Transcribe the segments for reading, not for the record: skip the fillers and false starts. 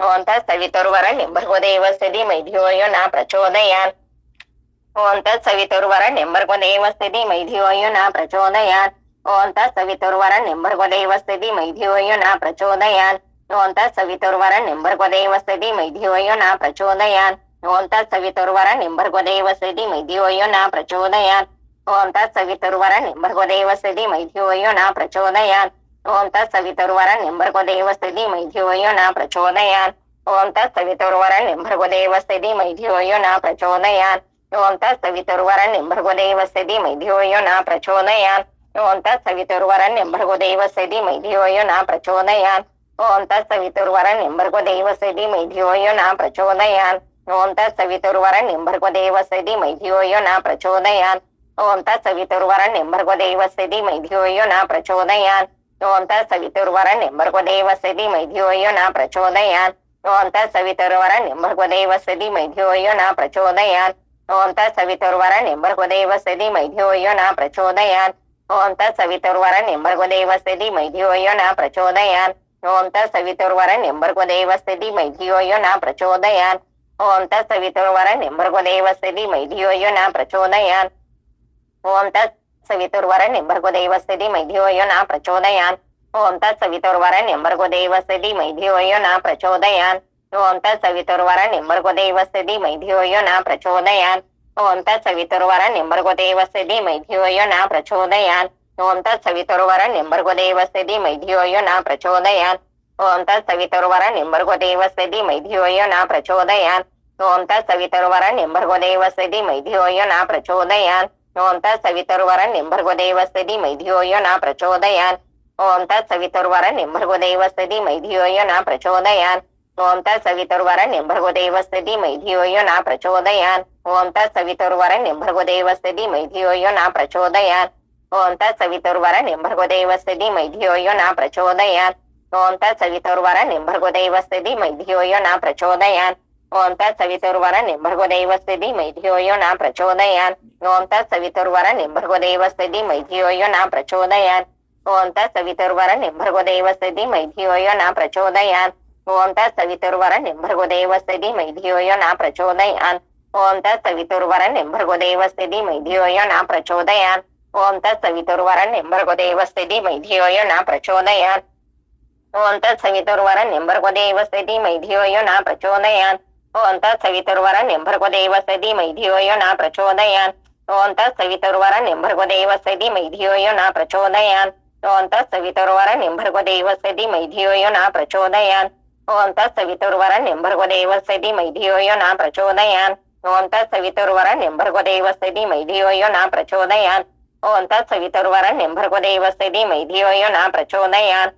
ओम तत्सवितुर्वरेण्यं भर्गो देवस्य धीमहि धियो यो न प्रचोदयात्। ओम तत्सवितुर्वरेण्यं भर्गो देवस्य धीमहि धियो यो न प्रचोदयात्। ओम तत्सवितुर्वरेण्यं भर्गो देवस्य धीमहि धियो यो न प्रचोदयात्। ओम तत्सवितुर्वरेण्यं भर्गो देवस्य धीमहि धियो यो न प्रचोदयात्। ओम तत्सवितुर्वरेण्यं भर्गो देवस्य धीमहि धियो यो न प्रचोदयात्। ओम तत्सवितुर्वरेण्यं भर्गो देवस्य धीमहि धियो यो न प्रचोदयात्। ओम तत्सवितुर्वरेण्यं भर्गो देवस्य धीमहि धियो यो न प्रचोदयात्। ओम तत्सवितुर्वरेण्यं भर्गो देवस्य धीमहि धियो यो न प्रचोदयात्। ओम तत्सवितुर्वरेण्यं भर्गो देवस्य धीमहि धियो यो न प्रचोदयात्। ओम तत्सवितुर्वरेण्यं भर्गो देवस्य धीमहि धियो यो न प्रचोदयात्। ओम तत्सवितुर्वरेण्यं भर्गो देवस्य धीमहि धियो यो न प्रचोदयात्। ओम तत्सवितुर्वरेण्यं भर्गो देवस्य धीमहि धियो यो न प्रचोदयात्। ओम तत्सवितुर्वरेण्यं भर्गो देवस्य धीमहि धियो यो न प्रचोदयात्। ओम तत्सवितुर्वरेण्यं भर्गो देवस्य धीमहि धियो यो न प्रचोदयात्। ओम तत्सवितुर्वरेण्यं भर्गो देवस्य धीमहि धियो यो न प्रचोदयात्। ओम तत्सवितुर्वरेण्यं भर्गो देवस्य धीमहि धियो यो न प्रचोदयात्। ओम तत्सवितुर्वरेण्यं भर्गो देवस्य धीमहि धियो यो न प्रचोदयात्। ओम तत्सवितुर्वरेण्यं भर्गो देवस्य धीमहि धियो यो न प्रचोदयात्। ओम तत्सवितुर्वरेण्यं भर्गो देवस्य धीमहि धियो यो न प्रचोदयात्। ओम तत्सवितुर्वरेण्यं भर्गो देवस्य धीमहि धियो यो न प्रचोदयात्। ओम तत्सवितुर्वरेण्यं भर्गो देवस्य धीमहि धियो यो न प्रचोदयात्। ओम तत्सवितुर्वरेण्यं भर्गो देवस्य धीमहि धियो यो न प्रचोदयात्। ओम तत्सवितुर्वरेण्यं भर्गो देवस्य धीमहि धियो यो न प्रचोदयात्। ओम तत्सवितुर्वरेण्यं भर्गो देवस्य धीमहि धियो यो न प्रचोदयात्। ओम तत्सवितुर्वरेण्यं भर्गो देवस्य धीमहि धियो यो न प्रचोदयात्। ओम तत्सवितुर्वरेण्यं भर्गो देवस्य धीमहि धियो यो न प्रचोदयात्। ओम तत्सवितुर्वरेण्यं भर्गो देवस्य धीमहि धियो यो न प्रचोदयात्। ओम तत्सवितुर्वरेण्यं भर्गो देवस्य धीमहि धियो यो न प्रचोदयात्। ओम तत्सवितुर्वरेण्यं भर्गो देवस्य धीमहि धियो यो न प्रचोदयात्। ओम तत्सवितुर्वरेण्यं भर्गो देवस्य धीमहि धियो यो न प्रचोदयात्। ओम तत्सवितुर्वरेण्यं भर्गो देवस्य धीमहि धियो यो न प्रचोदयात्। ओम तत्सवितुर्वरेण्यं भर्गो देवस्य धीमहि धियो यो न प्रचोदयात्। ओम तत्सवितुर्वरेण्यं भर्गो देवस्य धीमहि धियो यो न प्रचोदयात्। ओम तत्सवितुर्वरेण्यं भर्गो देवस्य धीमहि धियो यो न प्रचोदयात्। ओम तत्सवितुर्वरेण्यं भर्गो देवस्य धीमहि धियो यो न प्रचोदयात्। ओम तत्सवितुर्वरेण्यं भर्गो देवस्य धीमहि धियो यो न प्रचोदयात्। ओम तत्सवितुर्वरेण्यं भर्गो देवस्य धीमहि धियो यो न प्रचोदयात्। ओम तत्सवितुर्वरेण्यं भर्गो देवस्य धीमहि धियो यो न प्रचोदयात्। ओम तत्सवितुर्वरेण्यं भर्गो देवस्य धीमहि धियो यो न प्रचोदयात्। ओम तत्सवितुर्वरेण्यं भर्गो देवस्य धीमहि धियो यो न प्रचोदयात्। ओम तत्सवितुर्वरेण्यं भर्गो देवस्य धीमहि धियो यो न प्रचोदयात्। ओम तत्सवितुर्वरेण्यं भर्गो देवस्य धीमहि धियो यो न प्रचोदयात्। ओम तत्सवितुर्वरेण्यं भर्गो देवस्य धीमहि धियो यो न प्रचोदयात्। ओम तत्सवितुर्वरेण्यं भर्गो देवस्य धीमहि धियो यो न प्रचोदयात्। ओम तत्सवितुर्वरेण्यं भर्गो देवस्य धीमहि धियो यो न प्रचोदयात्।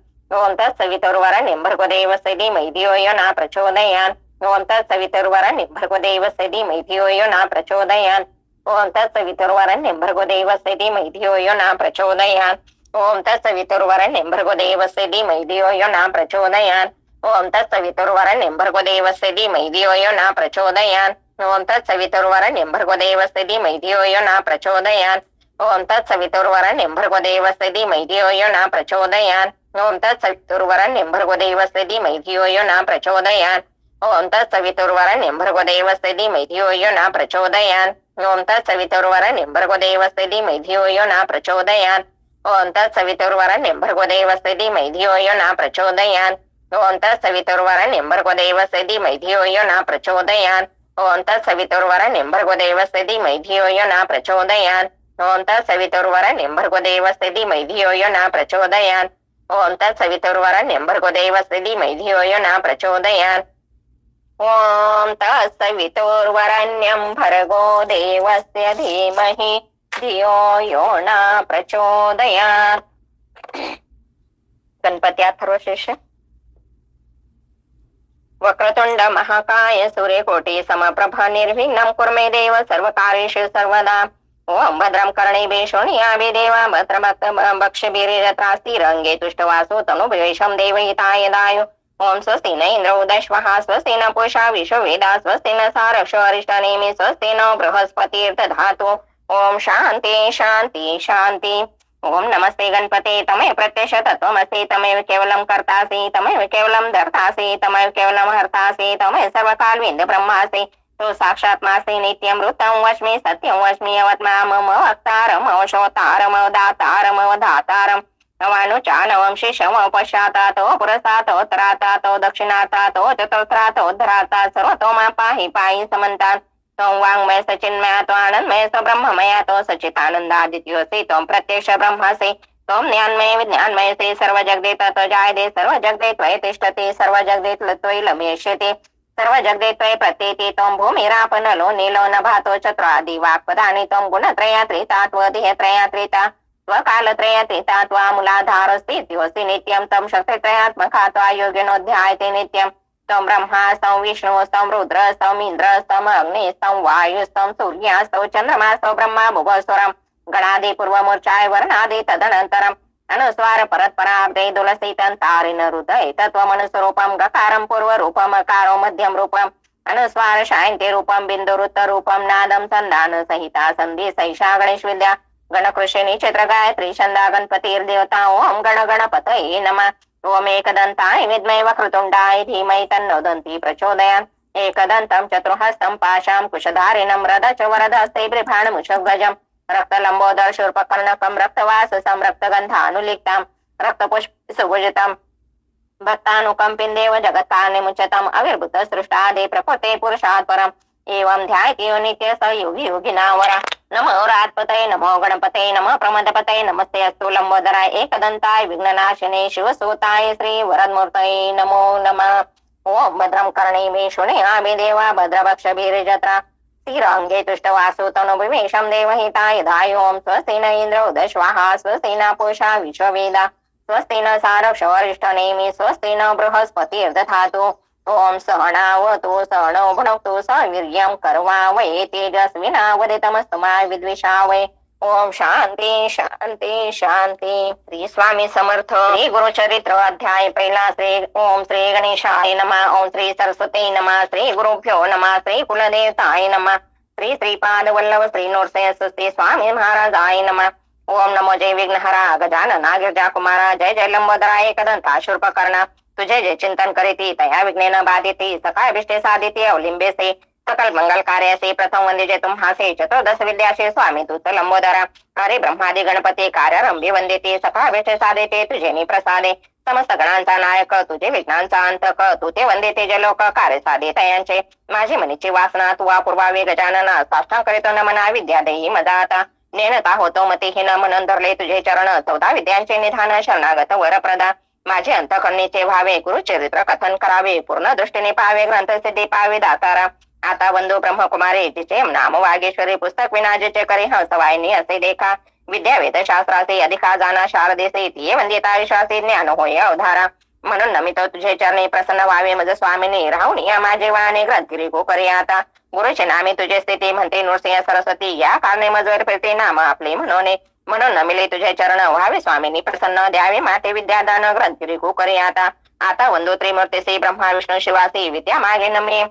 ओम तत्सवितुर्वरेण्यं भर्गो देवस्य धीमहि धियो यो न प्रचोदयात्। ओम तत्सवितुर्वरेण्यं भर्गो देवस्य धीमहि धियो यो न प्रचोदयात्। ओम तत्सवितुर्वरेण्यं भर्गो देवस्य धीमहि धियो यो न प्रचोदयात्। ओम तत्सवितुर्वरेण्यं भर्गो देवस्य धीमहि धियो यो न प्रचोदयात्। ओम तत्सवितुर्वरेण्यं भर्गो देवस्य धीमहि धियो यो न प्रचोदयात्। ओम तत्सवितुर्वरेण्यं भर्गो देवस्य धीमहि धियो यो न प्रचोदयात्। ओम तत्सवितुर्वरेण्यं भर्गो देवस्य धीमहि धियो यो न प्रचोदयात्। ओम तत्सवितुर्वरेण्यं भर्गो देवस्य धीमहि धियो यो न प्रचोदयात्। ओम तत्सवितुर्वरेण्यं भर्गो देवस्य धीमहि धियो यो न प्रचोदयात्। ओम तत्सवितुर्वरेण्यं भर्गो देवस्य धीमहि धियो यो न प्रचोदयात्। ओम तत्सवितुर्वरेण्यं भर्गो देवस्य धीमहि धियो यो न प्रचोदयात्। ओम तत्सवितुर्वरेण्यं भर्गो देवस्य धीमहि धियो यो न प्रचोदयात्। ओम तत्सवितुर्वरेण्यं भर्गो देवस्य धीमहि धियो यो न प्रचोदयात्। ओम तत्सवितुर्वरेण्यं भर्गो देवस्य धीमहि धियो यो न प्रचोदयात्। ओम तत्सवितुर्वरेण्यं भर्गो देवस्य धीमहि धियो यो न प्रचोदयात्। ओम तत्सवितुर्वरेण्यं भर्गो देवस्य धीमहि धियो यो न प्रचोदयात्। गणपती अथर्वशीर्ष। वक्रतुंड महाकाय सूर्यकोटि समप्रभ निर्विघ्नं कुरु मे देव सर्वकार्येषु सर्वदा। ओम भद्रं कर्णेभिः शृणुयामि देवा भद्रं भक्षभिर्यत्रास्तिरङ्गे तुष्टवासो तनुभिषं देवहिताय दायु। ओम स्वस्ति न इंद्रो दश्वः स्वस्ति न पूषा विश्ववेदाः स्वस्ति न सारक्षो अरिष्टनेमिः स्वस्ति न बृहस्पतिर्दधातु। ओम शांति शांति शांति। ओम नमस्ते गणपते तमेव प्रत्यक्ष तत्त्वमसि तमेव केवलं कर्तासि तमेव केवलं धर्तासि तमेव केवलं हर्तासि तमेव सर्वकालविद ब्रह्मासि तो साक्षात् मासि नित्यमृतं वच्मि सत्यं वच्मि अवत्मामम वक्तारम अवशोतारम दातारम अवधातारम नवानुचानवं शिशम पश्चातातो पुरस्तातो उत्तरातातो दक्षिणातातो चतुर्थातो धराता सर्वतो मा पाहि पाहि समन्तात् त्वं वाङ्मय सचिन्मय त्वानन्मय स ब्रह्ममय तो सचितानन्दादित्योऽसि त्वं प्रत्यक्ष ब्रह्मासि त्वं ज्ञानमय विज्ञानमयसि सर्व जगदे तत् जायते सर्व जगदे त्वयि तिष्ठति सर्व जगदे त्वयि लम्यष्यति सर्व जगदे त्वयि प्रतीति त्वं भूमिरापनलो नीलो नभातो चत्रादि वाक्पदानि त्वं गुणत्रयात्रिता त्वदेहत्रयात्रिता स्वकालत्रयात्रिता त्वामूलाधारस्थित्योऽसि नित्यं तं शक्तित्रयात्मका त्वा योगिनोऽध्यायते नित्यं तं ब्रह्मा तं विष्णु तं रुद्र तं इन्द्र तं अग्नि तं वायु तं सूर्य तं चन्द्रमा तं ब्रह्मा भुवस्वरं गणादि पूर्वमूर्चाय वर्णादि तदनन्तरम् अनुस्वार परत्पराब्दे दुलसितन्तारिण हृदय तत्त्वमनुस्वरूपं गकारं पूर्वरूपम् अकारो मध्यम रूपम् अनुस्वार शान्ति रूपं बिन्दुरुत्त रूपं नादं सन्धान सहिता सन्धि सैषा गणेश विद्या गणकृषिणी चित्र गायत्री छंदा गणपतिर्देवता ओम गण गणपतये नमः ओम एकदन्ताय विद्महे वक्रतुण्डाय धीमहि तन्नो दन्ति प्रचोदयात् एकदन्तं चतुर्हस्तं पाशां कुशधारिणं रदच वरदहस्ते बिभ्राणमुषगजं रक्तलम्बोदर शूर्पकर्णकं रक्तवाससं रक्तगन्धानुलिप्तां रक्तपुष्पसुभुजितं भक्तानुकम्पिं देव जगत्कारणमुच्यतम् अविर्भूत सृष्टादे प्रकृते पुरुषात् परम् एवं ध्यायति नित्य स योगी योगिनावरा नमो राजपतये नमो गणपतये नमः प्रमदपतये नमस्ते अस्तु लंबोदराय एकदन्ताय विघ्ननाशिने शिवसूताय श्री वरदमूर्तये नमो नमः ओम भद्रं कर्णेमे शृणुयामि देवा भद्रभक्षभिर्जत्रा स्थिराङ्गे तुष्टवासु तनुभिमेषं देवहिताय धाय ओम स्वस्ति न इन्द्रो दश्वाहा स्वस्ति न पूषा विश्ववेदा स्वस्ति न सारक्षवरिष्ठनेमि स्वस्ति न बृहस्पतिर्दधातु ओम सहनावतु सहनौ भुनक्तु सवीर्यं कर्वावै तेजस्विनावदितमस्तु मा विद्विषावै ओम शांती शांती शांती श्री स्वामी समर्थ श्री गुरुचरित्र अध्याय पहिला श्री ओम श्री गणेशाय नमः ओम श्री सरस्वती नमः श्री गुरुभ्यो नमः श्री कुलदेवताय नमः श्री श्रीपाद वल्लभ श्री नृसिंह श्री स्वामी महाराजाय नमः ओम नमो जय विघ्नहरा गजानना गिरजा कुमारा जय जय लंबोदरा एकदंता शूर्पकर्णा तुझे जे चिंतन करीती तया विघ्नेन बाधिती सकाळ विष्टे साधिती अवलिंबेसे सकल मंगल कार्यासे प्रथम वंदिजे तुम्हासे चतुर्दश विद्यासे स्वामी तुझ लंबोदरा हरे ब्रह्मादि गणपती कार्यारंभी वंदिते सकाळ विष्टे साधिते तुझे नि प्रसादे समस्त गणांचा नायक तुझे विघ्नांचा अंतक तू ते वंदिते जे लोक कार्य साधे तयांचे माझी मनीची वासना तुवा पूर्वावे गजानना साष्टांग करीतो नमना विद्या देही मजा आता नेनता होतो मतिहीन म्हणून धरले तुझे चरण 14 विद्यांचे निधान शरणागत वरप्रदा माझे अंतकरणीचे व्हावे गुरुचरित्र कथन करावे पूर्ण दृष्टीने पाहावे ग्रंथ सिद्धी पाहावे दातारा आता बंधू ब्रह्मकुमारी जिचे नाम वागेश्वरी पुस्तक विना जिचे करे हंसवाहिनी असे देखा विद्या वेद शास्त्राचे अधिका जाना शारदेसे तिये वंदिता विश्वासी ज्ञान होय अवधारा म्हणून नमित तुझे चरणी प्रसन्न व्हावे मज स्वामिनी राहून या माझे वाणे ग्रंथगिरी को करे आता गुरुचे नामे तुझे स्थिती म्हणते नृसिंह सरस्वती या कारणे मजवर फिरते नाम आपले म्हणून नमिले तुझे चरण व्हावे स्वामिनी प्रसन्न द्यावे माते विद्यादान ग्रंथगिरी को करे आता वंदो त्रिमूर्तीसे ब्रह्मा विष्णू शिवासी विद्या मागे नमे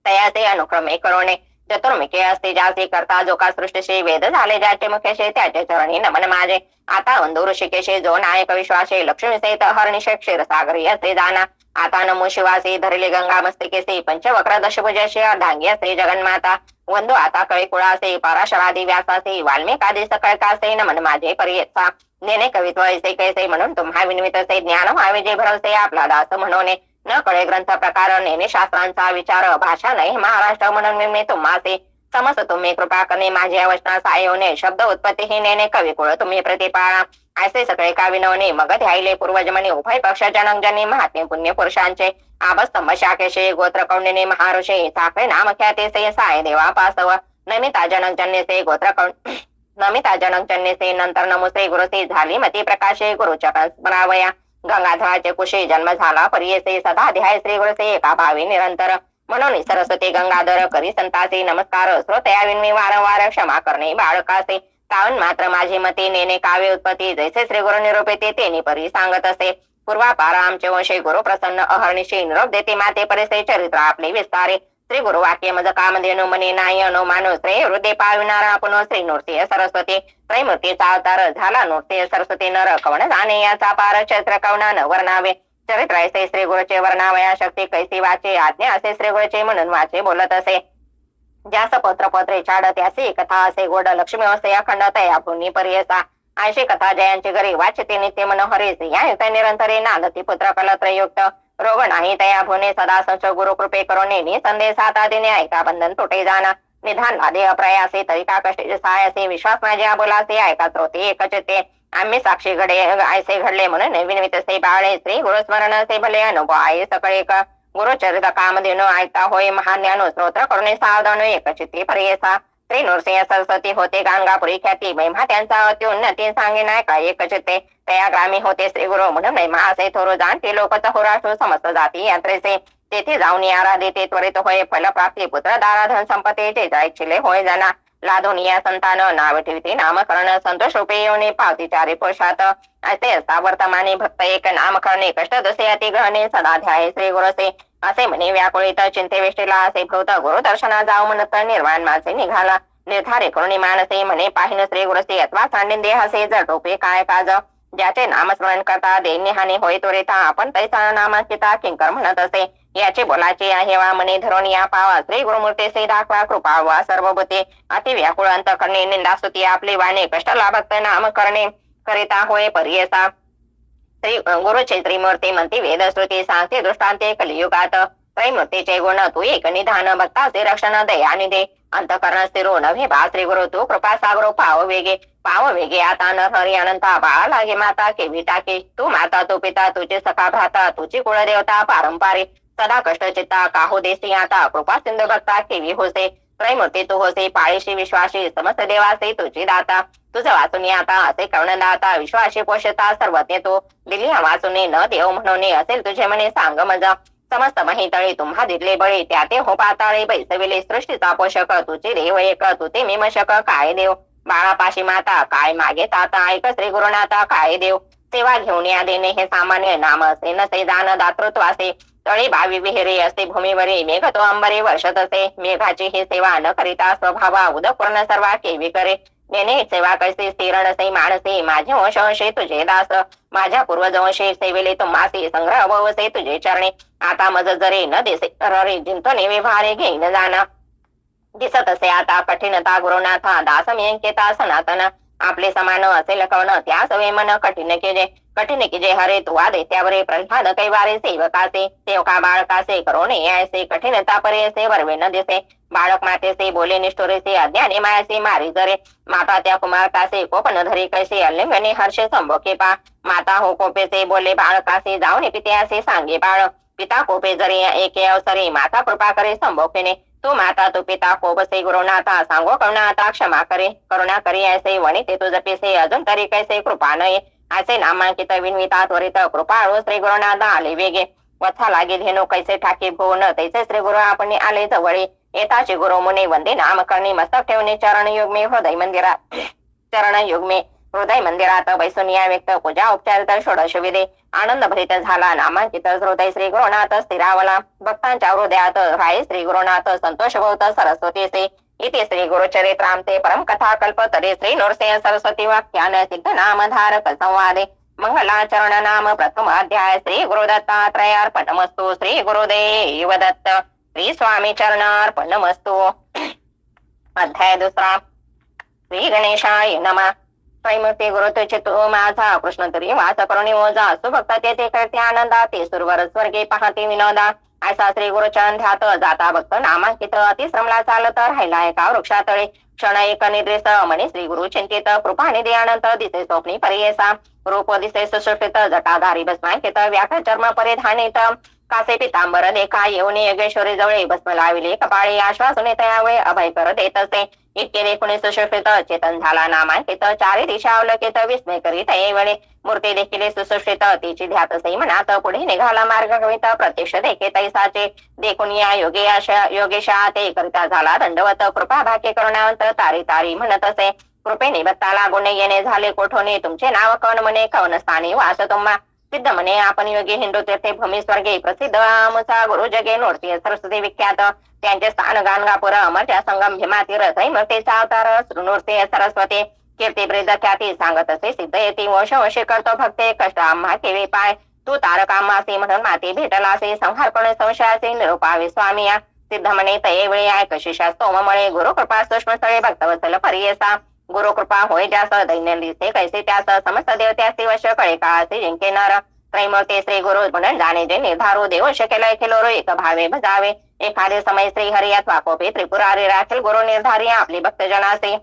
तयासे अनुक्रमे करोणे चतुर्मुखे असते ज्याचे करता जो का सृष्टीशी वेद झाले ज्याचे मुखेशे त्याचे चरणी नमन माझे आता वंदो ऋषिकेशे जो नायक विश्वासे लक्ष्मी सहित हरणिशे क्षीरसागरी असे जाना आता नमो शिवासी धरले गंगा मस्तिकेसे पंचवक्र दशभुजासे अर्धांगी असे जगन्माता वंदो आता कळी कुळासे पराशरादी व्यासासे वाल्मिकादी सकळकासे नमन माझे पर्येचा नेने कवित्व ऐसे कैसे म्हणून तुम्हा विनवित असे ज्ञान व्हावे जे भरवसे आपला दास म्हणून न कळे ग्रंथ प्रकार नेने शास्त्रांचा विचार भाषा नाही महाराष्ट्र म्हणून मी तुम्हासे समस्त तुम्ही कृपा करणे माझे अवचना सायोने शब्द उत्पत्ती ही नेने कविकुळ तुम्ही प्रतिपाळा ऐसे सगळे का विनवणे मग ध्यायले पूर्वजमनी उभय पक्ष जनकजनी महात्मे पुण्य पुरुषांचे आभस्तंभ शाखेशे गोत्र कौंडिने महाऋषे साखळे नाम ख्यातेसे साय देवा पासव नमिता जनकजन्यसे नमिता जनकजन्यसे नंतर नमुसे गुरुसे झाली मती प्रकाशे गुरुचरण स्मरावया गंगाधराचे कुशी जन्म झाला परियसे सदा ध्याय श्री गुरुसे एका भावी निरंतर म्हणून सरस्वती गंगाधर करी संतासे नमस्कार श्रोतया विनमी वारंवार क्षमा करणे बाळकासे कावन मात्र माझी मते नेने काव्य उत्पत्ती जैसे श्री गुरु निरूपिते तेने परी सांगत असे पूर्वापार आमचे वंशे गुरु प्रसन्न अहर्निशी निरोप देते माते परिसे चरित्र आपले विस्तारे श्री गुरु वाक्य मज कामधेनु मनी नायनो मानो श्री हृदय पाविणारा पुनः श्री नृसिंह सरस्वती त्रैमूर्तीचा अवतार झाला नृसिंह सरस्वती नर कवण जाणे याचा पार चैत्र कवना न वर्णावे चरित्र ऐसे श्री गुरुचे वर्णावया शक्ती कैसी वाचे आज्ञा असे श्री गुरुचे म्हणून वाचे बोलत असे ज्यास पत्र पत्रे छाड त्यासी कथा असे गोड लक्ष्मी असे अखंड तया भूनी पर्यसा आयशी कथा जयांची घरी वाचते नित्य मनोहरीस या युक्त निरंतरे नांदती पुत्र कलत्रयुक्त रोग नाही तया भुने सदा संच गुरु कृपे करुणे संदेश आता दिने ऐका बंधन तुटे जाना निधान लादे अप्रयासे तरिका कष्टे सहायसे विश्वास माझ्या बोलासे ऐका श्रोते एकच ते आम्ही साक्षी घडे ऐसे घडले म्हणून विनवित से बाळे श्री गुरुस्मरण से भले अनुभव आहे सकळे का गुरुचरित कामधेनु ऐकता होय महान ज्ञानो स्तोत्र करुणे सावधान एकचित्ती पर्यसा श्री नृसिंह सरस्वती होते गाणगापुरी ख्याती महिमा त्यांचा अत्युन्नती सांगे नाही का एकचित्ते तया ग्रामी होते श्री गुरु म्हणून महिमा असे थोर जाणते लोक चहुराशु समस्त जाती यात्रेचे तेथे जाऊन आराधिते त्वरित होय फल प्राप्ती पुत्र दाराधन संपत्तीचे जायचिले होय जना लादून या संतान नाव ठेवते नामकरण संतोष रूपे येऊन पावती चारी पुरुषात असे असता वर्तमाने भक्त एक नामकरणे कष्ट दसे अति ग्रहणे सदा ध्याय श्री गुरुसे असे म्हणे व्याकुळित चिंतेवेष्टीला असे भूत गुरु दर्शना जाऊ म्हणत निर्वाण माझे निघाला निर्धारे करुणी मानसे म्हणे पाहिन श्री गुरुसे अथवा सांडीन देहसे जटोपे काय काज ज्याचे नामस्मरण करता देण्याहानी होय त्वरिता आपण तैसा नामांकिता किंकर म्हणत असे याचे बोलाचे आहे वा मने धरून या पावा श्री गुरुमूर्तीसे दाखवा कृपा वा सर्वभूते अति व्याकुळ अंत करणे निंदास्तुती आपली वाणे कष्ट लाभक्त नाम करणे करिता होय पर्यसा श्री गुरुचे त्रिमूर्ती म्हणते वेदश्रुती सांगते दृष्टांते कलियुगात त्रैमूर्तीचे गुण तू एक निधान भक्ताचे रक्षण दयानिधे अंतकरण स्थिरो नव्हे बा श्री गुरु तू कृपा सागरो पाव वेगे आता न हरी अनंता बाळा लागे माता केवी टाके तू माता तू पिता तुझे सखा भ्राता तुझी कुळदेवता पारंपारिक सदा कष्ट चित्ता काहो देसी आता कृपा सिंधू भक्ता केवी होसे त्रैमूर्ती तू होसे पाळीशी विश्वासी समस्त देवासे तुझी दाता तुझं वाचून आता असे कर्ण दाता विश्वासी पोषता सर्वज्ञ तू दिली वाचून न देव म्हणून असेल तुझे म्हणे सांग मज समस्त महितळे तुम्हा दिले बळी त्या ते हो पाताळे बैसविले सृष्टीचा पोषक तुझे देव एक तुझे मीमशक काय देव बाळापाशी माता काय मागे ताता ऐक श्री गुरुनाथा काय देव सेवा घेऊन या देणे हे सामान्य नाम असे नसे दान दातृत्व असे तळी बावी विहिरे असे भूमीवरी मेघ तो अंबरे वर्षत असे मेघाची ही सेवा न करिता स्वभावा उदक पूर्ण सर्वा केवी करे नेने सेवा कैसे स्थिर नसे मानसे माझे वंशे तुझे दास माझ्या पूर्वजवंशी सेवेले तुम्हासी संग्रह वसे तुझे चरणे आता मज जरे न देसे ररे जिंतने व्यवहारे घेईन जाना दिसत असे आता कठीणता गुरुनाथा दास मियंकेता सनातन आपले समान असेल कवण त्या सवे मन कठीण केजे हरे तू आदे त्यावरे प्रल्हाद कैवारे सेवकासे सेवका बाळकासे करोने यायसे कठीणता परेसे वरवे न दिसे बाळक मातेसे बोले निष्ठुरेसे अज्ञाने मायासे मारी जरे माता त्या कुमारकासे कोपन धरी कैसे अल्लिंगने हर्षे संभोके पा माता हो कोपेसे बोले बाळकासे जाऊन पित्यासे सांगे बाळ पिता कोपे जरी एके अवसरी माता कृपा करे संभोकेने तू माता तू पिता कोपसे गुरुनाथा सांगो करुणाता क्षमा करे करुणा करी ऐसे वनिते तू जपिसे अजून तरी कैसे कृपा नये असे नामांकित विनविता त्वरित कृपाळू श्री गुरुनाथा आले वेगे वथा लागे धेनु कैसे ठाके भुवन तैसे श्री गुरु आपण आले जवळे येताचे गुरु मुने वंदे नामकरणी मस्तक ठेवणे चरण युग्मे हृदय मंदिरात बैसून या व्यक्त पूजा उपचारित षोडश विधे आनंद भरित झाला नामांकित हृदय श्री गुरुनाथ स्थिरावला भक्तांच्या हृदयात राय श्री गुरुनाथ संतोष भवत सरस्वतीचे इति श्री गुरुचरित्रामते परम कथा कल्पतरे श्री नृसिंह सरस्वती वाक्यान सिद्ध नामधारक संवादे मंगलाचरण नाम प्रथम अध्याय श्री गुरुदत्तात्रयार्पणमस्तु श्री गुरुदेव दत्त श्री स्वामी चरणार्पणमस्तु अध्याय दुसरा श्री गणेशाय नमः त्रैमूर्ती गुरु तुझे तो माझा कृष्ण तरी वास करुणी ओजा सुभक्त तेथे करते आनंदा ते सुरवर स्वर्गे पाहते विनोदा ऐसा श्री गुरुचरण ध्यात जाता भक्त नामांकित अतिश्रमला चालत राहिला एका वृक्षातळे क्षण एक निद्रेस म्हणे श्री गुरु चिंतित कृपानिधी अनंत दिसे स्वप्नी पर्येसा रूप दिसे सुशोषित जटाधारी भस्मांकित व्याघ्र चर्म परिधानित कासे पितांबर देखा येऊन योगेश्वरी जवळे भस्म लाविले कपाळी आश्वासने तयावे अभय कर देत असे इतके देखुने सुशोषित चेतन झाला नामांकित चारी दिशा अवलकित विस्मय करीत येवळे मूर्ती देखील सुशोषित तिची ध्यात सई मनात पुढे निघाला मार्ग कवित प्रत्यक्ष देखे तैसाचे देखून या योगेशा ते करिता झाला दंडवत कृपा भाग्य करुणावंत तारी तारी म्हणत असे कृपेने भक्ताला गुण येणे झाले कोठोने तुमचे नाव कवन म्हणे कवन स्थानी वास तुम्हा सिद्ध म्हणे आपण योगी हिंदू तीर्थे भूमी स्वर्गे प्रसिद्ध आमचा गुरु जगे नोडती सरस्वती विख्यात त्यांचे स्थान गाणगापुर अमरच्या संगम भीमा तीरथ मूर्तीचा अवतार श्रीनूर्ती सरस्वती कीर्ती ब्रिद ख्याती सांगत असे सिद्ध येते वश वशी करतो भक्ते कष्ट आम्हा केवी पाय तू तारकामासी म्हणून माती भेटलासे संहारपणे संशयाचे निरुपावे स्वामी सिद्ध म्हणे तये वेळी ऐक शिष्या स्तोमळे गुरु कृपा सूक्ष्म स्थळे भक्तवत्सल परियसा गुरु कृपा होय ज्यास दैन्य दिसे कैसे त्यास समस्त देवत्यासी वश कळे काळासे जिंके नर त्रैमूर्ती श्री गुरु म्हणून जाणे जे निर्धारू देव शकेल खेलोरो एक भावे भजावे एखादे समय श्री हरी अथवा कोपे त्रिपुरारी राखेल गुरु निर्धारी आपली भक्तजनासे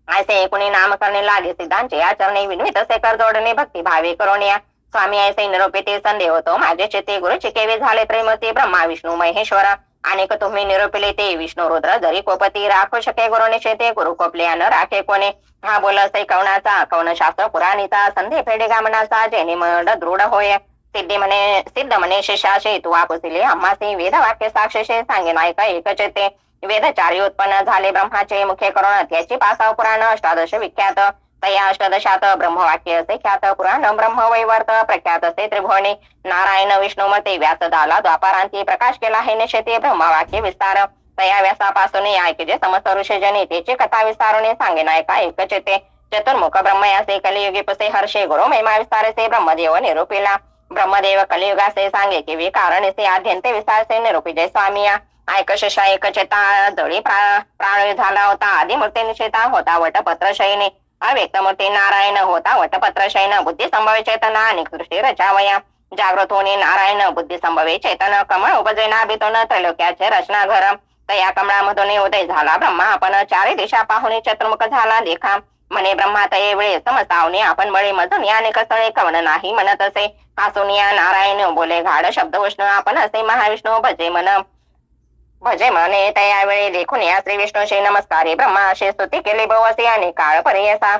ऐसे कुणी नाम करणे लागे सिद्धांचे आचरणे विनवित असे कर जोडणे भक्ती भावे करोनिया स्वामी ऐसे निरोपिते संदेह होतो माझे चिते गुरु चिकेवे झाले त्रैमूर्ती ब्रह्मा विष्णू महेश्वर अनेक तुम्ही निरोपिले ते विष्णू रुद्र जरी कोपती राखू शके गुरु निश्चिते गुरु कोपले न राखे कोणे हा बोल असे कवनाचा कवन शास्त्र पुराणीचा संधी फेडे गामनाचा जेणे मड दृढ होय सिद्ध म्हणे शिष्याशे तू वापुसिले आम्हासी वेद वाक्य साक्षीशे सांगे नायका एकचेते वेदचारी उत्पन्न झाले ब्रह्माचे मुखे करून त्याची पासाव पुराण अष्टादश विख्यात तया अष्टदशात ब्रह्मवाक्य असे ख्यात पुराण ब्रह्म वैवर्त प्रख्यात असे त्रिभुवने नारायण विष्णू मते व्यास झाला द्वापारांती प्रकाश केला हे निश्चिते ब्रह्मवाक्य विस्तार तया व्यासापासून ऐकजे समस्त ऋषीजने त्याची कथा विस्तारणे सांगे नायका एकचेते चतुर्मुख ब्रह्मयासे कलियुगी पुसे हर्षे गुरु महिमा विस्तारसे ब्रह्मदेव निरूपिला ब्रह्मदेव कलियुगासे सांगे की कारणसे आद्यंते विस्तारसे निरूपिजय स्वामी ऐकशा एकचेता जळी प्राण झाला होता आदी मूर्ती निश्चिता होता वटपत्र शयने अव्यक्त मूर्ती नारायण होता वटपत्र शयन बुद्धी संभवे चेतना आणि सृष्टी रचावया जागृत होणे नारायण बुद्धी संभवे चेतन कमळ उपजे नाभितून त्रैलोक्याचे रचना घर तया कमळामधून उदय झाला ब्रह्मा आपण चारी दिशा पाहुणे चतुर्मुख झाला देखा म्हणे ब्रह्मा तये वेळे समसावणे आपण बळे मधून या निकसळे कवन नाही म्हणत असे हासून या नारायण बोले घाड शब्द उष्ण आपण असे महाविष्णू भजे म्हणे तया वेळी देखून या श्री विष्णूशी नमस्कारे ब्रह्मा असे स्तुती केली बहुअसे आणि काळ पर्यसा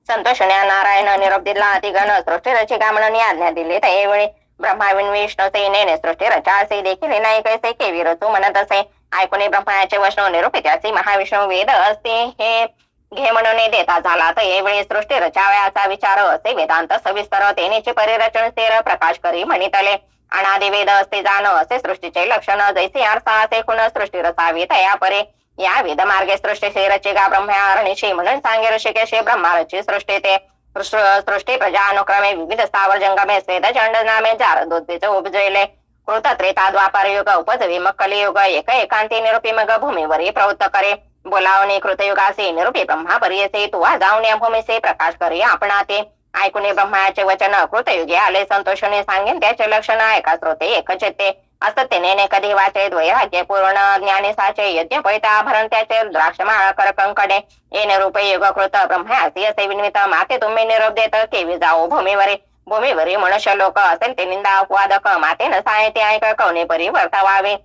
संतोषण्या नारायण निरोप दिला अतिगण सृष्टी रचिका म्हणून आज्ञा दिली त्यावेळी ब्रह्मा विष्णू सेनेने सृष्टी रचासे देखील नाही कैसे केवी रचू म्हणत असे ऐकून ब्रह्माचे वैष्णव निरूपित्याचे महाविष्णू वेद असते हे घे म्हणून देता झाला तर यावेळी सृष्टी रचाव्याचा विचार असे वेदांत सविस्तर तेनेचे परिरचन स्थिर प्रकाश करी म्हणितले अनादि वेद असते जाण असे सृष्टीचे लक्षण जैसे आरसा असे खुण सृष्टी रचावी तया परे या वेद मार्गे सृष्टी रचिका ब्रह्मारणीशी म्हणून सांगे ऋषिकेशे ब्रह्मारची सृष्टी ते सृष्टी प्रजा अनुक्रमे विविध स्थावर जंगमे स्वेद चंड नामे जारदोद्भिज उपजले कृत त्रेता द्वापार युग उपजवी मग कलियुग एक एकांती निरूपी मग भूमीवरी प्रवृत्त करे बोलावणे कृतयुगासे निरूपी ब्रह्मा पर्यसे तुवा जाऊन या भूमीसे प्रकाश करे आपणाते ऐकून ब्रह्माचे वचन कृतयुगे आले संतोषने सांगेन त्याचे लक्षण ऐका श्रोते एकचेते असत्यने कधी वाचे द्वैराग्य पूर्ण ज्ञानेसाचे यज्ञ पैता भरण त्याचे द्राक्षमाळा कर कंकडे येणे रूप युग कृत ब्रह्मासी असे विन्वित माते तुम्ही निरोप देत केवी जाओ भूमीवरी मनुष्य लोक असेल ते निंदा अपवादक माते न साहित्य ऐक कवने परी वर्तवावे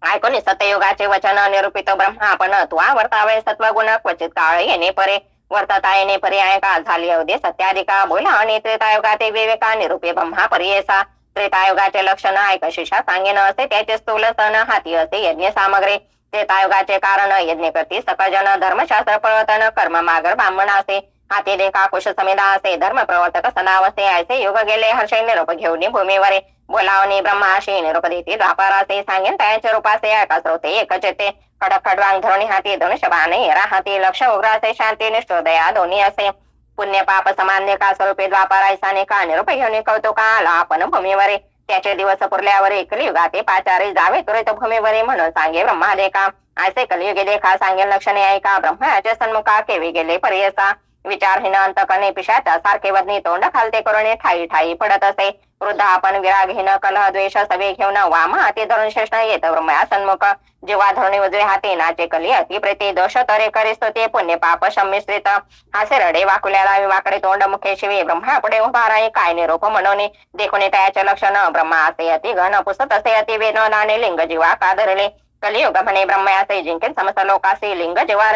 ऐकून सत्ययुगाचे वचन निरूपित ब्रह्मा आपण त्वा वर्तावे सत्वगुण क्वचित काळ येणे परे वर्तता येणे पर्याय का झाली अवधे सत्याधिका बोला आणि त्रेतायुगाते विवेका निरूपे ब्रह्मा पर्येसा त्रेतायुगाचे लक्षण ऐक शिषा सांगेन असे त्याचे स्थूल सण हाती असे यज्ञ सामग्री त्रेतायुगाचे कारण यज्ञ करती सकजन धर्मशास्त्र प्रवर्तन कर्म मागर ब्राह्मण असे हाती देखा कुश समेदा असे धर्म प्रवर्तक सदावसे ऐसे युग गेले हर्षे निरूप घेऊन भूमीवरे बोलावणी ब्रह्माशी निरूप देती द्वापारासे सांगेन त्याचे रूपासे ऐका श्रोते एकचेते खडक खडवांग धरणी हाती धनुष्यबाणे हाती लक्ष उग्रासे शांती निष्ठोदया दोन्ही असे पुण्य पाप समान्य का स्वरूपे द्वापारायसाने का निरूप घेऊन कौतुका आला आपण भूमीवरे त्याचे दिवस पुरल्यावर कलियुगाते पाचारी जावे तुरित भूमीवरे म्हणून सांगे ब्रह्मा देखा ऐसे कलियुगे देखा सांगेल लक्षणे ऐका ब्रह्माचे सन्मुखा केवी गेले पर्यसा विचारहीन अंतकणे पिशाच्या सारखे वदनी तोंड खालते करून ठाई ठाई पडत असे वृद्ध आपण विरागहीन कलह द्वेष सवे घेऊन वाम हाती धरून शेष्ण येत ब्रह्मया सन्मुख जेव्हा धरणी उजवे हाती नाचे कली अति प्रीती दोष तरे करिस्तो ते पुण्य पाप संमिश्रित हासे रडे वाकुल्याला वाकडे तोंड मुखे शिवे ब्रह्मा पुढे उभा राही काय निरोप म्हणून देखून त्याचे लक्षण ब्रह्मा असे अति घन पुसत असे अति वेदनाने लिंग जीवा कादरले कलियुग म्हणे ब्रह्मयासे जिंकेल समस्त लोकासे लिंग जीवा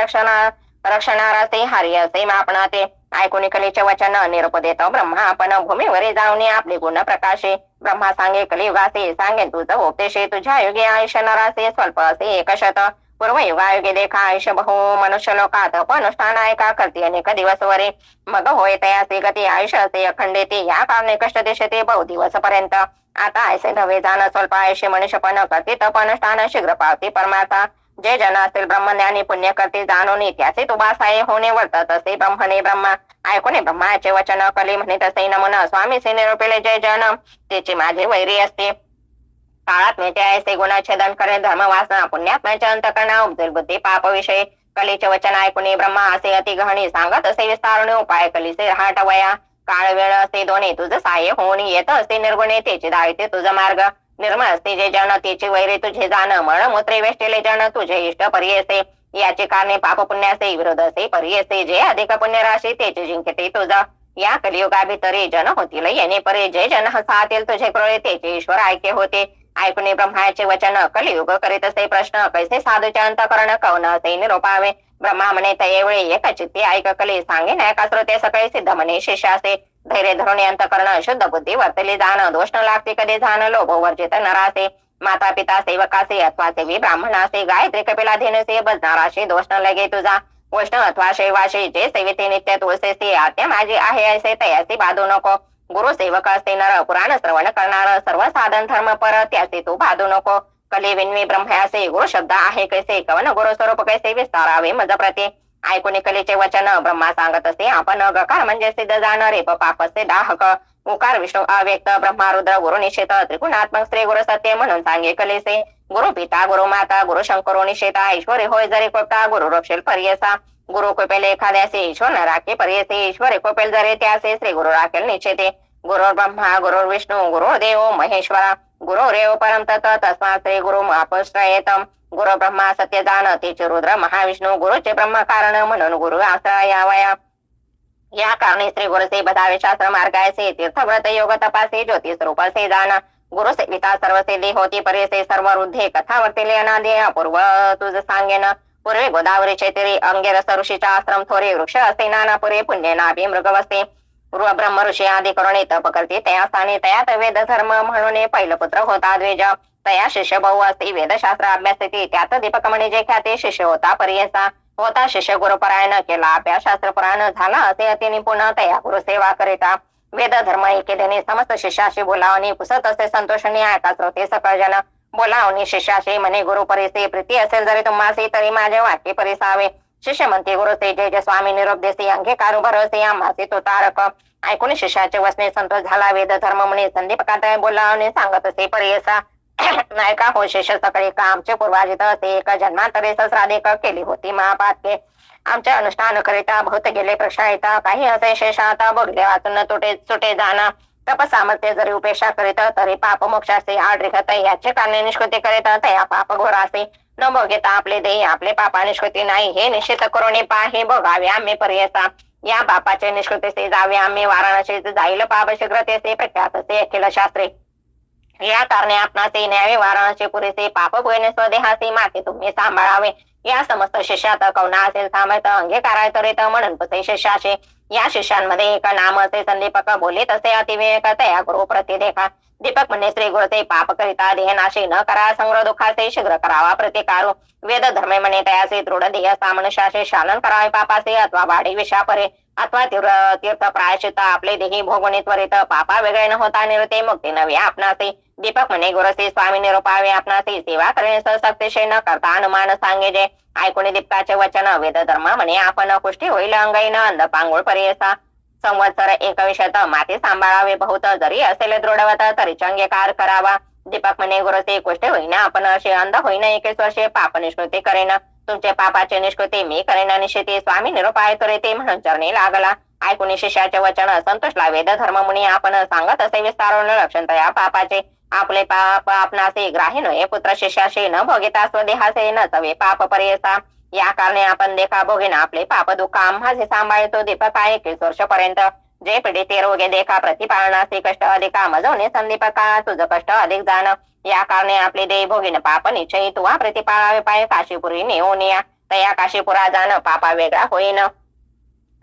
रक्षणारासे हारी असे आपणाते ऐकून कलीचे वचन निरूप देतो ब्रह्मा आपण भूमीवरी जाऊन आपले गुण प्रकाशे ब्रह्मा सांगे कलियुगासे सांगेन तुझं उपदेशे तुझ्या युगे आयुष्य नरासे स्वल्प असे एकशत पूर्वयुगायुगे देखा आयुष्य बहु मनुष्य लोकात अनुष्ठान का करती अनेक दिवस वरे मग होय तयासी गती आयुष्य असे अखंडिते या कारणे कष्ट देशते बहु दिवस पर्यंत आता ऐसे नवे जाण स्वल्प आयुष्य मनुष्यपण करते तप अनुष्ठान शीघ्र पावते परमार्था जे जन असतील ब्रह्मज्ञानी पुण्य करते जाणून त्याचे तुबासाये होणे वर्तत असे ब्रह्मणे ब्रह्मा ऐकूने ब्रह्माचे वचन कली म्हणत असे नमन स्वामी से निरोपिले जय जन त्याची माझे वैरी असते काळात्म्याचे ऐसे गुणाच्छेदन करे धर्म वासना पुण्यात्म्याचे अंतकरणा उपजेल बुद्धी पाप विषय कलीचे वचन ऐकूने ब्रह्मा असे अति गहणी सांगत असे विस्तारणे उपाय कलीचे रहाट वया काळ वेळ असे दोन्ही तुझ सहाय्य होऊन येत असते निर्गुणे त्याचे दाविते तुझा मार्ग निर्मळ असते जे जन त्याची वैरे तुझे जाण मळ मूत्रे वेष्टेले जन तुझे इष्ट परियसे याचे कारणे पाप पुण्याचे विरोध असे परियसे जे अधिक पुण्य राशी त्याचे जिंकते तुझा या कलियुगाभितरी जन होतील येणे परे जे जन हसातील तुझे कृळे त्याचे ईश्वर ऐके होते ऐकूने ब्रह्माचे वचन कलियुग करीत असे प्रश्न कैसे साधूचे अंतकरण कवन असे निरोपावे ब्रह्मा म्हणे तयेवेळी एक चित्ती ऐक कली सांगे नायका श्रोते सकाळी सिद्ध म्हणे शिष्यासे धैर्य धरून अंतकरण शुद्ध बुद्धी वर्तली जाण दोष न लागते कधी जाण लोभ वर्जित नरासे माता पिता सेवकासे अथवा सेवी ब्राह्मणासे गायत्री कपिलाधीनसे बजनाराशे दोष न लगे तुझा वैष्णव अथवा शैवाशे जे सेविते नित्य तुळसेसी आत्या माझी आहे ऐसे तयासी बाधू नको गुरु सेवक असते नर पुराण श्रवण करणार सर्व साधन धर्म पर त्याचे तू बाधू नको कली विन्वी ब्रह्मयासे गुरु शब्द आहे कैसे कवन गुरु स्वरूप कैसे विस्तारावे मज प्रती ऐकून कलीचे वचन ब्रह्मा सांगत असे आपण गकार म्हणजे सिद्ध जाणारे पापसे दाहक उकार विष्णू अव्यक्त ब्रह्मा रुद्र गुरु निषेध त्रिगुणात्मक श्री गुरु सत्य म्हणून सांगे कलेसे गुरु पिता गुरु माता गुरु शंकरो निषेधा ईश्वरी होय जरी कोपता गुरु रक्षेल पर्यसा गुरु कोपेल एखाद्यासे ईश्वर न राखे पर्यसे ईश्वरी कोपेल जरे त्यासे श्री गुरु राखेल निषेधे गुरु ब्रह्मा गुरु विष्णू गुरु देव महेश्वरा गुरु रेव परम तत् तस्मा श्री गुरु अपश्रयेतम गुरु ब्रह्मा सत्य जाण तेचे रुद्र महाविष्णू गुरुचे ब्रह्म कारण म्हणून गुरु आश्रय यावया या कारणे श्री गुरुसे बधावे शास्त्र मार्गायसे तीर्थव्रत योग तपासे ज्योतिष रूप से जाण गुरु सेविता सर्व सिद्धी होती पर्यसे सर्व वृद्धे कथा वर्तिले अनादे अपूर्व तुझ सांगेन पूर्वे गोदावरीचे तिरी अंगेरस ऋषीचा आश्रम थोरे वृक्ष असे नानापुरे पुण्य नाभी मृगवस्ते ब्रह्म ऋषी आदी करुणे तप करते तया स्थानी तयात वेद धर्म म्हणून पहिलं पुत्र होता द्विज तया शिष्य बहु असते वेदशास्त्र अभ्यासते त्यात दीपक म्हणे जे ख्याते शिष्य होता पर्यसा होता शिष्य गुरुपरायण केला अभ्यास शास्त्रपरायण झाला असे अति निपुण तया गुरु सेवा करिता वेद धर्म एकेदेने समस्त शिष्याशी बोलावणी पुसत असे संतोषणी ऐका श्रोते सकळ जन बोलावणी शिष्याशी म्हणे गुरु परिसे प्रीती असेल जरी तुम्हासी तरी माझे वाक्य परिसावे शिष्य म्हणते गुरुसे जय जय स्वामी निरोप देसे अंगीकारू भरोसे आम्हाचे तो तारक ऐकून शिष्याचे वसने संतोष झाला वेद धर्म म्हणे संदीपकात बोलावणे सांगत असे परियसा नायका हो शिष्य सकाळी का आमचे पूर्वाजित असे एक जन्मांतरे सहस्राधिक केली होती महापातके आमच्या अनुष्ठान करिता बहुत गेले प्रक्षाळिता काही असे शेषाता बघले वाचून तुटे सुटे जाणा तप सामर्थ्य जरी उपेक्षा करीत तरी पाप मोक्षाचे आड रिखत याचे कारणे निष्कृती करीत तया पाप घोरासे न बघेता आपले देही आपले पापा निष्कृती नाही हे निश्चित करून पाहे बघावे आम्ही पर्यसा या पापाचे निष्कृतीचे जावे आम्ही वाराणसी जाईल पाप शीघ्रतेचे प्रख्यातसे अखिल शास्त्रे या कारणे आपणासे न्यावे वाराणसी पुरेसे पाप भोयने स्वदेहासी माते तुम्ही सांभाळावे या समस्त शिष्यात कवना असेल सामर्थ अंगीकाराय तरीत म्हणून पुसे शिष्याचे या शिष्यांमध्ये एक नाम असे संदीपक बोलित असे अतिविवेक तया गुरु प्रति देखा दीपक म्हणणे श्री गुरुते पाप करिता देहनाशी न करा संग्रह दुखाचे शीघ्र करावा प्रतिकारो वेद धर्मे म्हणे तयाचे दृढ देह सामनुष्याचे शालन करावे पापाचे अथवा वाढी विषापरे अथवा तीर्थ प्रायश्चित आपले देही भोगवणे त्वरित पापा वेगळे न होता निरते मुक्ती नव्हे आपणासे दीपक म्हणे गुरुसे स्वामी निरोपावे आपणासे सेवा करणे सहसक्तीशे न करता अनुमान सांगे जे ऐकून दीपकाचे वचन वेद धर्म म्हणे आपण कुष्टी होईल अंगाईन अंध पांगुळ पर्यसा संवत्सर एकविशत माती सांभाळावे बहुत जरी असेल दृढवत तरी अंगीकार करावा दीपक म्हणे गुरुसे कुष्टी होईना आपण असे अंध होईना 21 वर्षे पाप निष्कृती करेन तुमचे पापाचे निष्कृती मी करेन निश्चिती स्वामी निरोपाय करीते म्हणून चरणी लागला ऐकून शिष्याचे वचन संतोषला वेद धर्म मुनी आपण सांगत असे विस्तारून लक्षण तया पापाचे आपले पाप आपणासे ग्राही नये पुत्र शिष्याशी न भोगिता स्वदेहासे न चवे पाप पर्यसा या कारणे आपण देखा भोगेन आपले पाप दुःख आम्हाचे सांभाळतो दीपक आहे 21 वर्षपर्यंत जे पीडिते रोगे देखा प्रतिपालनाचे कष्ट अधिका मजवणे संदीपका तुझं कष्ट अधिक जाण या कारणे आपले देह भोगीन पाप निश्चयी तुवा प्रतिपाळावे पाय काशीपुरी नेऊन या तया काशीपुरा जाण पापा वेगळा होईन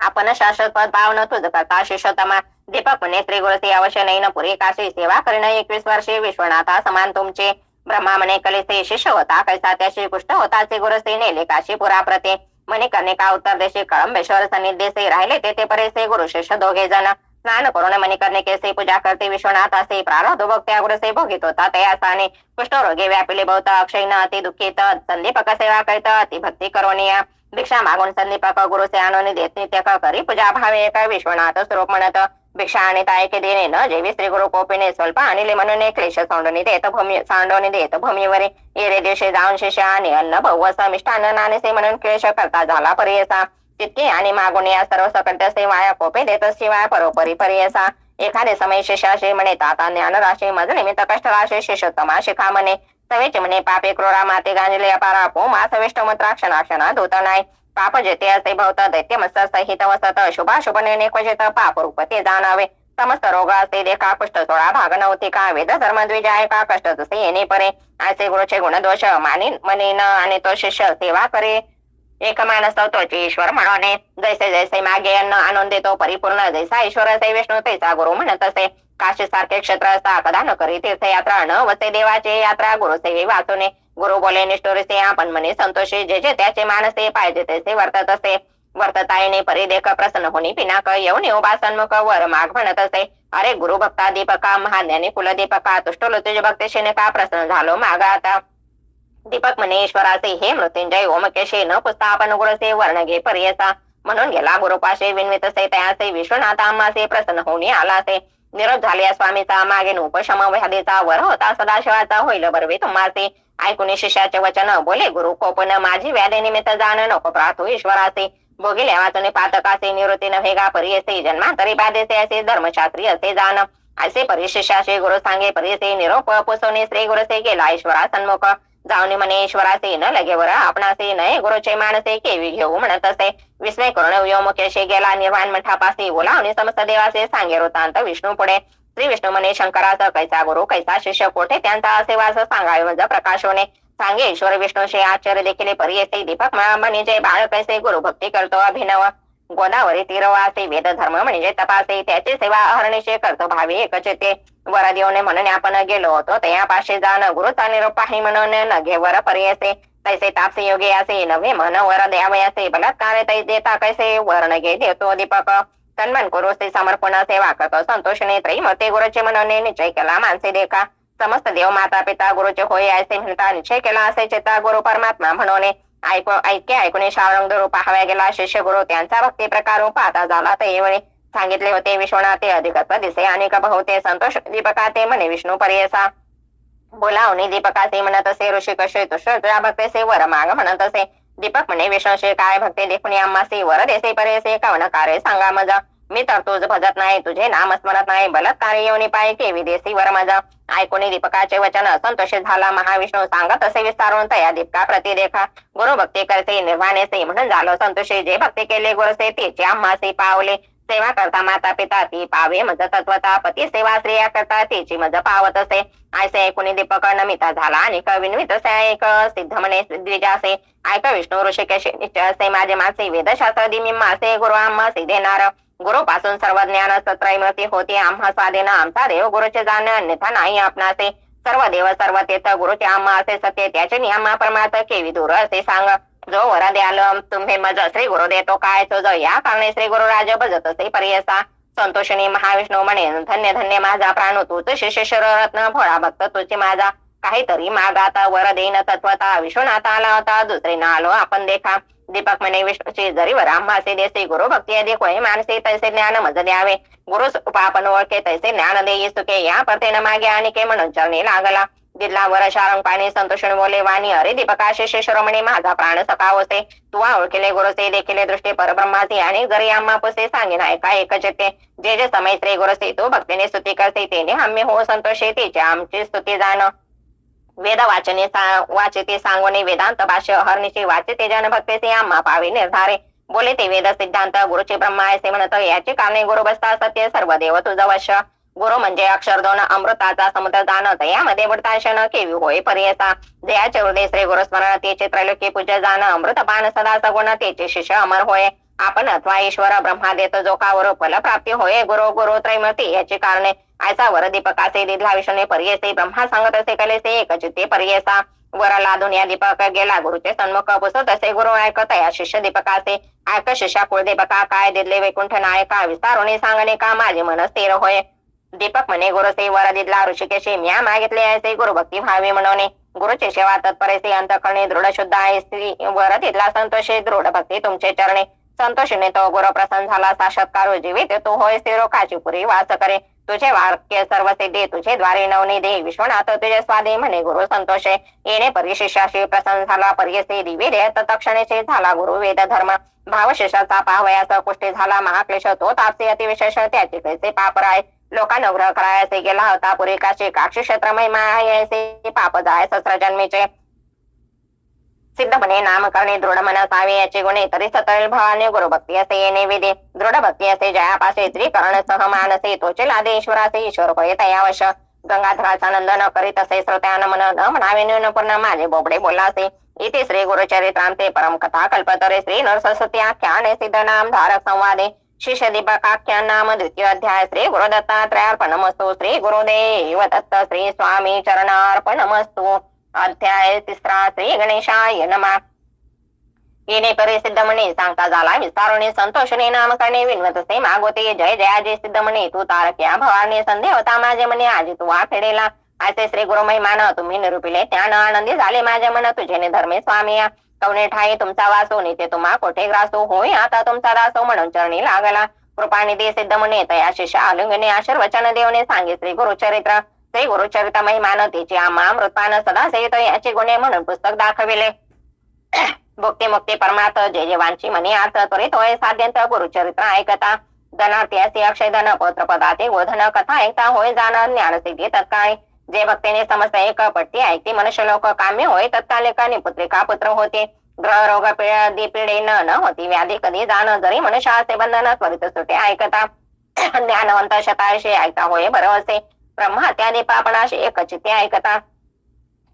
आपण शाश्वत पद पावन तुझ करता शिष्योत्तमा दीपक म्हणे श्री गुरुचे अवश्य नाही न पुरी काशी सेवा करीन 21 वर्षे विश्वनाथा समान तुमचे ब्रह्मा म्हणे कलिसे शिष्य होता कैसा त्याशी कुष्ठ होताचे गुरुसे नेले काशी पुराप्रते म्हणे कर्णिका उत्तर देशी कळंबेश्वर सन्निधेसे राहिले तेथे परेसे गुरु शिष्य दोघे जण स्नान करून मणिकर्णिकेसे पूजा करते विश्वनाथ असे प्रारब्ध भोगत्या गुरुसे भोगित होता तयासाने कुष्ठरोगी व्यापिले बहुत अक्षय न अति दुःखित संदीपक सेवा करीत अति भक्ती करोनिया भिक्षा मागून संदीपक गुरुसे आणून देत नित्य करी पूजा भावे एक विश्वनाथ स्वरूप म्हणत भिक्षा आणि तायके देणे न जेवी श्री गुरु कोपिने स्वल्प आणले म्हणून क्लेश सांडोनी देत भूमीवरी येरे दिवशी जाऊन शिष्य आणि अन्न बहुवस मिष्टान नानेसे म्हणून क्लेश करता झाला परियसा तितके आणि मागून या सर्व सकट सेवाया कोपे देत शिवाय परोपरी परियसा एखादे समय शिष्याशी म्हणे ताता ज्ञान राशी मज निमित्त कष्ट राशी शिष्योत्तमा शिखा म्हणे सवेचे म्हणे पापे क्रोरा माते गांजले अपारा पो मा सविष्ट क्षणा धूत नाही पाप जेते असे भवत दैत्य मस्त सहित वसत शुभाशुभ निर्णय क्वचित पाप रूप ते जाणावे समस्त रोग असे देखा कुष्ठ सोळा भाग नव्हती का वेद धर्म द्विजाय का कष्ट तसे येणे परे असे गुरुचे गुणदोष मानी मनीन आणि तो शिष्य सेवा करे एक मानस तोची ईश्वर म्हणणे जैसे जैसे मागे अन्न आणून देतो परिपूर्ण जैसा ईश्वर असे विष्णू तैसा गुरु म्हणत असे काशी सारखे क्षेत्र असता कदा न करी तीर्थयात्रा न वसे देवाचे यात्रा गुरुसेवी वाचूने गुरु बोले निष्ठुरसे आपण म्हणे संतोषी जे जे त्याचे मानसे पाहिजे तसे वर्तत असे वर्ततायने परिदेख प्रसन्न होणी पिनाक येऊन उपासन्मुख वर माग म्हणत असे अरे गुरु भक्ता दीपका महाज्ञानी कुलदीपका तुष्टलो तुझे भक्तेशीने का प्रसन्न झालो मागा आता दीपक म्हणे ईश्वराचे हे मृत्युंजय ओमकेशे न पुसता आपण गुरुसे वर्ण घे पर्यसा म्हणून गेला गुरुपाशे विनवितसे तयासे विश्वनाथ आम्हासे प्रसन्न होणी आलासे निरोध झाल्या स्वामीचा मागे उपशम व्याधीचा वर होता सदाशिवाचा होईल बरवे तुम्हासे ऐकून शिष्याचे वचन बोले गुरु कोपन माझी व्याधी निमित्त जाण नको प्रार्थू ईश्वरासे भोगिल्या वाचून पातकासे निवृत्ती नव्हे गा परियसे जन्मांतरी बाधेसे असे धर्मशास्त्री असे जाण असे परिशिष्याचे गुरु सांगे परियसे निरोप पुसवणे श्री गुरुसे गेला ईश्वरा सन्मुख जाऊन म्हणे ईश्वराचे न लगेवर आपणासे नये गुरुचे मानसे केवी घेऊ म्हणत असे विस्मय करून व्योमुखेशी गेला निर्वाण मठापासी बोलावणी समस्त देवाचे सांगे वृत्तांत विष्णू पुढे श्री विष्णू म्हणे शंकराचा कैसा गुरु कैसा शिष्य कोठे त्यांचा असे वास सांगावे म्हणजे प्रकाश होणे सांगे ईश्वर विष्णूचे आश्चर्य देखील परियसे दीपक म्हणजे बाळ कैसे गुरु भक्ती करतो अभिनव गोदावरी तीरवासे वेद धर्म म्हणजे तपासे त्याची सेवा अहर्निशे करतो भावी एकचेते वर देवने म्हणून आपण गेलो होतो तयापाशी जाण गुरुचा निरोप पाही म्हणून न घे वर परियसे तैसे तापसे योगी असे नव्हे मन वर द्यावे असे बलात्कार तै देता कैसे वर न घे देतो दीपक तन्मन करू श्री समर्पण सेवा करतो संतोषने त्रैमूर्ती गुरुचे म्हणून निश्चय केला मानसे देखा समस्त देव माता पिता गुरुचे होय असे म्हणता निश्चय केला असे चेता गुरु परमात्मा म्हणून ऐके ऐकून शावरंग रूप पाहाव्या गेला शिष्य गुरु त्यांचा भक्ती प्रकार पाहता झाला त्यावेळी सांगितले होते विश्वनाथे अधिकत्व दिसे अनेक बहुते संतोष दीपकाते म्हणे विष्णू पर्यसा बोलावणी दीपकासे म्हणत असे ऋषी कसे तुझ्या भक्तेसे वर माग म्हणत असे दीपक म्हणे विष्णूचे काय भक्ती देखून आम्हासे वर देसे पर्यसे कवन कार्य सांगा मजा मी तर तुझ भजत नाही तुझे नाम स्मरत नाही बलात्कार येऊन पाय के विदेशी वर मजा ऐकून दीपकाचे वचन असंतोषित झाला महाविष्णू सांगत असे विस्तारून तया दीपका प्रतिदेखा गुरु भक्ती करते निर्वाणेसे म्हणून झालो संतोषी जे भक्ती केले गुरुसे तेचे आम्हासे पावले सेवा करता माता पिता ती पावे मज तत्वता पती सेवा स्त्रिया करता तिची मज पावत असे ऐसे ऐकून दीपक नमिता झाला आणि विनवित एक सिद्ध म्हणे द्विजासे ऐक विष्णू ऋषिकेश निश्चय असे माझे मासे वेदशास्त्र दिमी मासे गुरु आम्हासे देणार गुरु पासून सर्व ज्ञान सत्रैमूर्ती होती आम्हा स्वाधीन आमचा देव गुरुचे जाण अन्यथा नाही आपणासे सर्व देव सर्व तीर्थ गुरुचे आम्हा असे सत्य त्याचे नियमा परमार्थ केवी दूर असे सांग जो वर द्याल तुम्ही मज श्री गुरु देतो काय तो जो या कारणे श्री गुरु राज भजत असे पर्यसा संतोषिनी महाविष्णू म्हणे धन्य धन्य माझा प्राण तूच शिष्य रत्न भोळा भक्त तुझी माझा काहीतरी मागाता वर देईन तत्वता विश्वनाथा आला होता दुसरे ना आलो आपण देखा दीपक म्हणे विष्णूची जरी वर आम्हासे देसे गुरु भक्ती अधिक होय मानसे तैसे ज्ञान मज द्यावे गुरु आपण ओळखे तैसे ज्ञान देई सुके या परतेन मागे आणि के म्हणून चरणी लागला दिला वर शारंग पाणी संतोषण बोले वाणी अरे दीपका शिष्य म्हणे माझा प्राण सकावसे तू ओळखले गुरुसे देखील दृष्टी परब्रह्माचे आणि जरी आम्हा पुसे सांगेन ऐका एकच येते जे जे समय श्री गुरुसे तू भक्तीने स्तुती करते तेने आम्ही हो संतोषे तिचे आमची स्तुती जाण वेद वाचने वाचिते सांगोने वेदांत भाष्य हरनिचे वाचिते जन भक्तेचे आम्हा पावे निर्धारे बोले ते वेद सिद्धांत गुरुचे ब्रह्मा असे म्हणत याचे कारणे गुरु बसता सत्य सर्व देव तुझ वश गुरु म्हणजे अक्षर दोन अमृताचा समुद्र जाणत यामध्ये वृत्तांशन केवी होय पर्यसा जयाचे हृदय श्री गुरु स्मरण तेचे त्रैलोकी पूज्य जाण अमृत पान सदा सगुण तेचे शिष्य अमर होय आपण अथवा ईश्वर ब्रह्मा देतो जो का वर फल प्राप्ती होय गुरु गुरु त्रैमूर्ती याची कारणे आयचा वर दीपकाचे दिधला विष्णूने पर्यसे ब्रह्मा सांगत असे कलेसे एक चित्ते पर्यसा वर लादून या दीपक गेला गुरुचे सन्मुख पुसत असे गुरु ऐकत या शिष्य दीपकाचे ऐक शिष्या कुळ दीपका काय दिले वैकुंठ नायका विस्तारुने सांगणे का माझे मन स्थिर होय दीपक म्हणे गुरुसे वर दिदला ऋषिकेशी म्या मागितले असे गुरु भक्ती भावे म्हणवणे गुरुचे सेवा तत्परेसे अंतकरणे दृढ शुद्ध आहे स्त्री वर दिदला संतोषे दृढ भक्ती तुमचे चरणे संतोषीने तो गुरु प्रसन्न झाला साक्षात्कार जीवित तू होय स्थिरो काचीपुरी वास करे तुझे वाक्य सर्व सिद्धी तुझे द्वारे नवनिधी विश्वनाथ तुझे स्वादी म्हणे गुरु संतोषे येणे परिशिष्याशी प्रसन्न झाला पर्यसे दिवे दे तत्क्षणेचे झाला गुरु वेद धर्म भावशेषाचा पाहवयाचा कुष्टी झाला महाक्लेश तो तापसे अतिविशेष त्याचे कैसे पापराय लोकानुग्रह करायचे गेला होता पुरी काशी काक्षी क्षेत्र महिमा यायचे पाप जाय सहस्र जन्मीचे सिद्ध बने नाम करणे दृढ मन असावे याचे गुणे तरी सतळ भावाने गुरुभक्ती असे येणे विधी दृढ भक्ती असे जयापासे त्रिकरण सह मानसे तोचे लादे ईश्वराचे ईश्वर होय तयावश गंगाधराचा नंद न करीत असे श्रोत्यान मन न म्हणावे न्यूनपूर्ण माझे बोबडे बोलासे इथे श्री गुरुचरित्रांते परम कथा कल्पतरे श्री नरसरस्वती आख्याने सिद्ध नाम धारक संवादे शिष्य दीपकाख्यान नाम द्वितीय अध्याय श्री गुरुदत्तात्रयार्पणमस्तु श्री गुरुदेव दत्त श्री स्वामी चरणार्पणमस्तु अध्याय तिसरा श्री गणेशाय नमः येणे परी सिद्ध म्हणे सांगता झाला विस्तारुणे संतोषणे नाम करणे विनवत से मागोते जय जयाजी सिद्ध म्हणे तू तारक्या भवानी संदेह होता माझे म्हणे आजी तू वा फेडेला असे श्री गुरु महिमान तुम्ही निरूपिले त्यानं आनंदी झाले माझे मन तुझे धर्मे स्वामी कवणे ठाई तुमचा वासो नेते तुम्हा कोठे ग्रासो होय आता तुमचा दासो म्हणून चरणी लागला कृपानिधी सिद्ध म्हणे तया शिष्य आलिंगने आशीर्वचन देवने सांगे श्री गुरुचरित्र श्री गुरुचरित महिमान तिचे आम्हा अमृतपान सदा सेवित याचे गुणे म्हणून पुस्तक दाखविले भक्ती मुक्ती परमार्थ जय जवांची म्हणे अर्थ त्वरित होय साध्यंत गुरुचरित्र ऐकता धनार्थी असे अक्षय धन पौत्र पदाते गोधन कथा ऐकता होय जाण ज्ञान सिद्धी तत्काळी जे भक्तीने समस्त एक पट्टी ऐकते मनुष्य लोक काम्य होय तत्कालिका पुत्रिका पुत्र होते ग्रह रोग पिढे न होती व्याधी कधी जाण जरी मनुष्य असे बंधन त्वरित सुटे ऐकता ज्ञानवंत शतायशे ऐकता होय भरवसे ब्रह्महत्यादी पापणाशी एक चित्ते ऐकता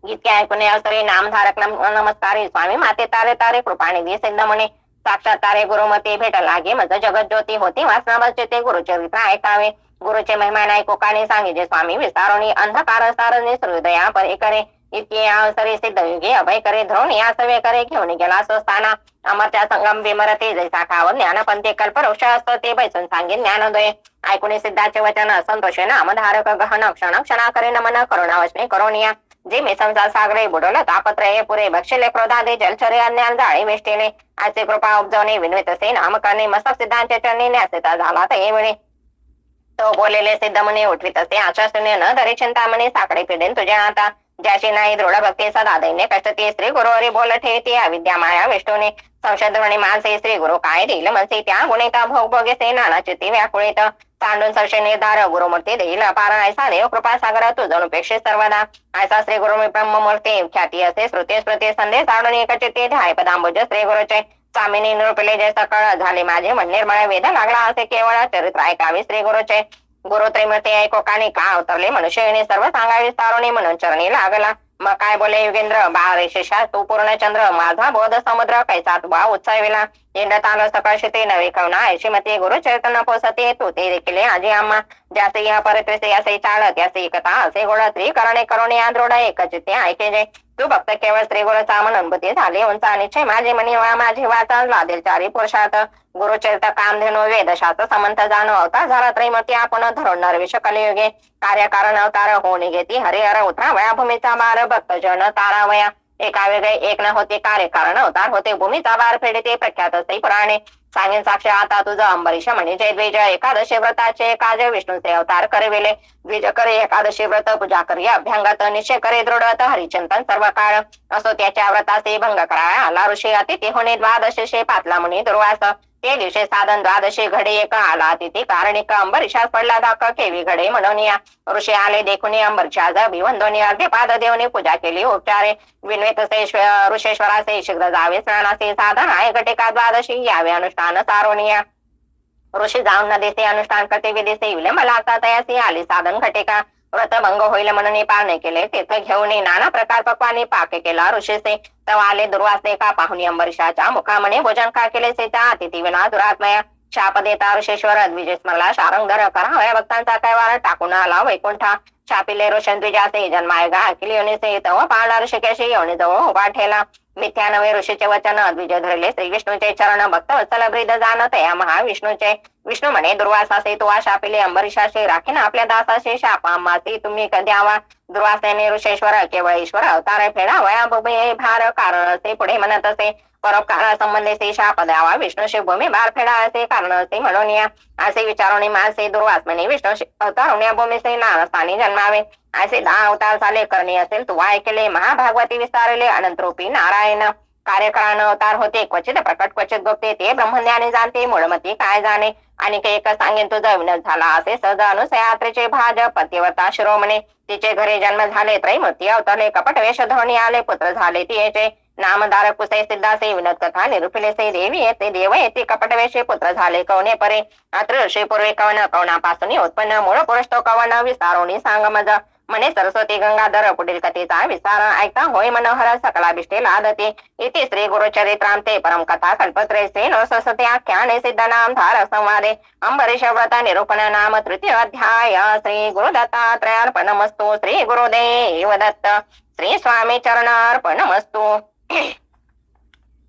इतके ऐकून अवसरे नामधारक नमस्कारी स्वामी माते तारे तारे कृपानिधी सिद्ध म्हणे साक्षात तारे गुरुमती भेट लागे मज जगत ज्योती होती वासनाचे ते गुरुचरित्र ऐकावे गुरुचे महिमान ऐकोकाने सांगितले स्वामी विस्तारोणी अंधकार सारणे हृदया परे करे इतके अवसरे सिद्ध युगे अभय करे ध्रुव या सवे करे घेऊन गेला स्वस्थाना अमरच्या संगम विमरते जैसा खाव ज्ञानपंथे कल्पवृक्ष असतो ते बैसून सांगे ज्ञानोदय ऐकून सिद्धाचे वचन संतोषे नामधारक गहन क्षण क्षणा करे नमन करुणावशने करुणिया जे मी संसार सागरे बुडवलं तापत्रये पुरे बक्षले क्रोधादे जलचरे अज्ञान जाळे वेष्टेने असे कृपा उपजवणे विनवित से नाम करणे मस्तक सिद्धांचे चरणी न्यासेता झाला ते वेळे तो बोलेले सिद्ध म्हणे उठवीत असे आशासने न धरे चिंता म्हणे साकडे पिढेन तुझ्या आता ज्याशी नाही दृढ भक्ती सदा दैन्य कष्ट ते श्री गुरुवरी बोल ठेवते अविद्या माया विष्णूने संशोधन म्हणे मानसे श्री गुरु काय देईल मनसे त्या गुणिता भोग भोगेसे नाना चित्ती व्याकुळीत तांडून संशय निर्धार गुरुमूर्ती देईल अपार ऐसा देव कृपा सागर तुझून उपेक्षे सर्वदा ऐसा श्री गुरु ब्रह्ममूर्ती ख्याती असे श्रुती स्मृती संदेश ताडून एक चित्ते ध्याय पदांबुज श्री गुरुचे स्वामीनी निरूपिले जे सकळ झाले माझे मन निर्मळ वेद लागला असे केवळ चरित्र ऐकावे श्री गुरुचे गुरु त्रैमूर्ती ऐकोकाने का अवतरले मनुष्यने सर्व सांगावे विस्तारोने म्हणून चरणी लागला मग काय बोले युगेंद्र बारे शेषा तू पूर्णचंद्र माझा बोध समुद्र कैसा तुवा उत्सविला इंडत आलो सकाळशी ते नवे कवना ऐशी मते गुरु चैतन्य पोसते तू ते देखील आजी आम्हा ज्यासे या परत्वेसे असे चालत याचे कथा असे गोड स्त्री करणे करुणे या दृढ एक चित्ते ऐके जे तू फक्त केवळ श्री गुरुचा मन अनुभूती झाली उंचा निश्चय माझे मनी माझी वाचा लादेल चारी पुरुषात गुरुचरित कामधेनु वेदशास्त्र समंत जाणो अवतार झाला त्रैमूर्ती आपण धरून नरविष कलियुगे कार्यकारण अवतार होऊन घेती हरिहर उतरावया भूमीचा भार भक्तजन तारावया एका वेगळे एक न होते कार्यकारण अवतार होते भूमीचा भार फेडते प्रख्यात असे पुराणे सांगेन साक्ष आता तुझं अंबरीश म्हणे जय द्विज एकादशी व्रताचे काज विष्णूचे अवतार करविले द्विज करे एकादशी व्रत पूजा करी अभ्यंगत निश्चय करे दृढत हरिचिंतन सर्व काळ असो त्याच्या व्रताचे भंग कराया आला ऋषी अतिथी होणे द्वादशे पातला मुनी दुर्वास ते दिवशी साधन द्वादशी घडे एक आला तिथे कारणिक अंबरीशास पडला दाख केवी घडे म्हणून या ऋषी आले देखुनी अंबरीशा भिवंदोनी अर्घ्यपाद देवनी पूजा केली उपचारे विन्वित ऋषेश्वराचे शीघ्र जावे स्नानाचे साधन आहे घटिका द्वादशी यावे अनुष्ठान सारोनिया ऋषी जाऊन नदीचे अनुष्ठान करते विधीचे विलंब लागता तयासी आली साधन घटिका व्रत भंग होईल म्हणून पाळणे केले तेथे घेऊन नाना प्रकार पक्वानी पाक केला ऋषीचे तेव्हा आले दुर्वासने का पाहुणी अंबरीशाच्या मुखामणे भोजन का केले से त्या अतिथी विना दुरात्मया शाप देता ऋषेश्वर द्विजेश मला शारंगधर करा भक्तांचा कैवार टाकून आला वैकुंठा शापिले रोशन द्विजाचे जन्मायगा अखिल योनीसे तव पाळला ऋषिकेशी योनी जवळ उभा ठेला मिथ्या नवे ऋषीचे वचन द्विज धरले श्री विष्णूचे चरण भक्त वत्सल ब्रीद जाणत या महाविष्णूचे विष्णू म्हणे दुर्वासासे तो शापिले अंबरीशाशी राखीन आपल्या दासाशी शापामासी तुम्ही द्यावा दुर्वासाने ऋषेश्वर केवळ ईश्वर अवतार फेडा वया भार कारण असे पुढे म्हणत असे परोपकार संबंधीचे शाप द्यावा विष्णूशी भूमी बार फेडा असे कारण असे म्हणून या असे विचारून माणसे दुर्वास म्हणे विष्णू अवतार या भूमीचे नारस्थानी जन्मावे असे 10 अवतार झाले करणे असेल तू ऐकले महाभागवती विस्तारले अनंतरूपी नारायण कार्यकाळानं अवतार होते क्वचित प्रकट क्वचित गुप्ते ते ब्रह्मज्ञानी जाणते मूळमती काय जाणे आणि एक सांगेन तुझा विनत झाला असे सहज अनुसयात्रेचे भाज पतिव्रता शिरोमणे तिचे घरी जन्म झाले त्रैमूर्ती अवतरले कपट वेश धोणी आले पुत्र झाले तिचे नामदार कुसे सिद्धासे विनत कथा निरुपिले से देवी येते देव येते कपट वेशे पुत्र झाले कवने परे अत्र ऋषी पूर्वे कवन कवनापासून उत्पन्न मूळ पुरुष तो कवन विस्तारोणी सांग मज म्हणे सरस्वती गंगाधर पुढील कथेचा विस्तार ऐकता होय मनोहर सकलाभिष्टे लादते इति श्री गुरुचरित्रांते परम कथा कल्पत्रे से नरसते आख्याने सिद्ध नाम धार संवादे अंबरीश व्रत निरूपण नाम तृतीय अध्याय श्री गुरुदत्तात्रयार्पणमस्तु श्री गुरुदेव दत्त श्री स्वामी चरणार्पणमस्तु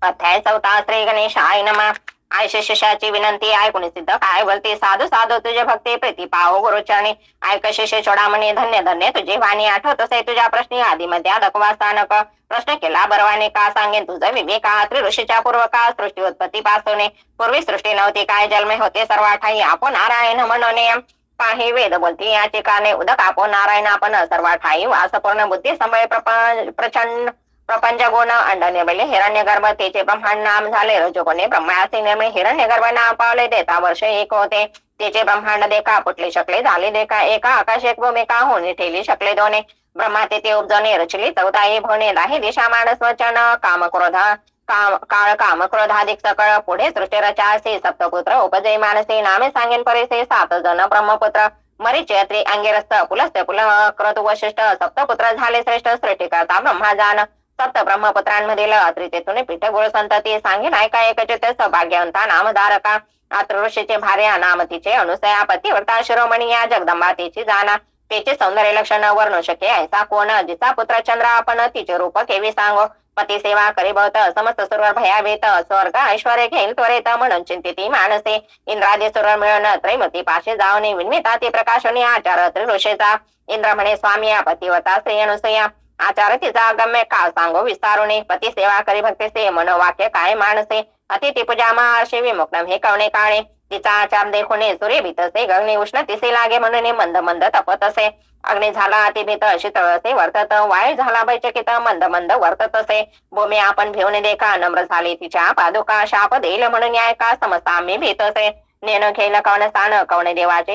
अध्याय 4 श्री गणेशाय नमः आय शिष्याची विनंती ऐकून सिद्ध काय बोलते साधू साधू तुझे भक्ती प्रीती पाहो गुरुचरणी ऐक शिष्य चोडामणी धन्य धन्य तुझे वाणी आठवत असे तुझ्या प्रश्नी आधीमध्ये अदकवा स्थानक प्रश्न केला बरवाने का सांगेन तुझं विवेका ऋषीच्या पूर्वका सृष्टी उत्पत्ती पासून पूर्वी सृष्टी नव्हती काय जन्मे होते सर्व ठाई आपण नारायण म्हणून पाही वेद बोलती या ठिकाणी उदक आपण नारायण आपण सर्व ठाई वासपूर्ण बुद्धी संभय प्रचंड प्रपंच गुण अंड निर्मिले हिरण्य गर्भ तेचे ब्रह्मांड नाम झाले रजोगुणे ब्रह्माचे निर्मिले हिरण्य गर्भ नाम पावले देता वर्ष एक होते तेचे ब्रह्मांड देखा पुटले शकले झाले देखा एका आकाश एक भूमिका होणे ठेली शकले दोने ब्रह्मा ते उपजणे रचली 14 भोने 10 दिशा मानस वचन काम क्रोधा काळ काम क्रोधाधिक सकळ पुढे सृष्टी रचासे सप्तपुत्र उपजय मानसे नामे सांगेन परेसे 7 जन ब्रह्मपुत्र मरीचयत्री अंगिरस्त पुलस्त्य पुल क्रतु वशिष्ठ सप्तपुत्र झाले श्रेष्ठ सृष्टी करता ब्रह्माजान सप्त ब्रह्मपुत्रांमधील अत्रितेतून पीठ गुरु संतती सांगेन ऐका एकचित सौभाग्यवंता नामधारका अत्र ऋषीचे भार्या नाम तिचे अनुसया पतिव्रता शिरोमणी या जगदंबा तिची जाना तिचे सौंदर्य लक्षण वर्णू शके ऐसा कोण जिचा पुत्र चंद्र आपण तिचे रूप केवी सांगो पती सेवा करीभवत समस्त सुरवर भयावेत स्वर्ग ऐश्वर्य घेईल त्वरेत म्हणून चिंतिती मानसे इंद्रादी सुरवर मिळून त्रैमती पाशी जाऊन विन्मिता ती प्रकाशनी आचार ऋषेचा इंद्र म्हणे स्वामी या पतिव्रता श्री अनुसया आचार तिचा गम्य काळ सांगो विस्तारुणे पती सेवा करी भक्तीसे मनोवाक्य काय मानसे अतिथी पूजा महर्षी विमुक्तम हे कवणे काळे तिचा आचार देखुने सूर्य भीतसे गगनी उष्ण तिसे लागे म्हणून मंद मंद तपत असे अग्नी झाला अतिभीत शीतळ असे वर्तत वायू झाला बैचकित मंद मंद वर्तत असे भूमी आपण भिवून देखा नम्र झाली तिच्या पादुका शाप देईल म्हणून न्याय का समजता आम्ही भीत असे नेण खेळ कवन स्थान कवणे देवाचे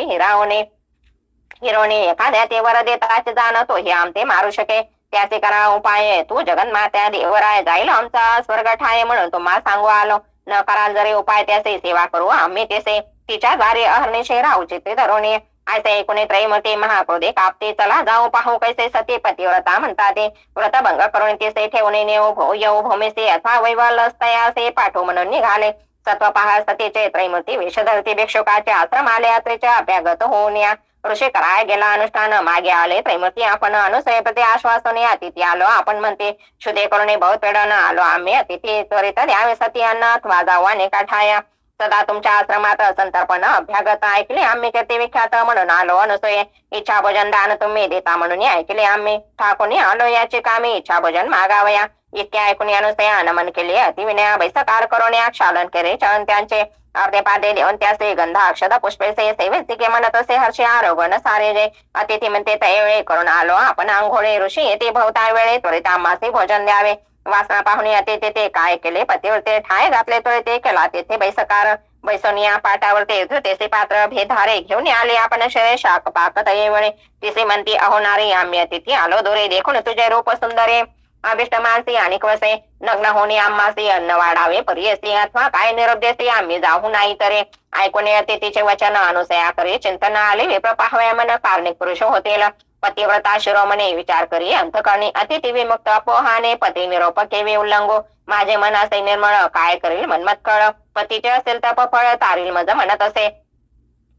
हिरोणे एखाद्या ते वर देताच जाण तो हे आमते मारू शके त्याचे करा उपाय तू जगन्मात्या देवराय जाईल आमचा स्वर्ग ठाय म्हणून तुम्हाला सांगू आलो न कराल जरी उपाय त्याचे सेवा करू आम्ही तेसे तिच्या द्वारे अहर्निशे राहू चित्ते धरुणी ऐसे ऐकून त्रैमती महाक्रोधे कापते चला जाऊ पाहू कैसे सती पतिव्रता म्हणतात व्रतभंग करून तेसे ठेवणे नेऊ भो येऊ भूमीसे अथवा वैवलस्तयासे पाठवू म्हणून निघाले सत्व पहा सतीचे त्रैमती वेशधरती भिक्षुकाचे आश्रम आले यात्रेच्या अभ्यागत होऊन या ऋषी कराय गेला अनुष्ठान मागे आले त्रैमती आपण अनुसयप्रती आश्वासने अतिथी आलो आपण म्हणते शुद्धे करून बहुत वेळानं आलो आम्ही अतिथी त्वरित द्यावे सती अन्न अथवा जावाने काठाया सदा तुमच्या आश्रमात संतर्पण अभ्यागत ऐकले आम्ही कीर्ती विख्यात म्हणून आलो अनुसये इच्छा भोजन दान तुम्ही देता म्हणून ऐकले आम्ही ठाकून आलो याचे कामी इच्छा भोजन मागावया इतके ऐकून अनुसया नमन केले अतिविनया बैसकार करून क्षालन केले चरण त्यांचे अर्धे पादे देऊन त्याचे गंधा अक्षदा पुष्पेसे सेवेचे म्हणत असे हर्षे आरोगण सारे जे अतिथी म्हणते तयवेळे करून आलो आपण आंघोळे ऋषी येते भवता वेळे त्वरित आम्हाचे भोजन द्यावे वासना पाहुणे अतिथी ते काय केले पतीवरते ठाय घातले तर ते केला तेथे बैसकार बैसोनिया पाटावरते धृतेसे पात्र भेधारे घेऊन आले आपण शरे शाक पाक तयवेळे तिसे म्हणती अहोनारी आम्ही अतिथी आलो दोरे देखून तुझे रूप सुंदरे अभिष्ट मानसी आणि वसे नग्न होणे आम्हासी अन्न वाढावे पर्यसी अथवा काय निरोप देसी आम्ही जाऊ नाही तरे ऐकून अतिथीचे वचन अनुसया करे चिंतन आले विप्र पाहवे मन कार्णिक पुरुष होतील पतिव्रता शिरोमणी विचार करी अंतकरणी अतिथी विमुक्त अपोहाने पती निरोप केवी उल्लंघो माझे मन असे निर्मळ काय करील मनमत कळ पतीचे असेल तप फळ तारील मज म्हणत असे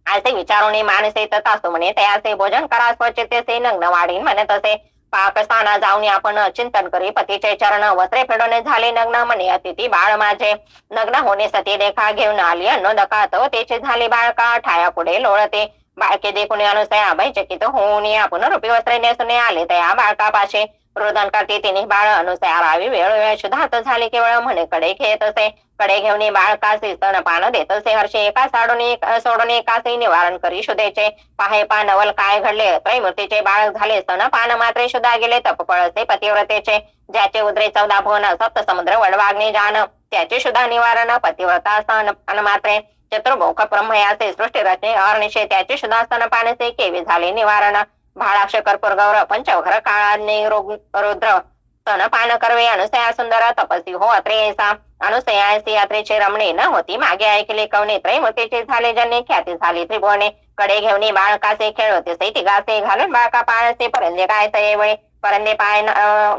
असे विचारून मानसे तथास्तु म्हणे तयासे भोजन करा स्वच्छतेचे नग्न वाढीन म्हणत असे पाकस्थाना जाऊन आपण चिंतन करी पतीचे चरण वस्त्रे फेडवणे झाले नग्न म्हणे अतिथी बाळ माझे नग्न होणे सती देखा घेऊन आली अन्नोदका तो त्याचे झाले बाळका ठाया पुढे लोळते बाळके देखून अनुसया भयचकित होऊन आपण रूपी वस्त्रे नेसणे आले त्या बाळकापाशे रोदन करते तिने बाळ अनुसया रावी वेळ शुद्धात झाले केवळ म्हणे कडे घेत असे कडे घेऊन बाळकासी स्तनपान देत असे हर्षे एका सोडून एकाचे निवारण करी शुद्धेचे पाहे पानवल काय घडले त्रैमूर्तीचे बाळ झाले स्तनपान मात्रे शुद्धा गेले तपफळसे पतिव्रतेचे ज्याचे उद्रे 14 भुवन सप्त समुद्र वडवाग्नी जान त्याचे शुद्धा निवारण पतिव्रता स्तनपान मात्रे चतुर्मुख ब्रह्मयाचे सृष्टी रचने अर्निशे त्याचे शुद्धा स्तनपानसे केवी झाले निवारण भाळाक्ष कर्पूर गौर पंचवघर काळाने रुद्र स्तनपान करवे अनुसया सुंदर तपसी हो अत्रेसा अनुसयासी यात्रेचे रमणे न होती मागे ऐकले कवणे त्रैमूर्तीचे झाले जन्ने ख्याती झाली त्रिभुवने कडे घेऊन बाळकाचे खेळवते सैतिगासे घालून बाळका पाळसे परंदे गायचे वेळी परंदे पाय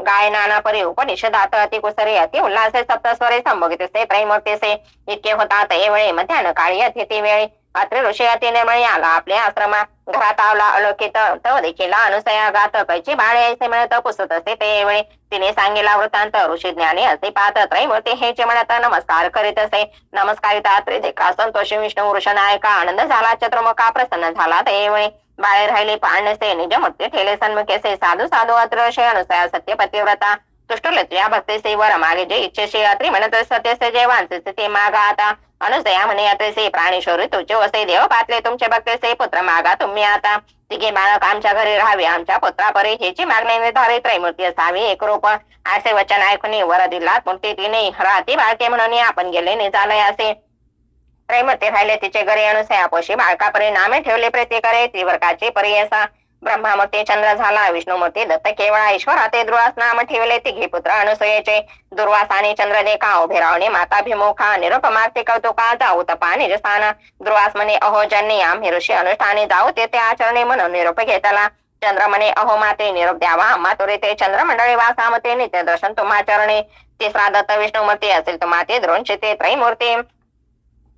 गाय नाना परी उपनिषदात अति कुसरी अति उल्हासे सप्तस्वरे संभोगितसे त्रैमूर्तीसे इतके होतात वेळे मध्यान काळी अतिथी वेळी अत्रे ऋषी अति निर्मळी आला आपल्या आश्रमा घरात आवला अलौकित तव देखील अनुसया गात कैची बाळे ऐसे म्हणत पुसत असे ते वेळी तिने सांगितला वृत्तांत ऋषी ज्ञानी असे पाहत त्रैमूर्ती हेचे म्हणत नमस्कार करीत असे नमस्कारिता त्रिदेखा संतोषी विष्णू वृष नायका आनंद झाला चतुर्मुखा प्रसन्न झाला त्यावेळी बाळे राहिले पाळणसे निज मूर्ती ठेले सन्मुखेसे साधू साधू अत्रशे अनुसया सत्य पतिव्रता तुष्टलत्या भक्तीसे वर मागे जे इच्छेशी अत्रि म्हणत सत्यसे जे वांचे ते मागा आता अनुसया म्हणे अत्रेसे प्राणेश्वरी तुझे वसे देव पातले तुमचे भक्तेसे पुत्र मागा तुम्ही आता तिघे बाळक आमच्या घरी राहावे आमच्या पुत्रापरी ह्याची मागणी निर्धारित त्रैमूर्ती असावी एक रूप असे वचन ऐकून वर दिला मूर्ती तिने राहती बाळके म्हणून आपण गेले निजालय असे त्रैमूर्ती राहिले तिचे घरी अनुसया पोशी बाळकापरी नामे ठेवले प्रीती करे त्रिवर्गाची परियसा ब्रह्मामूर्ती चंद्र झाला विष्णुमूर्ती दत्त केवळा ईश्वराते दुर्वास नाम ठेवले तिघे पुत्र अनुसयेचे दुर्वासाने चंद्र देखा उभे रावणे माताभिमुखा निरोप मागते कौतुका जाऊ तपा निजस्थान दुर्वास म्हणे अहो जन्नी आम्ही ऋषी अनुष्ठाने जाऊ ते आचरणे म्हणून निरोप घेतला चंद्र म्हणे अहो माते निरोप द्यावा आम्हा तुरे ते चंद्रमंडळी वासामते नित्य दर्शन तुम्हा चरणे तिसरा दत्त विष्णुमूर्ती असेल तुम्हा ते द्रोणचिते त्रैमूर्ती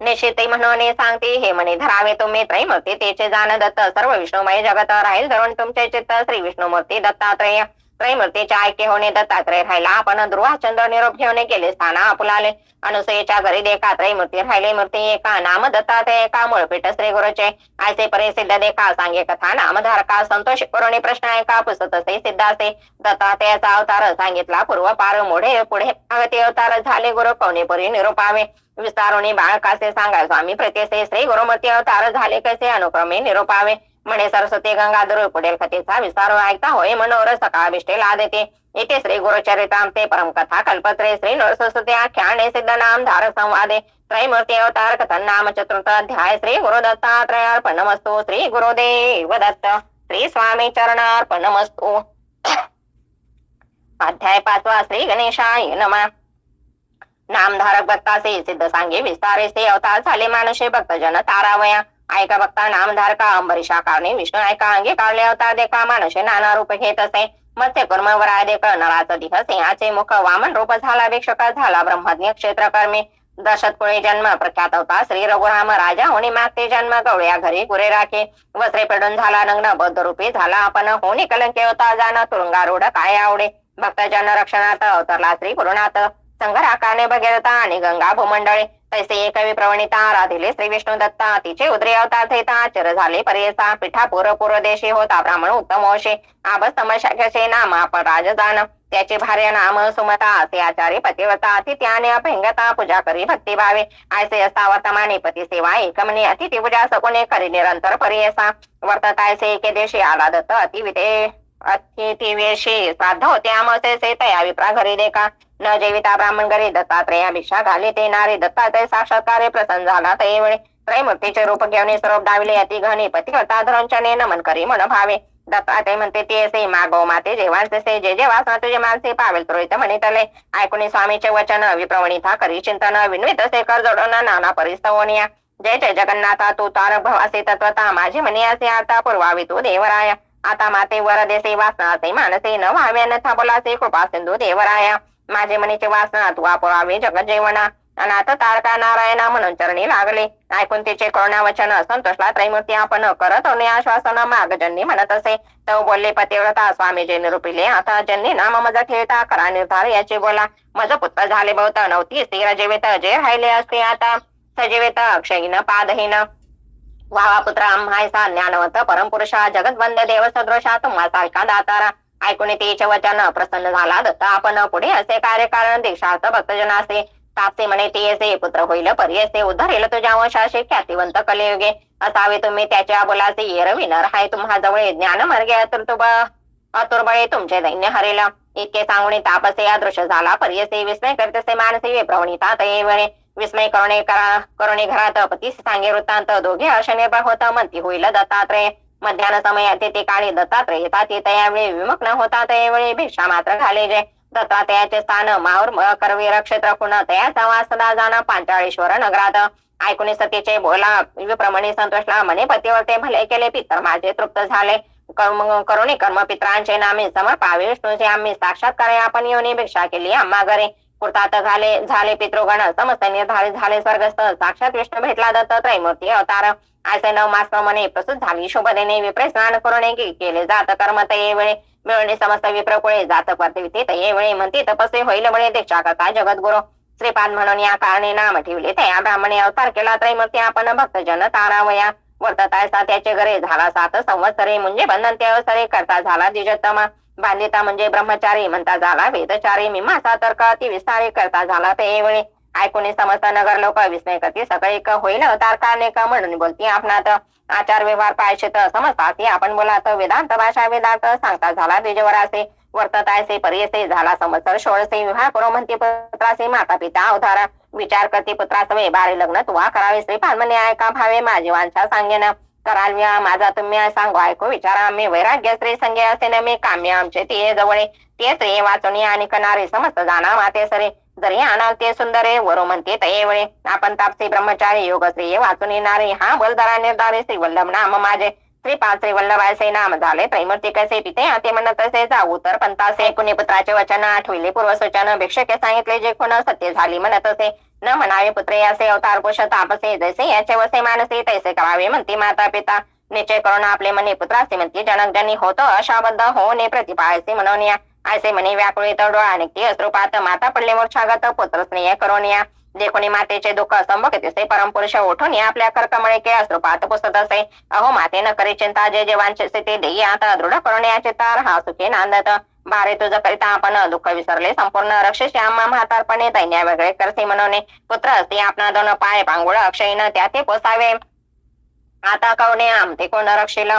निश्चिते म्हणून सांगते हे म्हणे धरावे तुम्ही त्रैमूर्ती तेचे जाण दत्त सर्व विष्णुमय जगत राहील धरून तुमचे चित्त श्री विष्णुमूर्ती दत्तात्रेय त्रैमूर्तीचे ऐक्य होणे दत्तात्रय राहिला आपण ध्रुवाचंद्र निरोप घेऊन गेले स्थाना आपुलाले अनुसयेच्या घरी देखा त्रैमूर्ती राहिले मूर्ती एका नाम दत्तात्रय एका मूळपीठ श्री गुरुचे ऐसे परिसिद्ध देखा सांगे कथा नामधारका संतोष करुणी प्रश्न ऐका पुसत असे सिद्धासे दत्तात्रयाचा अवतार सांगितला पूर्व पार मोढे पुढे अगती अवतार झाले गुरु कौनेपुरी निरोपावे विस्तारुणी बाळकासे सांगा स्वामी प्रत्यसे श्री गुरुमूर्ती अवतार झाले कसे अनुक्रमे निरोपावे म्हणे सरस्वती गंगाधर पुढील कथेचा विस्तार ऐकता होय मनोर सकाळभिष्टे ला देते येथे श्री गुरुचरिताम ते परमकथा कल्पत्रे श्री नरसरस्वती आख्याने सिद्ध नाम धारक संवादे त्रैमूर्ती अवतार कथन नाम चतुर्थ अध्याय श्री गुरु दत्तात्रयार्पणमस्तु श्री गुरुदेव दत्त श्री स्वामी चरणार्पणमस्तु अध्याय 5 श्री गणेशाय नमः नामधारक भक्तासे सिद्ध सांगे विस्तारे से अवतार झाले मानुषे भक्तजन तारावया ऐका भक्ता नामधारका अंबरीशा कारणे विष्णू ऐका अंगे काढले अवतार देखा मानुषे नाना रूप घेत असे मत्स्य कुर्म वराय देख नराचा दिह सिंहाचे मुख वामन रूप झाला भिक्षक झाला ब्रह्मज्ञ क्षेत्रकर्मी दशतकुळे जन्म प्रख्यात होता श्री रघुराम राजा होणे मागते जन्म गवळ्या घरी गुरे राखे वस्त्रे पडून झाला नग्न बौद्ध रूपी झाला आपण होणे कलंके होता जाण तुरुंगारूढ काय आवडे भक्तजन रक्षणात अवतरला श्री गुरुनाथ संघराकाने भगीरथा आणि गंगा भूमंडळे तैसे एकवी प्रवणिता राधिले श्री विष्णू दत्ता तिचे उद्रे अवतार थैता आचर झाले पर्यसा पिठा पूर्व देशी होता ब्राह्मण उत्तम होशे आबस समशाखे नाम आपण राजदान त्याचे भार्य नाम सुमता असे आचार्य पतिव्रता त्याने अभंगता पूजा करी भक्तिभावे ऐसे असता वर्तमाने पती सेवा एकमने अतिथी पूजा सकुने करी निरंतर पर्यसा वर्ततायसे एके दिवशी आला दत्त अतिथीवेशी श्राद्ध होते आमसे से तया विप्रा घरी देखा न जेविता ब्राह्मण घरी दत्तात्रया भिक्षा घाले ते नारी दत्तात्रय साक्षात्कारे प्रसन्न झाला त्यावेळी त्रैमूर्तीचे रूप घेऊन स्वरूप दाविले अति घनी पतिव्रता धरणचने नमन करी मन भावे दत्तात्रय म्हणते ते असे मागो माते जेवांचे से जे वासना तुझे मानसे पावेल त्रोहित म्हणितले ऐकुनी स्वामीचे वचन विप्रवणिता करी चिंतन विन्वित से कर जोडून नाना परिस्तवनिया जय जय जगन्नाथा तू तारक भवासे तत्वता माझे म्हणे असे आता पूर्वावी तू देवराया आता माते वरदेसे वासनाचे मानसे न व्हावे अन्यथा बोलाचे कृपा सिंधू देवराया माझे मनीचे वासना तू वापरावे जगत जेवणा अनाथ तारका नारायणा म्हणून चरणी लागले ऐकून तिचे करुणा वचन संतोषला त्रैमूर्ती आपण करत आश्वासन माग जन्नी म्हणत असे तो बोलले पतिव्रता स्वामी जे निरूपिले आता जन्नी नाम मज ठेवता करा निर्धार याचे बोला मज पुत्र झाले बहुत नव्हती स्थिर जीवित जे राहिले असते आता सजीवित अक्षयीन पादहीन वावा पुत्र आम्हायसा ज्ञानवंत परमपुरुषा जगतवंद्य देव सदृशा तुम्हा सारखा दातारा ऐकून तिचे वचन प्रसन्न झाला दत्ता आपण पुढे असे कार्यकारण दीक्षार्थ भक्तजनासे तापसे म्हणे ते असे पुत्र होईल पर्यसे उद्धरेल तुझ्या वंशाशी ख्यातिवंत कलियुगे असावे तुम्ही त्याच्या बोलाचे येर विनर हाय तुम्हा जवळ ज्ञान मार्गे अतुर्बळे तुमचे दैन्य हरेल इतके सांगून तापसे अदृश्य झाला पर्यसे विस्मय करतसे मानसे प्रवणिता तये विस्मय करुणे घरात पतीस सांगे वृत्तांत दोघे हर्षनिर्भर होत म्हणती होईल दत्तात्रय मध्यान समयात ते काळी दत्तात्रय येतात त्यावेळी विमुख होता त्यावेळी भिक्षा मात्र घाले जे दत्तात्रयाचे स्थान माहूर करवीर क्षेत्र पुन्हा तयाचा वासदा जाणं पांचाळेश्वर नगरात ऐकून सतीचे बोला प्रमाणे संतोषला म्हणे पतिवर्ते भले केले पितर माझे तृप्त झाले करुणे कर्म पित्रांचे नामे समर्पावे विष्णूचे आम्ही साक्षात्कारे आपण येऊन भिक्षा केली आम्हा घरे पुरतात झाले पितृगण समस्त निर्धारित झाले स्वर्गस्थ साक्षात विष्णू भेटला दत्त त्रैमूर्ती अवतार असे 9 मास प्रमाणे प्रसूत झाली शुभदेने विप्रे स्नान करून केले जात कर्म तये वेळे मिळणे समस्त विप्रकुळे जात वर्तविते तये वेळे म्हणते तपसे होईल बळे दीक्षा करता जगद्गुरु श्रीपाद म्हणून या कारणे नाम ठेवले त्या ब्राह्मणे अवतार केला त्रैमूर्ती आपण भक्तजन तारावया वर्ततायसा त्याचे घरे झाला 7 संवत्सरे म्हणजे बंधन ते अवसरे करता झाला द्विजोत्तमा बांधिता म्हणजे ब्रह्मचारी म्हणता झाला वेदचारी मीमांसा तर्क अति विस्तारी करता झाला ते वेळी ऐकून समस्त नगर लोक विस्मय करते सकाळी होईल तारकाने का म्हणून बोलती आपणात आचार व्यवहार पायशेत समजतात आपण बोलात वेदांत भाषा वेदांत सांगता झाला द्विजवरासे वर्ततायसे पर्यसे झाला संवत्सर 16 विवाह करो म्हणते पुत्रासे माता पिता अवतार विचार करते पुत्रासवे बारे लग्न तुवा करावे श्रीपाद म्हणे ऐका भावे माझी वांछा सांगेन कराल माझा तुम्ही सांगो ऐकू विचारा मी वैराग्य स्त्री संजय असे न मी काम्य आमचे ते जवळे ते स्त्री वाचून आणि कनारे समस्त जाणा माते सरे जरी आणाल ते सुंदरे वरो म्हणते तये वेळे आपण तापसी ब्रह्मचारी योग स्त्री वाचून येणारे हा बलदारा निर्धारे श्रीवल्लभ नाम माझे श्रीपाद श्रीवल्लभाचे नाम झाले त्रैमूर्ती कसे पिते ते म्हणत असे जाऊ तर पंतासे पुण्यपुत्राचे वचन आठविले पूर्वसूचन भिक्षके सांगितले जे कोण सत्य झाली म्हणत असे न म्हणावे पुत्रे असे अवतार पुरुष तापसे जैसे याचे वसे मानसे तैसे करावे म्हणते माता पिता निश्चय करून आपले मने पुत्रासे म्हणते जनक जनी होतो अशाबद्ध होणे प्रतिपाळसे म्हणून या ऐसे म्हणे व्याकुळी डोळा निघते अश्रुपात माता पडले मोक्षागत पुत्र स्नेह करून या जे कोणी मातेचे दुःख संभोगते परमपुरुष ओठून या आपल्या कर्कमळे के अश्रुपात पुसत असे अहो माते न करी चिंता जे जेवांचे ते देई आता दृढ करून याचे तार हा सुखी नांदत बारे तुझं करिता आपण दुःख विसरले संपूर्ण रक्षे आम्हा म्हातारपणे दैन्या वेगळे करते म्हणून पुत्र असते आपणा 2 पाय पांगुळ अक्षयीन त्या ते पोसावे आता कवणे आमते कोण रक्षेल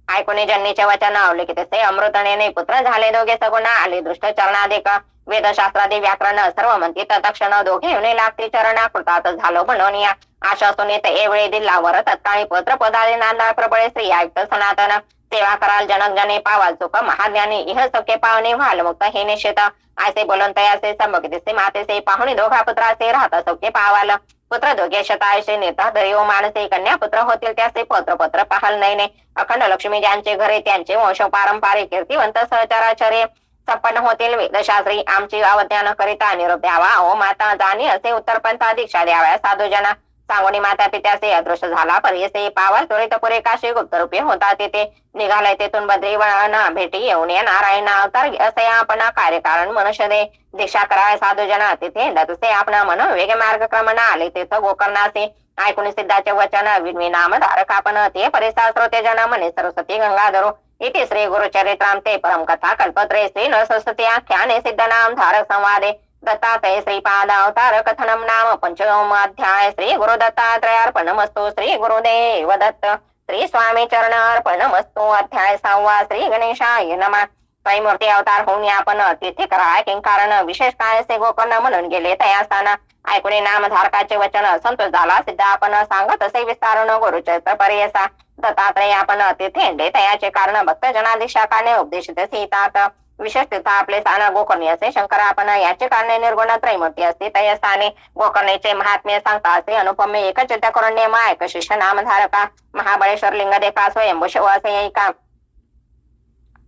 ऐकून जन्नीचे वचन आवले की तसे अमृतनेने पुत्र झाले दोघे सगुण आले दृष्ट चरणाधिक वेदशास्त्रादी व्याकरण सर्व म्हणते तत्क्षण दोघे येऊन लागते चरणा कृतात झालो म्हणून या आशा सुनेत एवेळी दिल्लावर तत्काळी पत्र पदाले नांदा प्रबळे स्त्री आयुक्त सनातन सेवा कराल जनक जने पावाल सुख महाज्ञानी इह सखे पावणे व्हाल मुक्त हे निश्चित ऐसे बोलून तयासे संभगितसे मातेसे पाहुणे दोघा पुत्रासे राहता सौख्य पावाल पुत्र दोघे शतायशे नेता दरिओ मानसे कन्या पुत्र होतील त्याचे पत्र पाहल नैने अखंड लक्ष्मी ज्यांचे घरे त्यांचे वंश पारंपरिक कीर्तिवंत सहचराचर्य संपन्न होतील वेदशास्त्री आमची अवज्ञान करिता निरोप द्यावा ओ माता जाणी असे उत्तरपंथा दीक्षा द्याव्या साधूजना सांगोनी माता पित्याचे अदृश्य झाला पर्यसे पावल त्वरित पुरे काशी गुप्त रूपे होता तेथे निघालाय तेथून बद्रीवळना भेटी येऊन या नारायण अवतार असे आपण कार्यकारण मनुष्य दे दीक्षा कराय साधूजना तिथे दतसे आपण मनोवेग मार्गक्रमणा आले तेथ गोकर्णासे ऐकून सिद्धाचे वचन विन्वी नाम धारक आपण ते परिसा श्रोते जन म्हणे सरस्वती गंगाधरो इथे श्री गुरुचरित्राम ते परमकथा कल्पत्रे श्री नरस्वती आख्याने सिद्ध नाम धारक संवादे दत्तात्रय श्रीपाद अवतार कथनम नाम पंचम अध्याय श्री गुरु दत्तात्रयार्पणमस्तु श्री गुरुदेव दत्त श्री स्वामी चरण अर्पणमस्तु अध्याय 6 श्री गणेशाय नमः त्रैमूर्ती अवतार होऊन आपण तिथे करा कारण विशेष काय से गोकर्ण म्हणून गेले तयास्थाना ऐकुणे नामधारकाचे वचन संतोष झाला सिद्ध आपण सांगत असे विस्तारून गुरुचरित्र पर्यसा दत्तात्रय आपण तिथे तयाचे कारण भक्त जनाधीशाकाने उपदेशित येतात विशेषतः आपले स्थान गोकर्णी असे शंकर आपण याचे कारणे निर्गुण त्रैमूर्ती असते तया स्थाने गोकर्णीचे महात्म्य सांगता असे अनुपम्य एकचित्त करून नेमा एक शिष्य नामधारका महाबळेश्वर लिंग देखा स्वयंभू शिव असे ऐका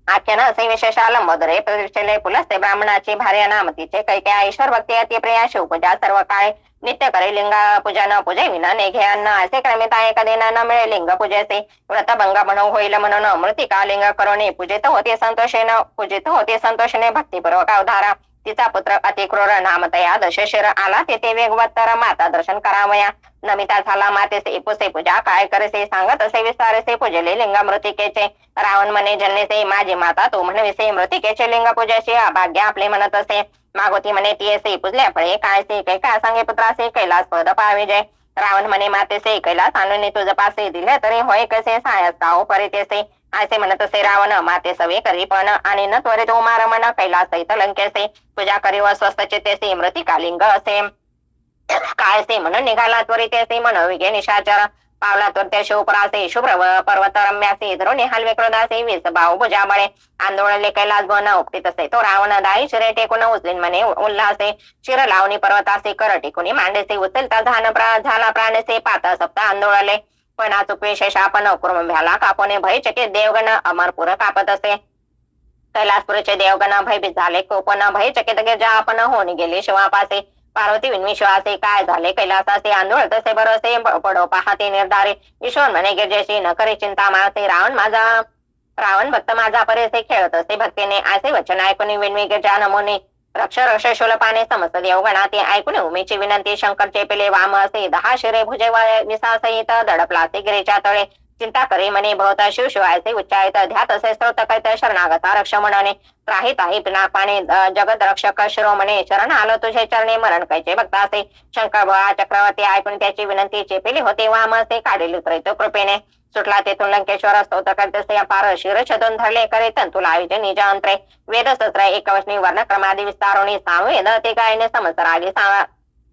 आख्यान असे विशेषाल मधुरे प्रतिष्ठेले पुलस्ते ब्राह्मणाची भार्या नामतीचे कैक्या ईश्वर भक्ती अति प्रिया शिवपूजा सर्व काळे नित्य करे लिंग पूजन पूजे विना नेघे अन्न असे क्रमिता एक दिन न मिळे लिंग पूजेचे व्रत भंग म्हणून होईल म्हणून मृतिका लिंग करोने पूजित होते संतोषेने भक्तीपूर्वक अवधारा तिचा पुत्र अतिक्रूर नामतया दशशिर आला तेथे वेगवत्तर माता दर्शन करावया नमिता झाला मातेसे पुसे पूजा काय करेसे सांगत असे विस्तारेसे पूजले लिंग मृतिकेचे रावण म्हणे जन्मेसे माझी माता तू म्हणविसे मृतिकेचे लिंग पूजाचे अभाग्य आपले म्हणत असे मागोती म्हणे ती असे पुजल्या फळे काय से काय सांगे पुत्रासे कैलास पद पावे जय रावण म्हणे मातेसे कैलास आणून तुझ पासे दिले तरी होय कसे सायस गाव परितेसे असे म्हणत असे रावण माते सवे करी पण आणि न त्वरित उमार मन कैलास सहित लंकेसे पूजा करी व स्वस्थ चित्तेसे मृतिका लिंग असे काय से म्हणून निघाला त्वरितेसे मनोविगे निशाचर पावला तर त्या शिवपरासे शुभ्र व पर्वत रम्यासे धरुणी हलवे क्रोधासे वीस भाऊ भुजाबळे आंदोळले कैलास बन उपटीत असे तो रावण दाई शिरे टेकून उचलीन म्हणे उल्हासे शिर लावणी पर्वतासे कर टेकुनी मांडेसे उचलता झाला प्राणसे पाता सप्त आंदोळले पण अचूक विशेष आपण कुर्म भ्याला कापोने भय चकित देवगण अमरपुर कापत असे कैलासपुरचे देवगण भयभीत झाले कोपन भय चकित गिरजा आपण होऊन गेले शिवापासे पार्वती विश्वासे काय झाले कैलासाचे आंदोळ तसे बरसे पडो पाहते निर्धारे ईश्वर म्हणे गिरजेशी न करे चिंता मासे रावण भक्त माझा परेसे खेळत असे भक्तीने असे वचन ऐकून विणवी गिरजा नमोने रक्ष शूलपाने समस्त देवगणा ते ऐकून उमेची विनंती शंकर चेपेले वाम असे 10 शिरे भुजे विसासहित दडपलासे गिरीच्या तळे चिंता करे म्हणे भवता शिव शिवायचे उच्चारित ध्यात असे स्तोत्र करीत शरणागता रक्ष म्हणणे त्राही ताही पिनाकपाने जगत रक्षक शिरोमणे शरण आलो तुझे चरणे मरण कैचे भक्तासे शंकर भवा चक्रवर्ती ऐकून त्याची विनंती चेपेली होते वाम असे काढेल उतरित कृपेने सुटला तेथून लंकेश्वर स्तोत्र करते अपार शिर छदून धरले करे तंतु लाविते निज अंतरे वेद सत्र एकवचनी वर्णक्रमादी विस्तारोनी सामवेद ते गायने समसरागी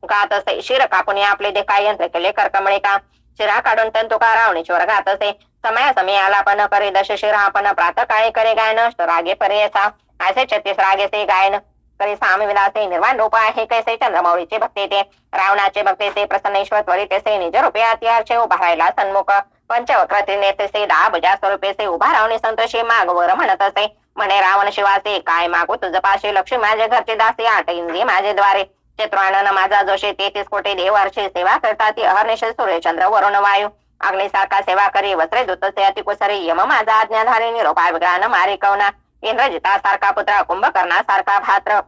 गात असे शिर कापुनी आपले देखा यंत्र केले करकमळे का शिरा काढून तंतु का रावणीश्वर गात असे समय आलापन करे दश शिरा आपण प्रातः काळी करे गायन रागे परेसा असे 36 रागेसे गायन करी साम विलासे निर्वाण रूप आहे कैसे चंद्रमौळीचे भक्ती ते रावणाचे भक्तीचे प्रसन्नेश्वर त्वरितेसे निज रूपे अतिहारचे उभा राहिला सन्मुख पंचवक्रातील नेतेसे 10 भुजा स्वरूपेसे उभा रावणी संतोषी मागवर म्हणत असे म्हणे रावण शिवासे काय मागू तुझ पाशी लक्ष्मी माझे घरचे दासी 8 इंद्रिय माझे द्वारे चतुरानन माझा जोशी 33 कोटी देवर्षी सेवा करतात ती अहर्निश सूर्यचंद्र वरुण वायू अग्निसारखा सेवा करी वस्त्रे दूतसे अतिकुसरी यम माझा आज्ञाधारी निरोपाय विग्रहान मारी कवना इंद्रजिता सारखा पुत्र कुंभकर्णा सारखा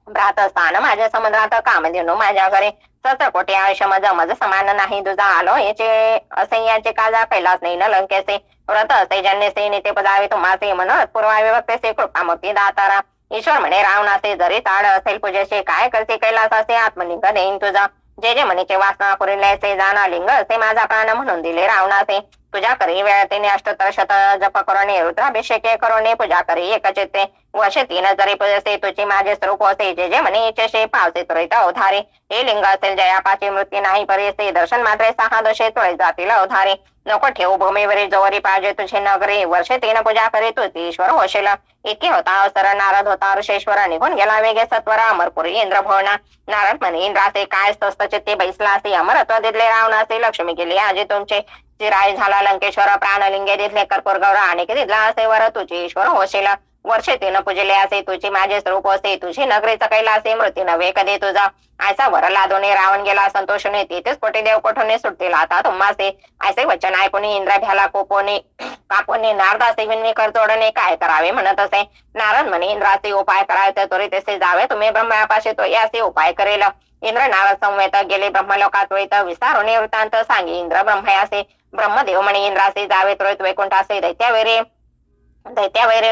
भ्रात स्थान माझ्या समुद्रात कामधेनू माझ्या घरी 17 कोटी आयुष्य मज समान नाही तुझा आलो याचे असे याचे काजा कैलास नाही न लंकेसे व्रत असे जन्यसे निते पदावे तुम्हासे म्हणत पूर्वावे वक्तेसे कृपामूर्ती दातारा ईश्वर म्हणे रावणासे जरी ताड असेल पूजेचे काय करते कैलासाचे आत्मलिंग देईन तुझा जे मनीचे वासना कुरिल्याचे जाना लिंग असे माझा प्राण म्हणून दिले रावणासे पूजा करी वेळतेने अष्टोत्तर शत जप करोने रुद्राभिषेके करोने पूजा करी एकचित्ते वर्षे 3 जरी पूजसे तुझे माझे स्वरूप असे जे म्हणे इच्छेशे पावसे त्वरित अवधारे हे लिंग असेल जयापाची मृत्यू नाही परेसे दर्शन मात्रे 6 दोषे त्वरित जातील अवधारे नको ठेवू भूमीवरील जोवरी पाहिजे तुझे नगरी वर्षे 3 पूजा करी तू ईश्वर होशील इतके होता अवसर नारद होता ऋषेश्वर निघून गेला वेगे सत्वरा अमरपुरी इंद्र भवना नारद म्हणे इंद्रासे काय स्वस्त चित्ते बैसलासे अमरत्व दिले रावणासे लक्ष्मी गेली आजी तुमचे चिराय झाला लंकेश्वर प्राणलिंगे दिसले कर्पूर गौरा आणि दिसला असे वर तुझे ईश्वर होशील वर्षे 3 पूजले असे तुझे माझे स्वरूप असे तुझी नगरीचा कैलासे मृत्यू नव्हे कधी तुझा ऐसा वर लादोने रावण गेला संतोषने 33 कोटी देव कोठोने सुटतील आता तुम्हासे ऐसे वचन ऐकून इंद्र भ्याला कोपोने कापोने नारदासे विनवी कर जोडणे काय करावे म्हणत असे नारद म्हणे इंद्राचे उपाय करायचे त्वरित असे जावे तुम्ही ब्रह्मापाशी तो याचे उपाय करेल इंद्र नारद संवेत गेले ब्रह्मलोकात वैत विस्तारोने वृत्तांत सांगी इंद्र ब्रह्मयासे ब्रह्मदेव म्हणे इंद्रासे जावे त्वरित वैकुंठासे दैत्यावैरे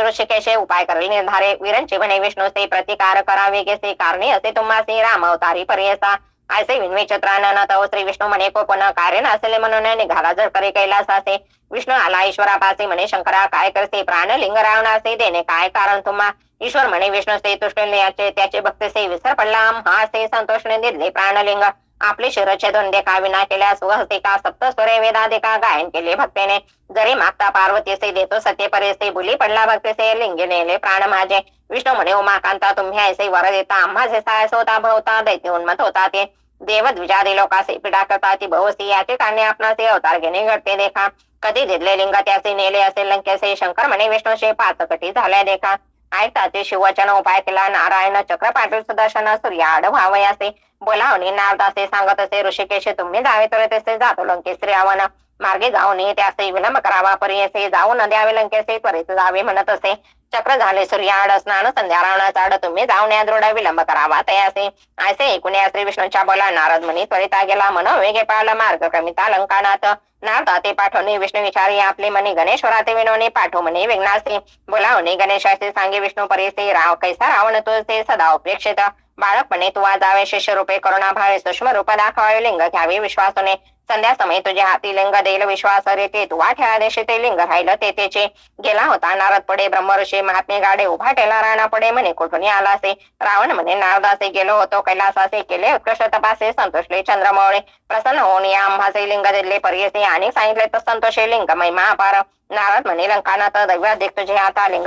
ऋषिकेशे उपाय करेल निर्धारे विरंची म्हणे विष्णूसे प्रतिकार करावे गेसे कारणे असे तुम्हासे राम अवतारी पर्यसा ऐसे विनवे चत्रानन तव श्री विष्णू म्हणे कोपन कार्य नसले म्हणून निघाला जर करे कैलासासे विष्णू आला ईश्वरापासे म्हणे शंकरा काय करसे प्राणलिंग रावणासे देणे काय कारण तुम्हा ईश्वर म्हणे विष्णूसे तुष्टल्याचे त्याचे भक्तसे विसर पडला हा से संतोषने दिले प्राणलिंग आपले शिरछेदून देखा विना केल्या सुहस्तिका सप्तस्वरे वेदाधिका गायन केले भक्तेने जरी मागता पार्वतीसे देतो सत्य परेसे बुली पडला भक्तीसे लिंगे नेले प्राण माझे विष्णू म्हणे उमाकांता तुम्ही ऐसे वर देता आम्हा जे सायस होता भवता दैत्य उन्मत होता ते देव द्विजादी लोकासे पीडा करताची बहुसी याचे कारणे आपणासे अवतार घेणे घडते देखा. कधी दिले लिंग त्याचे नेले असे लंकेसे शंकर म्हणे विष्णूशे पाचकटी झाल्या देखा. ऐकताचे शिववचन उपाय केला नारायण चक्र पाटील सुदर्शन सूर्याड व्हावयासे बोलावणी नारदासे सांगत असे ऋषिकेश तुम्ही जावे तर तसे जातो लंकेश रावण मार्गे जाऊन त्याचे विलंब करावा परियसे जाऊन द्यावे लंकेसे त्वरित जावे म्हणत असे. चक्र झाले सूर्याड स्नान संध्या रावणाचाड तुम्ही जाऊन या दृढ विलंब करावा तयासे ऐसे ऐकून या श्री विष्णूच्या बोला नारद म्हणी त्वरिता गेला मन वेगे पाळला मार्ग क्रमिता लंकानाथ. नारदा ते पाठवणे विष्णू विचारी आपले मनी गणेश्वराते विनवणे पाठव म्हणे विघ्नासे बोलावणे गणेशाचे सांगे विष्णू परिसे राव कैसा रावण तुझे सदा उपेक्षित बाळकपणे तू जावे शिष्य रूपे करुणा भावे सूक्ष्म रूप दाखवावे लिंग घ्यावे विश्वासने संध्या समय तुझ्या हाती लिंग देईल विश्वास रे ते तू ठेवा देशे ते लिंग राहिलं ते तेचे गेला होता नारद पडे ब्रह्मऋषी महात्मे गाडे उभा टेला राणा पडे म्हणे कुठून आलासे रावण म्हणे नारदासे गेलो होतो कैलासासे केले उत्कृष्ट तपासे संतोषले चंद्रमौळे प्रसन्न होऊन या आम्हाचे लिंग दिले परियसे आणि सांगितले तर संतोषे लिंग महिमा अपार. नारद म्हणे लंकानाथ दैव्याधिक तुझे आता लिंग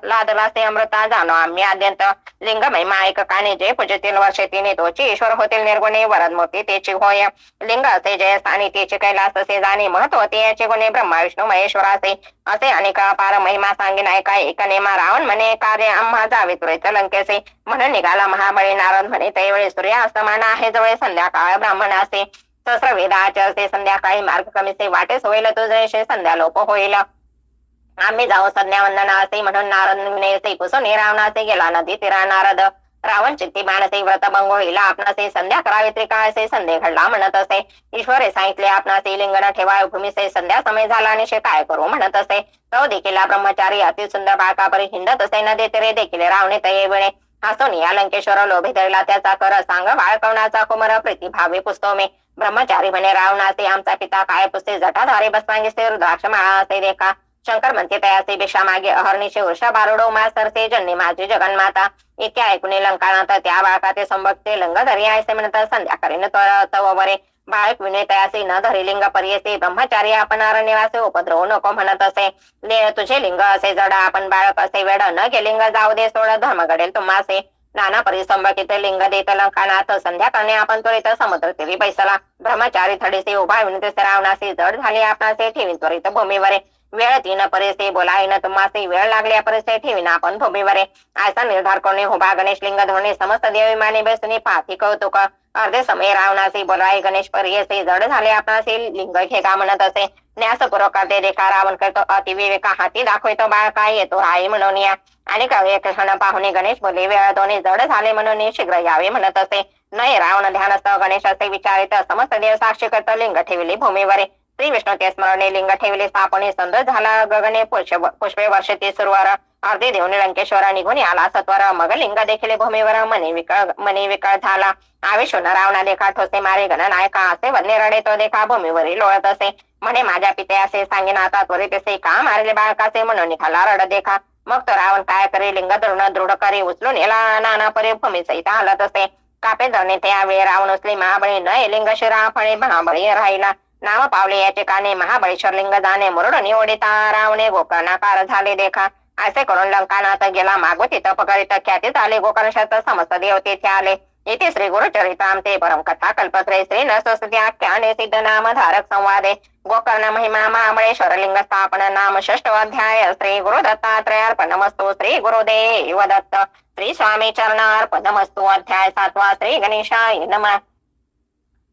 लादलासे अमृता जाणो आम्ही आद्यंत लिंग महिमा ऐक काने जे पूजतील वर्षे तिने तोची ईश्वर होतील निर्गुणे वरदमूर्ती तेची होय लिंग असे जयस्थानी तेचे कैलास असे जाणे महत्व ते याचे गुणे ब्रह्मा विष्णू महेश्वरासे असे अनेक अपार महिमा सांगेन ऐका एक नेमा रावण म्हणे कार्य आम्हा जावे तुरेच लंकेसे म्हणून निघाला महाबळी नारद म्हणे त्यावेळी सूर्य अस्तमान आहे जवळ संध्याकाळ ब्राह्मणासे सहस्र वेदाचरते संध्याकाळी मार्ग कमीसे वाटेस होईल तुझे संध्या लोप होईल आम्ही जाऊ संध्या वंदना असे म्हणून नारद कुसून रावणाचे गेला नदी तिरा नारद रावण चित्ती मानसे व्रत भंग होईल आपणासे संध्या करावी त्रिकाळसे संधे घडला म्हणत असे ईश्वरे सांगितले आपणासे लिंगण ठेवा भूमीसे संध्या समय झाला आणि शे काय करू म्हणत असे तो देखील ब्रह्मचारी अति सुंदर बाळकापरी हिंडत असे नदी तिरे देखील रावणे तये वेळे हसून या लंकेश्वर लोभी धरला त्याचा कर सांग बाळकवणाचा कुमर प्रतिभावे पुसतो मे ब्रह्मचारी म्हणे रावणाचे आमचा पिता काय पुसते जटाधारे बसवांगिसे रुद्राक्ष माळा असे देखा शंकर म्हणते तयाचे भिक्षा मागे अहर्निशे वृषा बारुडो मा सरसे जन्नी माझी जगन्माता इतक्या ऐकून लंकानाथ त्या बाळकाचे संभक्ते लंग धरी आयसे म्हणतात संध्याकाळी तवरे बाळक विनय तयासे न धरी लिंग पर्यसे ब्रह्मचारी आपण अरण्यवासे उपद्रव नको म्हणत असे तुझे लिंग असे जड आपण बाळक असे वेड न गे लिंग जाऊ दे सोड धर्म घडेल तुम्हासे नाना परिसंबकित लिंग देत लंकानाथ संध्याकाळी आपण त्वरित समुद्र तीरी बैसला ब्रह्मचारी थडीसे उभा विनते रावणासे जड झाले आपणासे ठेवीन त्वरित भूमीवरे वेळ तीन परिसे बोलाईन तुम्हासे वेळ लागल्या परिसे ठेवीन आपण भूमीवरे असा निर्धार करणे उभा गणेश लिंग धरणे समस्त देविमाने बेसुनी पाठी कौतुक अर्धे समय रावणासे बोलाय गणेश परियसे जड झाले आपणासे लिंग घेगा म्हणत असे न्यासपूर्वक करते देखा रावण करतो अतिविवेका हाती दाखवतो बाळ काय येतो राई म्हणून या आणि एक क्षण पाहुणे गणेश बोले वेळ दोन्ही जड झाले म्हणून शीघ्र यावे म्हणत असे नये रावण ध्यानस्थ गणेश असे विचारित समस्त देव साक्षी करता लिंग ठेवली भूमीवरे श्री विष्णू ते स्मरणे लिंग ठेवले स्थापने संद झाला गगने पुष्पे वर्षती सुरवार अर्धे देऊन लंकेश्वर निघून आला सत्वर मग लिंग देखील भूमीवर मनी विकळ झाला आवेशून रावणा देखा ठोसे मारे गणनायका असे वन्य रडे तो देखा भूमीवरील लोळत असे म्हणे माझ्या पिते असे सांगेन आता त्वरित असे का मारले बाळकाचे म्हणून निघाला रड देखा मग तो रावण काय करे लिंग धरून दृढ करे उचलून याला नाना परे भूमी सहित हलत असे कापे धरणे त्यावेळी रावण उचले महाबळी न लिंग शिरा फळे महाबळी राहिला नाव पावले याचे काने महाबळेश्वर लिंग जाणे मुरडून ओढिता रावणे गोकर्णाकार झाले देखा असे करून लंकानाथ गेला मागवती पकडित ख्यातीत आले गोकर्णात समस्त देव तेथे आले इथे श्री गुरुचरिताम ते परम कथा कल्पत्रे श्री नसोस्ती आख्याने सिद्ध नाम धारक संवादे गोकर्ण महिमा महाबळेश्वर लिंग स्थापन नाम षष्ठ अध्याय श्री गुरु दत्तात्रयार्पणमस्तु श्री गुरुदेव दत्त श्री स्वामी चरणार्पणमस्तु अध्याय 7 श्री गणेशाय नमः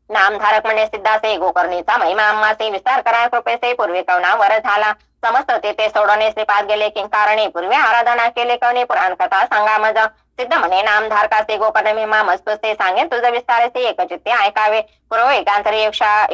नामधारक म्हणे सिद्धासे गोकर्णीचा महिमा आम्हासे विस्तार करा कृपेसे पूर्वी कवनावर झाला समस्त तेथे सोडवणे श्रीपाद गेले किंकारणे पूर्वी आराधना केले कवने पुराण कथा सांगा मज सिद्ध म्हणे नामधारकासे गोकर्ण महिमा मस्तुसे सांगेन तुझं विस्तारेसे एकचित्ते ऐकावे पूर्व एकांतरी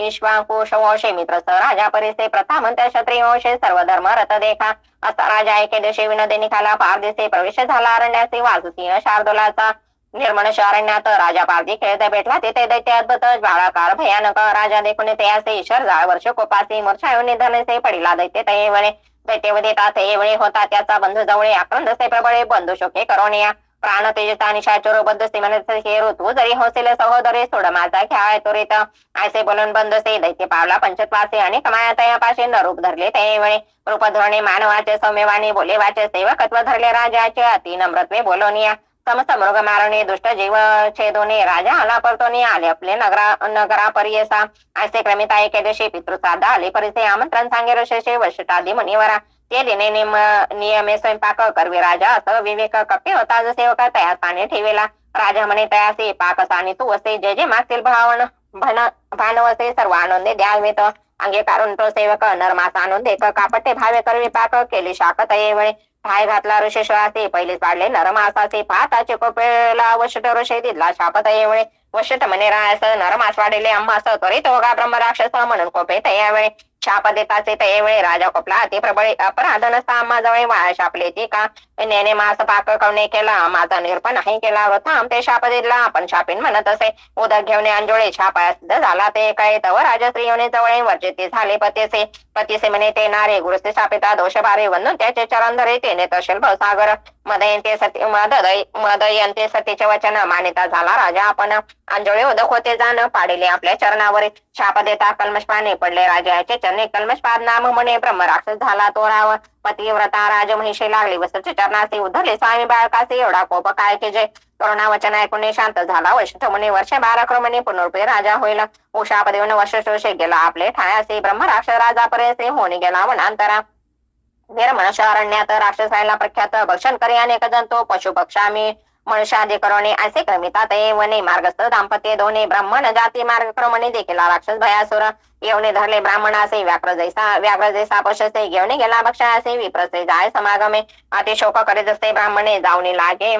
ईश्वांकुश वंशे मित्र स राजा परिसे प्रथा म्हणत्या क्षत्रिय वंशे सर्व धर्म रथ देखा असा राजा एके दिवशी विनोदे निघाला पारदेसे प्रवेश झाला अरण्याचे वासुसिंह शार्दुलाचा निर्मळ अरण्यात राजा पारधी खेळता भेटला तिथे दैत्य अद्भुत ज्वाळाकार भयानक राजा देखून ते असे ईश्वर जाळ वर्ष कोपासी मूर्छायू निधनसे पडिला दैत्य ते वेळे दैत्य देतात हे वेळी होता त्याचा बंधू जवळे आक्रंदसे प्रबळे बंधू शोके करोनिया प्राण तेजता निशाचोर बद्ध हे ऋतू जरी होसेल सहोदरे सोड माझा खेळ त्वरित ऐसे बोलून बंधसे दैत्य पावला पंचत्वासे आणि कमाया तयापाशी न रूप धरले ते वेळे रूप धरणे मानवाचे सौम्यवाणी बोले वाचे सेवकत्व धरले राजाचे अति नम्रत्वे बोलोनिया समस्त मृग मारणे दुष्ट जीव छेदोने राजा आला परतोने आले आपले नगरा परियसा असे क्रमित एकेदशी पितृश्राद्ध आले परिसे आमंत्रण सांगे ऋषेशे वशिष्ठादी मुनिवरा ते दिने नियमे स्वयंपाक करवे राजा असं विवेक कपटे होता जसे सेवक तया स्थानी ठेवेला राजा म्हणे तयासे पाक सानी तू असे जे जे मागतील भानवसे सर्व आनंदे द्यावेत अंगे काढून तो सेवक नरमास आणून देख कापटे भावे करवे पाक केले शाक तये वेळे ठाय घातला ऋषेश्वराचे पहिलेच पाडले नरमासाचे पाहताचे कोपेला वशिष्ठ ऋषे दिला शाप तये वेळे वशिष्ठ म्हणे रायास नरमास वाढेले आम्हास त्वरित होगा ब्रह्म राक्षस म्हणून कोपे तयावेळे शाप देताचे तयावेळे राजा कोपला अति प्रबळे अपराध नसता आम्हा जवळ वाया शापले ती का नेने मास पाक कवणे केला माझा निर्पण नाही केला थांब ते शाप दिला आपण शापीन म्हणत असे उदक घेऊन अंजोळे शापाया सिद्ध झाला ते काय तव राजश्री येऊन जवळ वर्जित झाले पतीसे म्हणे ते नारे गुरुस्ते शापिता दोष भारे वंदून त्याचे चरण धरे तेने तशेल भवसागर मदयंते सतीचे वचन मान्यता झाला राजा आपण अंजोळे उदक होते जाण पाडिले आपल्या चरणावर शाप देता कल्मश पाने पडले राजाचे चरणे कल्मशपाद नाम म्हणे ब्रह्म राक्षस झाला तो राव पतिव्रता राजमहिषी लागली वसुचे चरणाचे उद्धरले स्वामी बाळकाचे एवढा कोप काय की जे करुणा वचन ऐकून शांत झाला वशिष्ठ म्हणे वर्ष 12 क्रमणे पुनरुपे राजा होईल उषाप देऊन वर्ष गेला आपले ठायासे ब्रह्म राक्षस राजा पर्यंत होणे गेला वनांतरा वीरमनुष्य अरण्यात राक्षसायला प्रख्यात भक्षण करी अनेक जंतो पशु पक्षामी मनुष्यादी करोणे असे क्रमितात वने मार्गस्थ दाम्पत्य दोन्ही ब्राह्मण जाती मार्गक्रमणे देखील राक्षस भयासुर येवने धरले ब्राह्मणासे व्याघ्र जैसा पशसे घेऊन गेला भक्षासे विप्रसे जाय समागमे अतिशोक करीत असते ब्राह्मणे जाऊन लागे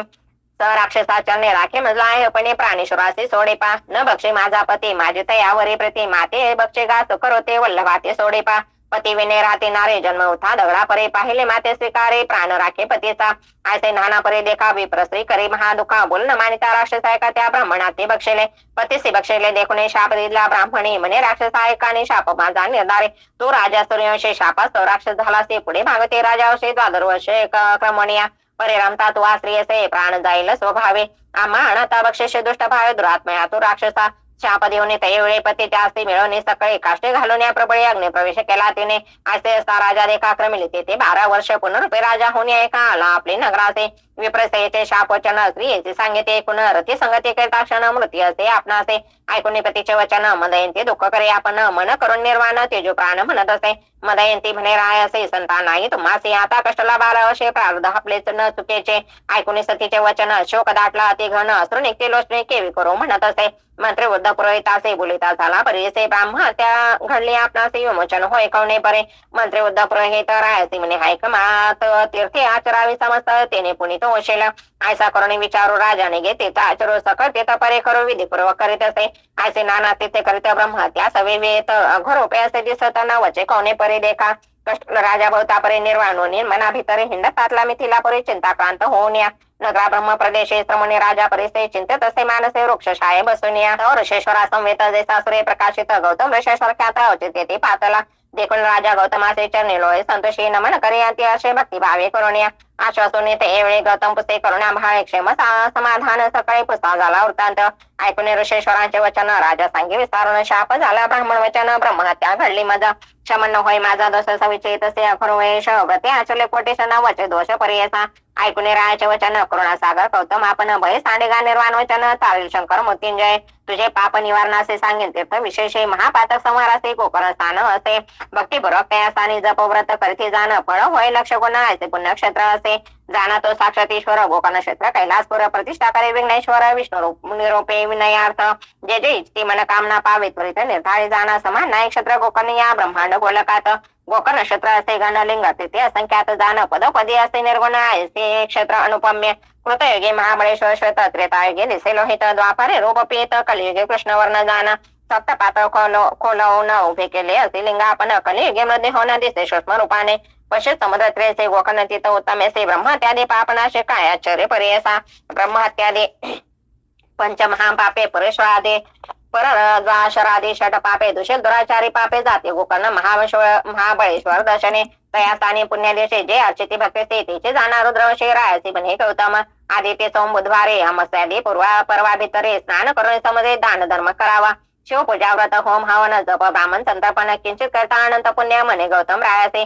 राक्षसाचरणे राखे मजला आहे पण प्राणेश्वराचे सोडे पा न बक्षे माझा पती माझे तयावरे प्रति माते बक्षे घास करोते वल्लभाते सोडे पा पती विने राहते नारे जन्म उठा दगडा परे पाहिले माते स्वीकारे प्राण राखे पतीचा ऐसे नाना परे देखा विप्रश्री करे महादुखा बोल न मानिता राक्षस ऐका त्या ब्राह्मणाते बक्षेले पतीसे बक्षेले देखुने शाप दिला ब्राह्मणे म्हणे राक्षस ऐकाने शाप माझा निर्धारे तो राजा सूर्यवंशी शापास राक्षस झाला से पुढे भागते राजावशे 12 वर्षे क्रमणिया परिरमता तू आश्रियसे प्राण जाईल स्वभावे आम्हा अनाथा बक्षेश दुष्ट भावे दुरात्मया तो राक्षसा शाप देऊन त्यावेळी पती त्याचे मिळवणे सकाळी काष्टे घालून या प्रबळे अग्नि प्रवेश केला तिने असे असता राजा देखा क्रमिले ते 12 वर्ष पुनरुपे राजा होऊन एका आला आपले नगराचे विप्रसेचे शाप वचन स्त्रियेचे सांगिते ऐकून रती संगती करता क्षण मृत्यू असे आपणासे ऐकून पतीचे वचन मदयंती दुःख करे आपण मन करून निर्वाण तेजो प्राण म्हणत असे मदयंती म्हणे राय असे संतान नाही तुम्हासे आता कष्टला 12 वर्षे प्रारब्ध आपलेच न चुकेचे ऐकून सतीचे वचन शोक दाटला अति घन अश्रू निघते लोचने केवी करो म्हणत असे मंत्री वृद्ध पुरोहितासे बोलिता झाला परिसे ब्राह्मण त्या घडली आपणासे विमोचन होय कवणे परे मंत्री वृद्ध पुरोहित रायसी म्हणे हायक मात तीर्थे आचरावी समस्त तेने पुनित होशेल ऐसा करून विचारू राजाने घेते आचरो सकळ ते परे करो विधीपूर्वक करीत असे ऐसे नाना तिथे करीत ब्रह्म त्या सवेत घरोपे असे दिसत न वचे कवणे परे देखा कष्ट राजा भवता परे निर्वाणोनी मना भितरे हिंडतातला मिथिला परे चिंताक्रांत होऊन या नगरा ब्रह्म प्रदेशे श्रमणे राजा परिसे चिंतित असे मानसे वृक्ष शाये बसून या ऋषेश्वरा संवेत जैसा सूर्य प्रकाशित गौतम ऋषेश्वर ख्यात औचित्य ते पातला देखून राजा गौतमाचे चरणी लोळे संतोषी नमन करे ते असे भक्तिभावे करून या आश्वासून येते एवढे गौतम पुस्ते करुणा भाळे क्षेम समाधान सकाळी पुस्ता झाला वृत्तांत ऐकून ऋषेश्वरांचे वचन राजा सांगे विस्तारून शाप झाला ब्राह्मण वचन ब्रह्महत्या घडली मजा शमन होय माझा दोष सविचेत से अखरवेश व्रते आचले कोटेशना वचे दोष परियसा ऐकून रायाचे वचन करुणा सागर गौतम आपण भय सांडेगा निर्वाण वचन तारील शंकर मृत्युंजय तुझे पाप निवारणासे सांगेन तीर्थ विशेष महापातक संहारासे गोकर्ण स्थान असे भक्तीपूर्वक त्या स्थानी जपव्रत करीते जाण फळ होय लक्ष गुण ऐसे पुण्यक्षेत्र असे जाना तो साक्षात ईश्वर गोकर्ण क्षेत्र कैलासपुर प्रतिष्ठा करे विघ्नेश्वर विष्णू निरोपे विनयार्थ जे जे इच्छती मनकामना पावे त्वरित निर्धारी जाना समान नाय क्षेत्र गोकर्ण या ब्रह्मांड गोलकात गोकर्ण नक्षत्र असे गणलिंग ते असंख्यात जाण पदपदी असे निर्गुण असे क्षेत्र अनुपम्य कृतयुगे महाबळेश्वर श्वेत त्रेतायुगे दिसे लोहित द्वापारे रूपपेत कलियुगे कृष्णवर्ण जाण सप्तपात खोलवून उभे केले असे लिंग आपण कलियुगे मध्ये होणं दिसे सूक्ष्म रूपाने पशु समुद्र त्रेसे गोकर्ण तिथ उत्तमेसे ब्रह्महत्यादी पापनाशे काय आश्चर्य परियसा ब्रह्महत्यादी पंचमहापापे पुरेश्वरादे परद्वाशरादे षट पापे दुषित दुराचारी पापे जाते गोकर्ण महाबळेश्वर दर्शने तया स्थानी पुण्यदेशे जे अर्चिती भक्ती तेचे जाणार रुद्रवशे रायसी बने गौतम आदित्य सोम बुधवारे अमस्यादी परवा भितरे स्नान करून समुद्रे दान धर्म करावा शिवपूजा व्रत होम हवन जप ब्राह्मण संतर्पण किंचित करता अनंत पुण्य म्हणे गौतम रायाचे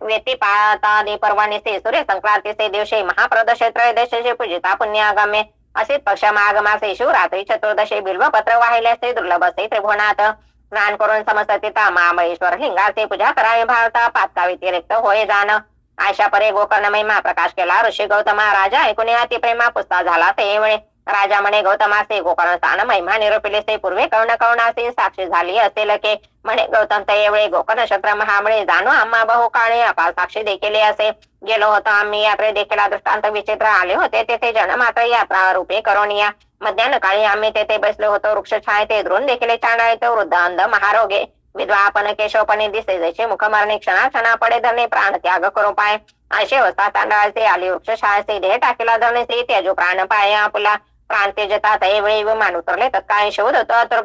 व्यतिपातादी पर्वाणीचे सूर्य संक्रांतीचे दिवशी महाप्रदोषे त्रयोदशीचे पूजिता पुण्यागम्य असे पक्ष माघ मासे शिवरात्री चतुर्दशी बिल्वपत्र वाहिल्याचे दुर्लभ असे त्रिभुवनात स्नान करून समसतिता महाबळेश्वर लिंगाचे पूजा करावी भारता पातका व्यतिरिक्त होय जाण आयशा परे गोकर्ण महिमा प्रकाश केला ऋषी गौतमा राजा ऐकून अति प्रेमा पुस्ता झाला ते वेळे राजा म्हणे गौतमासे गोकर्ण स्थान महिमा निरोपिलेसे पूर्वी कवनासे साक्षी झाली असेल के म्हणे गौतम त्यावेळी गोकर्ण नक्षत्र महामळे जाणू आम्हा बहु काळे अपार साक्षी देखील असे गेलो होतो आम्ही यात्रे देखील दृष्टांत विचित्र आले होते तेथे जनमात्र यात्रा रूपे करून या मध्यान काळी आम्ही तेथे बसलो होतो वृक्ष छाय ते द्रोण देखील चांडाळीत वृद्ध अंध महारोगे विधवा आपण केशवपणे दिसे जैसे मुखमारणे क्षणा पडे धरणे प्राण त्याग करू पाय असे अवस्था तांडळाचे आली वृक्ष छायचे देह टाकेला धरणे से त्याजो प्राण पाय आपला प्राण तेजता त्यावेळी विमान उतरले तत्काळी शोध होतो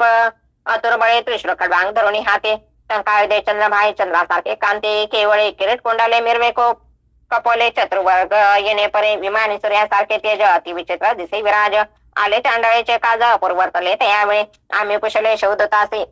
अतुर्बळे त्रिशूळ खडवांग धरुणी हाते टंकाळ दे चंद्रभाई चंद्रासारखे कांते केवळे किरीट कोंडाले मिरवे को कपोले चतुर्वर्ग येणे परे विमानी सूर्यासारखे तेज अति विचित्र दिसे विराज आले चांडाळीचे काज अपूर्वर्तले त्यावेळी आम्ही कुशले शोधतासे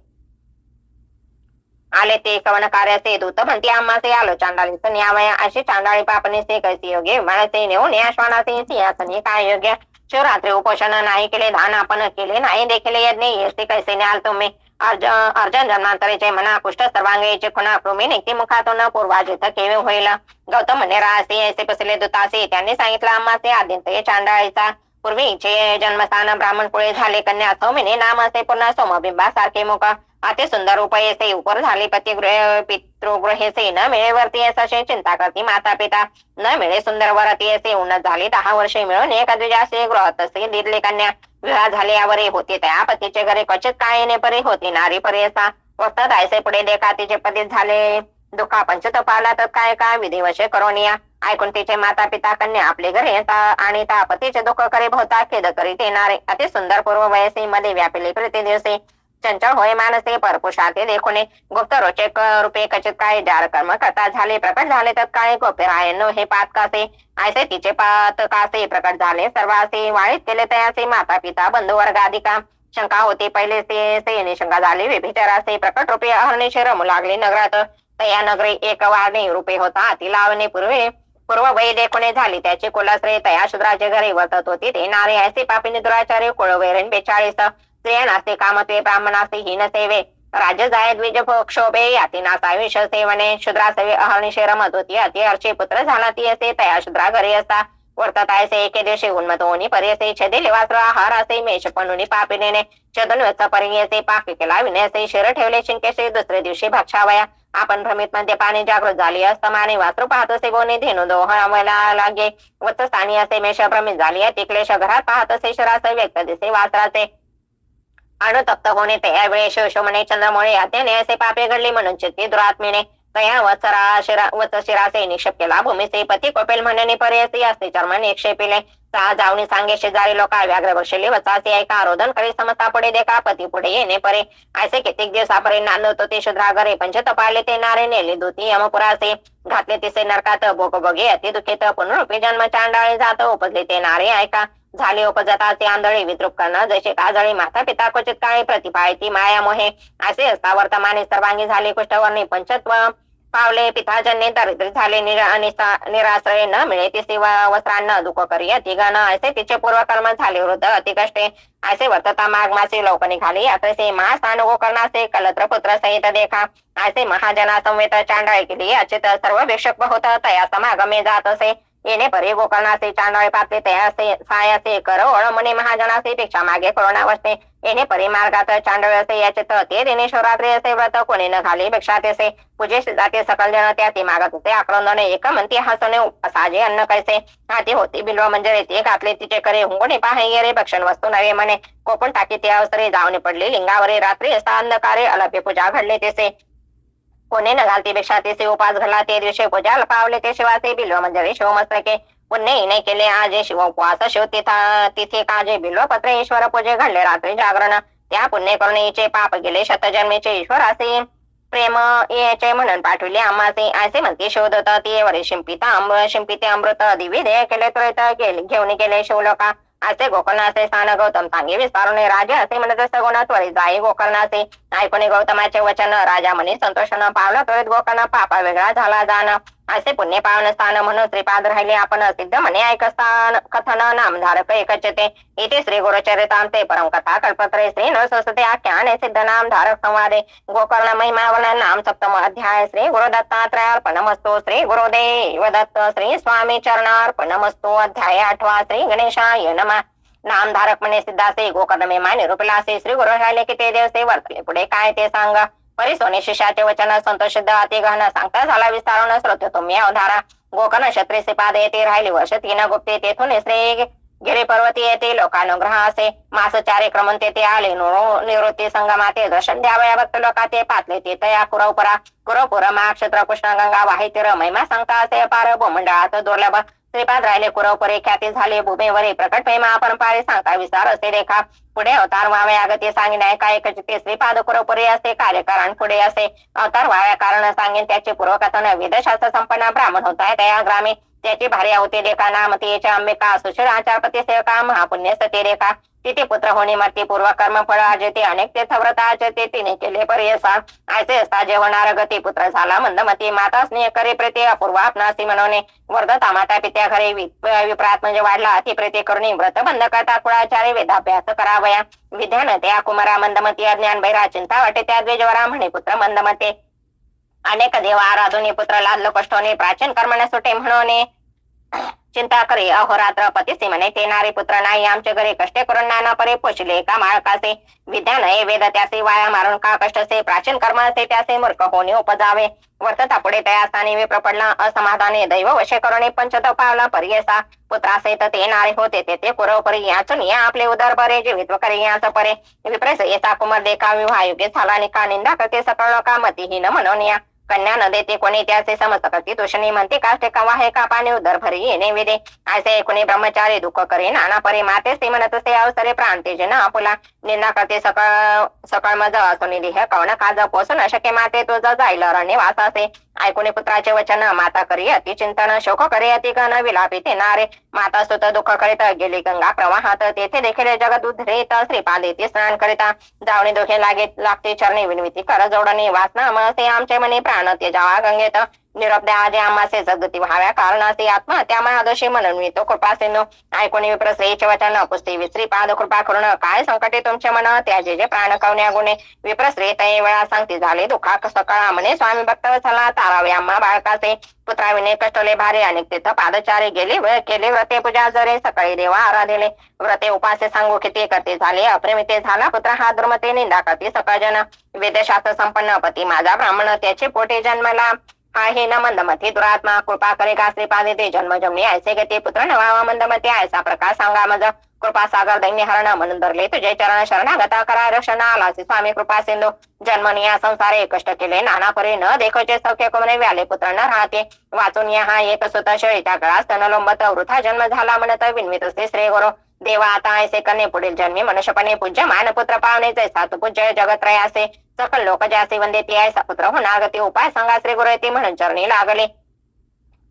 आले ते कवन कार्याचे दूत म्हणते आम्हाचे आलो चांडाळीच न्यावया अशी चांडाळी पापणीचे कैसे योग्य विमानाचे नेऊन या श्वानाचे सिंहासनी काय योग्य शिवरात्री उपोषण नाही केले दान आपण केले नाही देखील यज्ञ येते कैसे न्याल तुम्ही अर्जन जन्मांतरेचे मना पुष्ट सर्वांगेचे खुणा कृमी निघती मुखातून पूर्वाजित केवे होईल गौतम म्हणे रासे ऐसे पसले दुतासे त्यांनी सांगितलं आम्हाचे आदित्य चांडाळीचा पूर्वीचे जन्मस्थान ब्राह्मण कुळे झाले कन्या सौमिनी नाम असे पुन्हा सोमबिंबा सारखे मुख अति सुंदर रूपयेसे उपर झाले पितृगृहेसे न मिळेवरती असे चिंता करती माता पिता न मिळे सुंदर वरती असे उन्नत झाली 10 वर्षे मिळून एका द्विजासे गृहात असे दिदले कन्या विवाह झाल्यावरे होते त्या पतीचे घरे क्वचित काळीने परी होती नारी परी असा वस्तात आयसे पुढे देखा तिचे पती झाले दुःखा पंचतपाला तर काय विधिवशे करोनिया ऐकून तिचे माता पिता कन्या आपले घरे आणि त्या पतीचे दुःख करे भोवता खेद करीत येणारे अति सुंदर पूर्व वयसी मध्ये व्यापिले प्रति दिवसे चंचल होय मानसे परपुषाते देखुने गुप्त रोचक रूपे कचित काय जार कर्म करता झाले प्रकट झाले तत्काळे गोप्य रायनो हे पातकासे ऐसे तिचे पातकासे प्रकट झाले सर्वासे वाळीत केले तयाचे माता पिता बंधू वर्गाधिका शंका होती पहिले से निशंका झाली विभिचारासे प्रकट रूपे अहर्निशे रमू लागले नगरात तया नगरी एक वारणे रूपे होता ती लावणे पूर्व वय देखुने झाली त्याची कुलाश्रय तया शूद्राचे घरी वर्तत होती ते नारे ऐसे पापिनी दुराचार्य कुळवैरण 42 स्त्रियांनासे कामत्वे ब्राह्मणासे हीन सेवे राज्य जाय द्विज क्षोभे यातिनासा विष सेवने शूद्रासेवे अहर्निशे रमत होती अति अर्चे पुत्र झाला ती असे तया शूद्रा घरी असता वर्तत ऐसे एके दिवशी उन्मत होनी पर्यसे छेदिले वास्त्र आहार असे मेष पणुनी पापिनेने छदन व्यथ पर्यसे पाक केला विनयसे शिर ठेवले शिंकेसे दुसरे दिवशी भक्षावया आपण भ्रमित मध्ये पाणी जागृत झाली असतमाने वासरू पाहत असे बोने धेनु दोहळावला लागे वत्सस्थानी असे मेष भ्रमित झाली तिक्लेश घरात पाहत असे शरास व्यक्त दिसे वासराचे अनुतप्त होणे त्यावेळी शिवशोमने चंद्रमुळे अत्यने असे पापे घडले म्हणून चित्ती दुरात्मीने तया वत्सशिरासे निक्षेप केला भूमीचे पती कोपेल म्हणणे पर्यसी असते चर्म निक्षेपिले जावणी सांगे शेजारी लोका व्याघ्र बसले वचासे ऐका रोदन करी समजता पुढे देखा पती पुढे येणे परे ऐसे कित्येक दिवसापर्यंत नांदवतो ते शूद्रा घरे पंचतपाले ते नारे नेले दूती यमपुरासे घातले तिसे नरकात भोग बघे अति दुखित पुनरुपी जन्म चांडाळे जात उपजले ते नारे ऐका झाले उपजताचे आंधळे विद्रूप करणं जसे काजळी माता पिता क्वचित काळी प्रतिपाळती माया मोहे असे असता वर्तमाने सर्वांगी झाले कुष्ठवर्णी पंचत्व पावले पिताजन्य दरिद्री झाले निराश्रय न मिळे तिचे वस्त्रांना दुःख करी अतिगण असे तिचे पूर्वकर्म झाले वृद्ध अतिकष्टे ऐसे वर्तता माघ मासे लोक निघाली असे महास्थान गोकर्णाचे कलत्र पुत्र सहित देखा ऐसे महाजना संवेत चांडाळे केली अचित सर्व भिक्षक होत तया समागमे जात असे येणे परी गोकर्णाचे चांडाळे पातले तयासे सायासे कर ओळमणे महाजनासे पेक्षा मागे करोनावस्थे येणे परी मार्गात चांडळ असे याचे ते देणे शिवरात्री असे व्रत कोणी न घाली भिक्षात असे पूजे जाते सकल जन त्या ती मागत होते आक्रंदने एक म्हणते हसणे साजे अन्न कैसे हाती होती बिल्व मंजरे ते घातले तिचे करे हुंगणे पाहे रे भक्षण वस्तू नवे म्हणे कोकण टाकी ते अवसरे जावणे पडली लिंगावरे रात्री असता अंधकारे अलभ्य पूजा घडले तेसे कोणी न घालती भिक्षा तेसे उपास घडला ते दिवशी पूजा पावले ते शिवाचे बिल्व मंजरे शिवमस्तके पुण्य नाही केले आजे शिव उपवास शिव तिथे काजे बिल्व पत्र ईश्वर पूजे घडले रात्री जागरण त्या पुण्य करुणेचे पाप गेले शतजन्मेचे ईश्वराचे प्रेम याचे म्हणून पाठविले आम्हाचे असे म्हणते शोधत ती वरे शिंपिते अमृत दिविधेय केले त्वरित घेऊन गेले शिवलोका असे गोकर्णाचे स्थान गौतम सांगे विस्तारून राजे असे म्हणत सगुण त्वरित जाई गोकर्णाचे. ऐकून गौतमाचे वचन राजा म्हणे संतोषानं पावलं त्वरित गोकर्ण पापा वेगळा झाला जाण. असे पुण्य पावन स्थान म्हणून श्रीपाद राहिले आपण सिद्ध म्हणे ऐकस्थान कथन नामधारक एकच ते. इथे श्री गुरुचरितांते परमकथा कल्पत्रे श्री नरसरस्वती आख्याने सिद्ध नामधारक संवादे गोकर्ण महिमा नाम सप्तम अध्याय. श्री गुरुदत्तात्रयार्पणमस्तु. श्री गुरुदेव दत्त. श्री स्वामी चरणार्पणमस्तु. अध्याय 8. श्री गणेशाय नमः. नामधारक म्हणे सिद्धासे गोकर्ण महिमा निरूपिलासे. श्री गुरु राहिले की ते दिवसे वर्तले पुढे काय ते सांगा. परिसोने शिष्याचे वचन संतोष सिद्ध अति गहन सांगता झाला विस्तारून श्रोत तुम्ही अवधारा. गोकर्ण क्षत्रिय श्रीपाद येथे राहिले वर्ष 3 गुप्ते. तेथून श्री गिरी पर्वती येथे लोकानुग्रह असे मास 4 क्रमण तेथे आले. निवृत्ती संगमाते दर्शन द्यावया भक्त लोका ते पातले ते तया कुरवपुरा कुरवपुर महाक्षेत्र कृष्ण गंगा वाहितीर महिमा सांगता असे अपार भूमंडळात दुर्लभ. श्रीपाद राहिले कुरवपुरे ख्याती झाले भूमीवरी प्रकट महिमा अपरंपारी सांगता विस्तार असे रेखा. पुढे अवतार व्हाव्या गती सांगिन ऐका एकच ते श्रीपाद कुरवपुरे असे कार्यकारण पुढे असे अवतार व्हाव्या कारण सांगेन त्याचे पूर्वकथन वेदशास्त्र संपन्न ब्राह्मण होता त्या ग्रामी. त्याची भार्या होती रेखा नामती याच्या अंबिका सुशील आचारपती सेवका महापुण्य सती रेखा. तिथे पुत्र होणे मती पूर्व कर्म फळ आजते अनेक तीर्थव्रत आचते तिने केले पर्यसा. ऐसे असता जे होणार गती पुत्र झाला मंदमती माता स्नेह करे प्रीती अपूर्व आपणासी म्हणवणे वर्धता माता पित्या घरी विप्रात म्हणजे वाढला अतिप्रीती करुणी व्रत बंध करता कुळाचार्य वेदाभ्यास करावया. विद्यान त्या कुमारा मंदमती अज्ञान बैरा चिंता वाटे त्या द्वेजवरा म्हणे पुत्र मंदमते. अनेक देवा आराधुनी पुत्र लादलो कष्टोने प्राचीन कर्मने सुटे म्हणून चिंता करे अहोरात्र पतीसी म्हणे ते नारी पुत्र नाही आमच्या घरी कष्टे करून नाना परे पोचले का माळकासे. विद्या नये वेद त्याचे वाया मारून का कष्टसे प्राचीन कर्म असे त्याचे मूर्ख होणे उपजावे. वर्तता पुढे तया स्थानी विप्र पडला असमाधाने दैव वशे करुणे पंचत पावला पर्यसा. पुत्रासहित ते नारे होते तेथे कुरव परी याचून या आपले उदर बरे जीवित्व करे याच परे. विप्रेस येता कुमार देखा विवाह योग्य झाला निका निंदा करते सकळ लोका मतीहीन म्हणून या. कन्या न देते कोणी त्याचे समस्त करते तुषणी म्हणते काष्टे कवा हे का पाणी उदर भरी येणे विदे. ऐसे कोणी ब्रह्मचारी दुःख करे नाना परी माते ते म्हणत से अवसरे प्राण तेजे न आपुला. निंदा करते सकळ मज असुनी देह कवण काज पोसू न शके माते तुझ जाईल रणे वासासे. ऐकुने पुत्राचे वचन माता करी अति चिंतन शोक करे अति गण विलापी ते नारे. माता सुत दुःख करीत गेली गंगा प्रवाहात तेथे देखील जगत उद्धरेत श्रीपाद येथे स्नान करिता. जावणी दोघे लागते चरणी विनविती कर जोडणी वासना मसे आमचे मनी प्राण तेजावा गंगेत. निरोप द्या आजे आम्हासे सद्गती व्हाव्या कारणासे आत्महत्या महादोषी म्हणून मी तो कृपा सिंधू. ऐकुनी विप्रश्रेचे वचन पुस्ती श्रीपाद कृपा करून काय संकटे तुमचे मन त्याचे जे प्राण कवण्या गुणे. विप्रश्रे तय वेळा सांगती झाले दुःखा सकाळ म्हणे स्वामी भक्त चला तारावे आम्हा बाळकाचे. पुत्राविने कष्टले भारे अनेक तीर्थ पादचारी केले व्रते पूजा जरे सकाळी देवा आराधिले. व्रते उपासे सांगू किती करते झाले अप्रेमिते झाला पुत्र हा दुर्मते निंदा करते सकळ जन. वेदशास्त्र संपन्न पती माझा ब्राह्मण त्याचे पोटे जन्मला. आहे न मंदमती दुरात्मा कृपा करे का श्रीपादे ते जन्म जमणे ऐसे गते पुत्र नवावा मंदमती ऐसा प्रकार सांगा मज. कृपा सागर दैन्य हरण म्हणून धरले तुझे चरण शरणागता करा रक्षण आलासी स्वामी कृपा सिंधू. जन्मनी या संसारे कष्ट केले नाना परे न देखोचे सौख्य कोमने व्याले पुत्र न राहते. वाचून या हा एक सुत शळीचा गळा स्तन लोंबत वृथा जन्म झाला म्हणत विनवित असते श्री गुरु. देवा आता ऐसे करणे पुढील जन्मी मनुष्यपणे पूज्य मान पुत्र पावणे जैसा तू पूज्य जगत्रयासे. सकल लोक ज्याचे वंदे ती ऐसा पुत्र होणार गती उपाय सांगा श्री गुरु येते म्हणून चरणी लागले.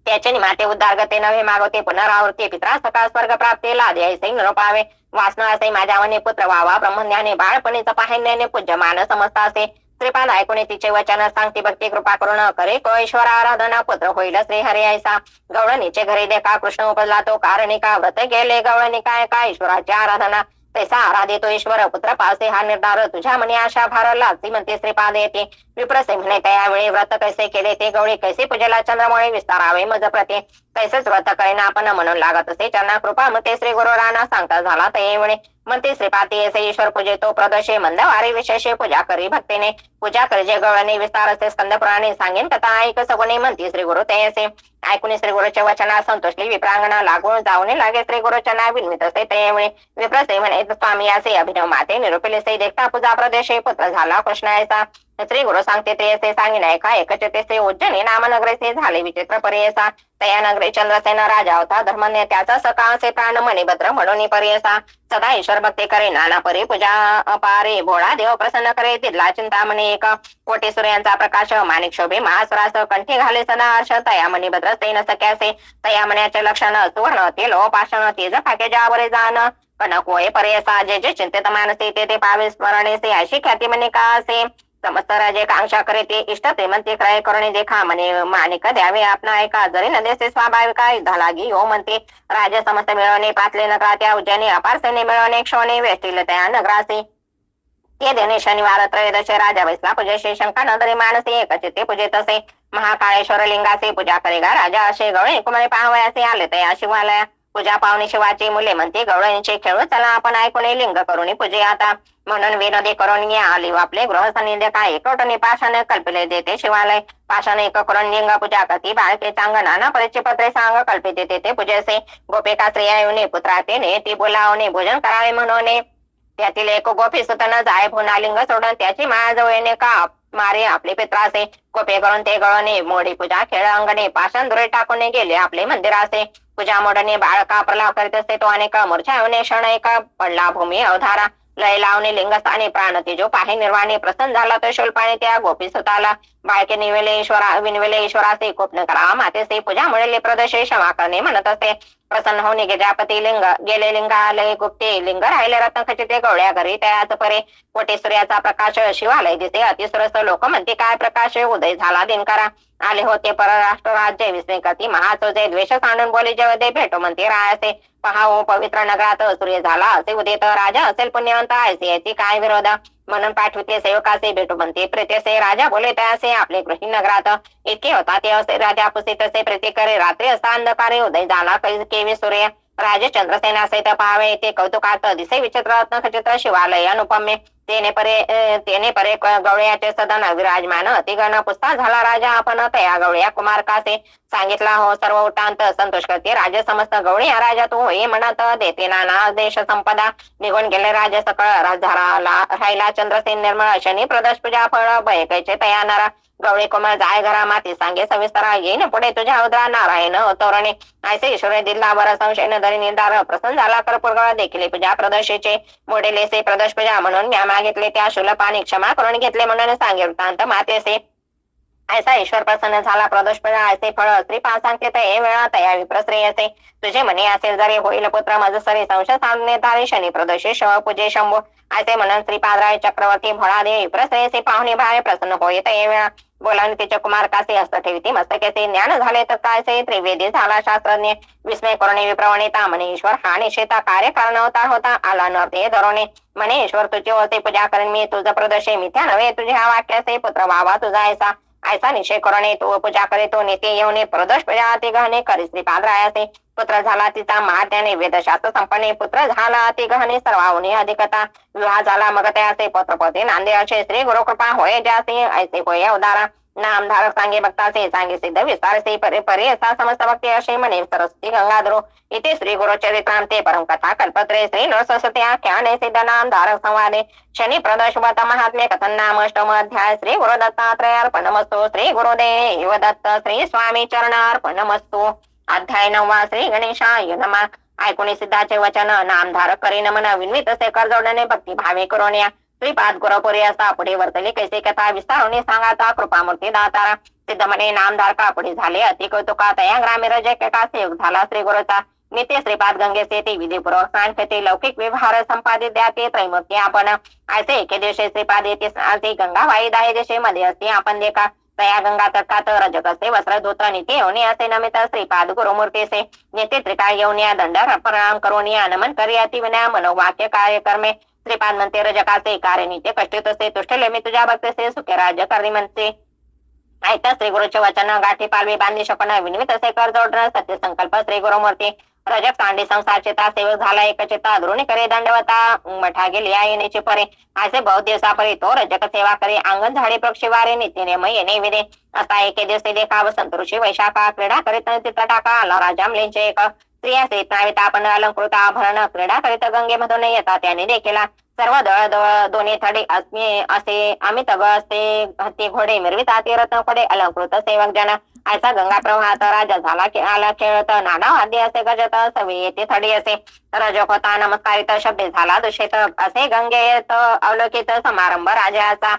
त्याचे निमाते उद्धार गते नव्हे मागवते पुनरावृत्ती पित्रा सकाळ स्वर्ग प्राप्ती लादे ऐसे निरोपावे. वासना असे माझ्या वने पुत्र व्हावा ब्रह्मज्ञाने बाळपणीचा पाहिण्याने पूज्य मान समजता असे. श्रीपाद ऐकून तिचे वचन सांगते भक्ती कृपा करून करे को ईश्वर आराधना पुत्र होईल श्री हरी ऐसा. गवळणीचे घरी देखा कृष्ण उपजला तो कारणिका व्रत गेले गवळणिका का ईश्वराची आराधना. तैसा आराधितो ईश्वर पुत्र पासे हा निर्धार तुझ्या मनी आशा भार लाची म्हणते श्रीपाद येते. विप्रसे म्हणे त्यावेळी व्रत कैसे केले ते गवळी कैसे पूजेला चंद्रमोळी विस्तारावे मज प्रते. तैसेच व्रत करीना आपण म्हणून लागत असे चरणा कृपा मते श्री गुरु राणा सांगता झाला त्यावेळी. म्हणते श्रीपाती असे ईश्वर पूजे तो प्रदोषे मंदवारी विशेषे पूजा करी भक्तीने. पूजा करजे गवळणी विस्तार असे स्कंद पुराणे सांगेन कथा ऐक सगुणी म्हणते श्री गुरु ते असे. ऐकून श्री गुरुच्या वचना संतोषली विप्रांगणा लागून जाऊन लागे श्री गुरुच्या नाव विनवित असते त्यावेळी. विप्रसे म्हणे स्वामी असे अभिनव माते निरूपिले से देखता पूजा प्रदेशे पुत्र झाला कृष्ण ऐसा. श्री गुरु सांगते त्रियसे सांगिनाय का एकचे ते उज्जैनी नामनगरेसे झाले विचित्र पर्यसा तया नगरी चंद्रसेन राजा होता धर्मने त्याचा सकाळचे प्राण मणिभद्र म्हणून पर्यसा सदा ईश्वर भक्ती करे नाना परी पूजा अपारे भोळा देव प्रसन्न करे तिथला चिंतामणी एक कोटी सूर्यांचा प्रकाश माणिक शोभे महासुरास कंठी घाले सदा हर्ष तया मणिभद्र सेन सख्यासे तया मण्याचे लक्षण सुवर्ण ते लो पाषण तेज फाके जावरे जाण कनकोय पर्यसा जे जे चिंतित मानसे ते पावे स्मरणेसे अशी ख्याती म्हणे का असे समस्त राजे कांक्षा करे ते इष्ट श्रीमंती क्रय करणे देखा म्हणे माणिक द्यावे आपला ऐका जरी नदेसे स्वाभाविका युद्धा लागी हो म्हणते राजे समस्त मिळवणे पातले नगरा त्या उज्जैनी अपार सैन्य मिळवणे क्षोणे वेष्टील त्या नगरासी ते देणे शनिवार त्रयोदशी राजा वैसला पूजेशी शंका नदरी मानसी एकचित्ते पूजेत असे महाकाळेश्वर लिंगाचे पूजा करेगा राजा असे गवळे कुमारी पाहावयाचे आले तया शिवालया पूजा पावणी शिवाची मुले म्हणते गवळणीचे खेळू चला आपण ऐकून लिंग करून पूजे आता म्हणून विनोदी करून या आली आपले गृह सानिध्य काय एकवटने पाषाण कल्पिले देते शिवालय पाषाण एक करून लिंग पूजा करती बाळके चांग नाना परिचय पत्रे सांग कल्पिते ते पूजेसे गोपिका स्त्रिया येऊन पुत्रा तेने ती बोलावणे भोजन करावे म्हणून त्यातील एक गोपी सुतन जाय भुना लिंग सोडून त्याची मायाजवळ येणे का मारे आपले पित्रासे कोपे करून ते गळणे मोडी पूजा खेळ अंगणे पाषाण दुरे टाकून गेले आपले मंदिरासे पूजा मोडणे बाळका प्रलाप करीत असते तो अनेक मूर्छा क्षण एका पडला भूमी अवधारा लय लावणे लिंगस्थानी प्राण तेजो पाहे निर्वाणी प्रसन्न झाला तो शोल्पाने त्या गोपी सुताला बाळके विनवेले ईश्वरासे कोपन करा मातेसे पूजा मिळेले प्रदर्शे क्षमा करणे म्हणत असते प्रसन्न होणे गजापती लिंग गेले लिंगालय गुप्ते लिंग राहिले रत्न खचिते गवळ्या घरी त्याच परे कोटी सूर्याचा प्रकाश शिवालय दिसे अतिसुरस लोक म्हणते काय प्रकाश उदय झाला दिनकरा आले होते परराष्ट्र राज्य विस्मय करती महाचोजे द्वेष सांडून बोली जेवदे भेटो म्हणते रायासे पहावो पवित्र नगरात सूर्य झाला असे उदित राजा असेल पुण्यवंत आहे याची काय विरोध म्हणून पाठविते सेवकासे भेटू म्हणते प्रेतेसे राजा बोले त्यासे आपले गृही नगरात इतके होता ते असे राजा पुसित असे प्रीती करे रात्री असा अंधकारे उदय झाला केवी सूर्य राजे चंद्रसेना सहित पाहावे ते कौतुकात दिसे विचित्र रत्न खचित्र शिवालय अनुपम्य तेने परे गवळ्याचे सदन विराजमान अतिगण पुस्ता झाला राजा आपण तया गवळ्या कुमारकासे सांगितला हो सर्व उठांत संतोष करते राजे समस्त गवळी राजा तू होई म्हणत देते नाना देश संपदा निघून गेले राजे सकळ झाला राहिला चंद्रसेन निर्मळ शनी प्रदोष पूजा फळ बयकायचे तया नारा गवळे कोमल जाय घरा माती सांगे सविस्तर येईन पुढे तुझ्या उद्रा नारायण तोरणे ऐसे ईश्वरे दिला वर संशय धरी निर्धार प्रसन्न झाला कर्पूरगळ देखील पूजा प्रदर्शेचे मोडेलेसे प्रदोष पूजा म्हणून म्या मागितले त्या शुल्पाने क्षमा करून घेतले म्हणून सांगे वृत्तांत मातेसे ऐसा ईश्वर प्रसन्न झाला प्रदोष पूजा ऐसे फळ श्रीपाद सांगते हे वेळा तया विप्रश्रेयसे तुझे म्हणे असेल जरी होईल पुत्र मजसरी संशय सांगणे तारे शनी प्रदोषे शव पूजे शंभू ऐसे म्हणून श्रीपादराय चक्रवर्ती भोळादे विप्रश्रेयसे पाहुणे भावे प्रसन्न होई हे वेळा बोलावून तिच्या कुमारकासे हस्त ठेवती मस्तकेचे ज्ञान झाले तर कायसे त्रिवेदी झाला शास्त्रज्ञ विस्मय करुणे विप्रवणिता म्हणे ईश्वर हा निषेधा कार्य कारण अवतार होता आला नव्हते धरोणे म्हणे ईश्वर तुझे होते पूजा करेन मी तुझं प्रदर्शे मिथ्या नव्हे तुझ्या वाक्याचे पुत्र व्हावा तुझा ऐसा ऐसा निश्चय करणे तो पूजा करे तो नेते येऊने प्रदोष पूजा ते गहने करी श्रीपाद रायाचे पुत्र झाला तिचा महात्याने वेदशास्त्र संपन्ने पुत्र झाला ती गहने सर्वाहुनी अधिकता विवाह झाला मग त्याचे पत्रपती नांदे असे श्री गुरुकृपा होय ज्यासे ऐसे होय अवतारा नामधारक सांगे भक्ताचे सांगे सिद्ध विस्तारसे परे परे असा समस्त भक्ती असे म्हणे सरस्वती गंगाधरो इथे श्री गुरुचरित्राम ते परम कथा कल्पत्रे श्री नरसरस्वती आख्याने सिद्ध नामधारक संवादे शनी प्रदोषवत महात्म्य कथन नाम अष्टम अध्याय श्री गुरु दत्तात्रयार्पणमस्तु श्री गुरुदेव दत्त श्री स्वामी चरणार्पणमस्तु अध्याय 9 श्री गणेशाय नमः ऐकुनी सिद्धाचे वचन नामधारक करी नमन विन्वित से कर जोडणे भक्ती भावे करोन्या श्रीपाद गुरुपुरी असा पुढे वर्तली कैसे कथा विस्तारुनी सांगाता कृपामूर्ती दातारा सिद्ध म्हणे नामधारका पुढे झाले अति कौतुका तया ग्रामीण जय केकासे योग झाला श्री गुरुचा नित्य श्रीपाद गंगेचे ते विधीपूर्वक स्नान करते लौकिक व्यवहार संपादित द्याते त्रैमूर्ती आपण ऐसे एके दिवशी श्रीपाद येते गंगा वाई दाहे दिशे मध्ये असते आपण देखा तया गंगा तटकात रजक असे वस्त्र धोत्र नित्य येऊन असे नमित श्रीपाद गुरुमूर्तीसे नित्य त्रिकाळ येऊन या दंड प्रणाम करून या नमन करी विना मनोवाक्य कार्य कर्मे श्रीपाद म्हणते रजकाचे कार्य नित्य कष्टित असे तुष्टले मी तुझ्या भक्तीचे सुखे राज्य करणे म्हणते ऐकता श्री गुरुचे वचन गाठी पालवी बांधी शकण विनिमित असे कर जोडणं सत्य संकल्प श्री गुरुमूर्ती रजक सांडी संसार चिता सेवक झाला एक चिता अधरुणी करे दंडवता मठा गेली येण्याचे परे असे बहुत दिवसापरी तो रजक सेवा करे अंगण झाडे पक्षीवारे नितीने मय विदे असा एके दिवशी देखाव संतोषी वैशाखा क्रीडा करीत चित्त टाका आला राजामलेंचे एक स्त्रिया सेत नावित आपण अलंकृत आभरण क्रीडा करीत गंगेमधून येतात त्याने देखील सर्व दळ दळ दोन्ही थडी अस्मी असे अमित असे हत्ती घोडे मिरवितात रत्न खोडे अलंकृत सेवक जन ऐसा गंगा प्रवाहात राजा झाला आला खेळत नाना वाद्य असे गजत सवी येते थडी असे रजक होता नमस्कारित शब्द झाला दूषित असे गंगेत अवलोकित समारंभ राजाचा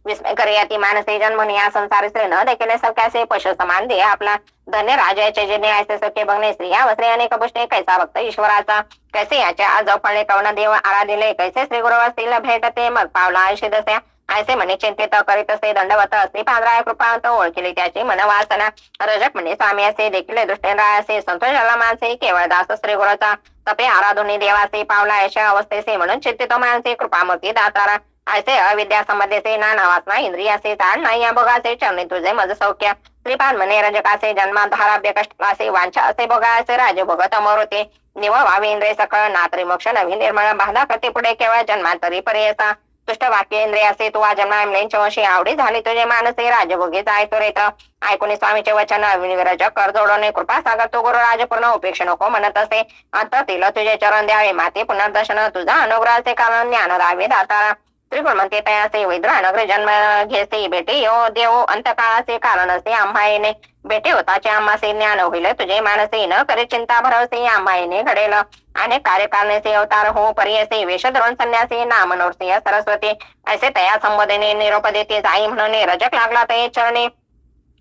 विस्मय करियाती मानसे जन्मनी या संसार स्त्री न देखील सख्यासे पशु समान दे आपला धन्य राजाचे जे ऐसे सख्य बघणे स्त्रिया वस्त्रे अनेक पुष्णे कैसा भक्त ईश्वराचा कैसे याच्या आज फळे कवना देव आराधिले कैसे श्री गुरु असतील भेटते मग पावला आयुष्य दस्या ऐसे म्हणे चिंतित करीत असे दंडवत असते पांढरा कृपांत ओळखिले त्याची मन वासना रजक म्हणे स्वामी असे देखील दृष्टेंद्र असे संतोष झाला मानसे केवळ दास श्री गुरुचा तपे आराधुनी देवासे पावला अशा अवस्थेसे म्हणून चिंतित मानसे कृपामूर्ती दातारा ऐसे अविद्या संबंधेसे नाना वासना इंद्रियासे चाड नाही या भोगाचे चरणी तुझे मज सौख्य श्रीपाद म्हणे रजकासे जन्माधाराभ्य कष्टासे वांछा असे भोगाचे राजे भोगत अमर होते निवळ व्हावे इंद्रिय सकळ नात्री मोक्ष नवीन निर्मळ बाधा करते पुढे केवळ जन्मांतरी पर्यसा तुष्ट वाक्य इंद्रियासे तू जन्मांच्या वशी आवडी झाली तुझे मानसे राजभोगी जाय तो रेत ऐकून स्वामीचे वचन विरजक कर जोडवणे कृपा सागर तू गुरु राजपूर्ण उपेक्ष नको म्हणत असे अंततील तुझे चरण द्यावे माते पुनर्दर्शन तुझा अनुग्रहाचे कारण ज्ञान दावे दातारा त्रिगुण म्हणते तयासे वैद्रानगर जन्म घेसे बेटे यो देव अंतकाळाचे कारण असे आम्हाईने बेटे होताचे आम्हासे ज्ञान होईल तुझे मानसे न करे चिंता भरवसे आम्हाईने घडेल अनेक कार्यकारणाचे अवतार हो परियसे वेश धरून संन्यासी नाम नोरसे सरस्वती ऐसे तया संबोधने निरोप देते जाई म्हणून रजक लागला ते चरणे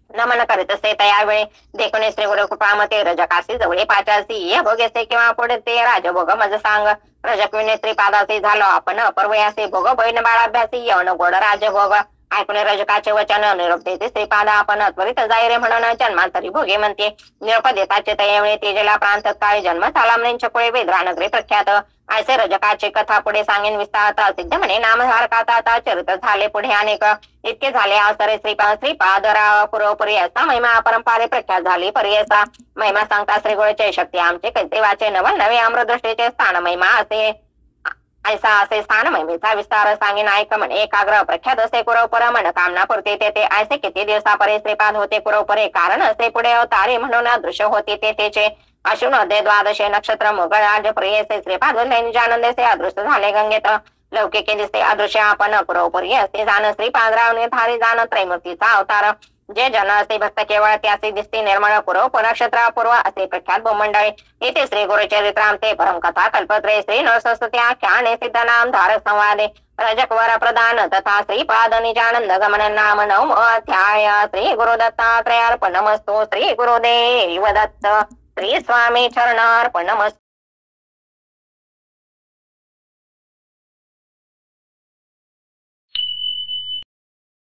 नमन करीत असे तयावेळी देखून श्री गुरु कृपामते रजकाशी जवळे पाचासी या भोगेसे किंवा पुढे ते राजभोग मज सांग रजक विनेत्री पादासी झालो आपण अपर्वयासी भोग बहीण बाळाभ्यासी यवन गोड राजभोग ऐकून रजकाचे वचन निरोप देते श्रीपादा आपण त्वरित जाई रे म्हणून जन्मांतरी भोगे म्हणते निरोप देताचे तयावेळी तेजेला प्रांत काळी जन्म झाला म्हणून चकुळे वेद्रानगरी प्रख्यात ऐसे रजकाची कथा पुढे सांगेन विस्तारता सिद्ध म्हणे नामधारकाचा चरित झाले पुढे अनेक इतके झाले आसरे श्रीपादरा पुरोपुरी असा महिमा परंपरे प्रख्यात झाली पर्यसा महिमा सांगता श्री गुरुचे शक्ती आमचे कैसे वाचे नवल नवे आम्रदृष्टीचे स्थान महिमा असे ऐसा असे स्थान महिमेचा विस्तार सांगेन ऐक म्हणे एकाग्र प्रख्यात असे कुरवपर मन कामना पुरते ते ऐसे किती दिवसापरे श्रीपाद होते कुरवपरे कारण असे पुढे अवतारे म्हणून दृश्य होते ते त्याचे अश्विन अध्याय द्वादशे नक्षत्र मोगळ आज प्रियसे श्रीपाद निजानंदेसे अदृश्य झाले गंगेत लौकिके दिसते अदृश्य आपण कुरवपरी असे जाण श्रीपादरावने थारी जाण त्रैमूर्तीचा अवतार जे जन असे भक्त केवळ त्याचे दिसते निर्मळ पूर्व नक्षत्र पूर्व असे प्रख्यात भूमंडळी येथे श्री गुरुचरित्रांते परमकथा कल्पत्रे श्री नरसरस्वत्या ख्याने सिद्ध नाम धारक संवादे रजक वर प्रदान तथा श्रीपाद निजानंद गमन नाम नवम अध्याय श्री गुरु दत्तात्रयार्पणमस्तु श्री गुरुदेव दत्त श्री स्वामी चरणार्पणमस्तु.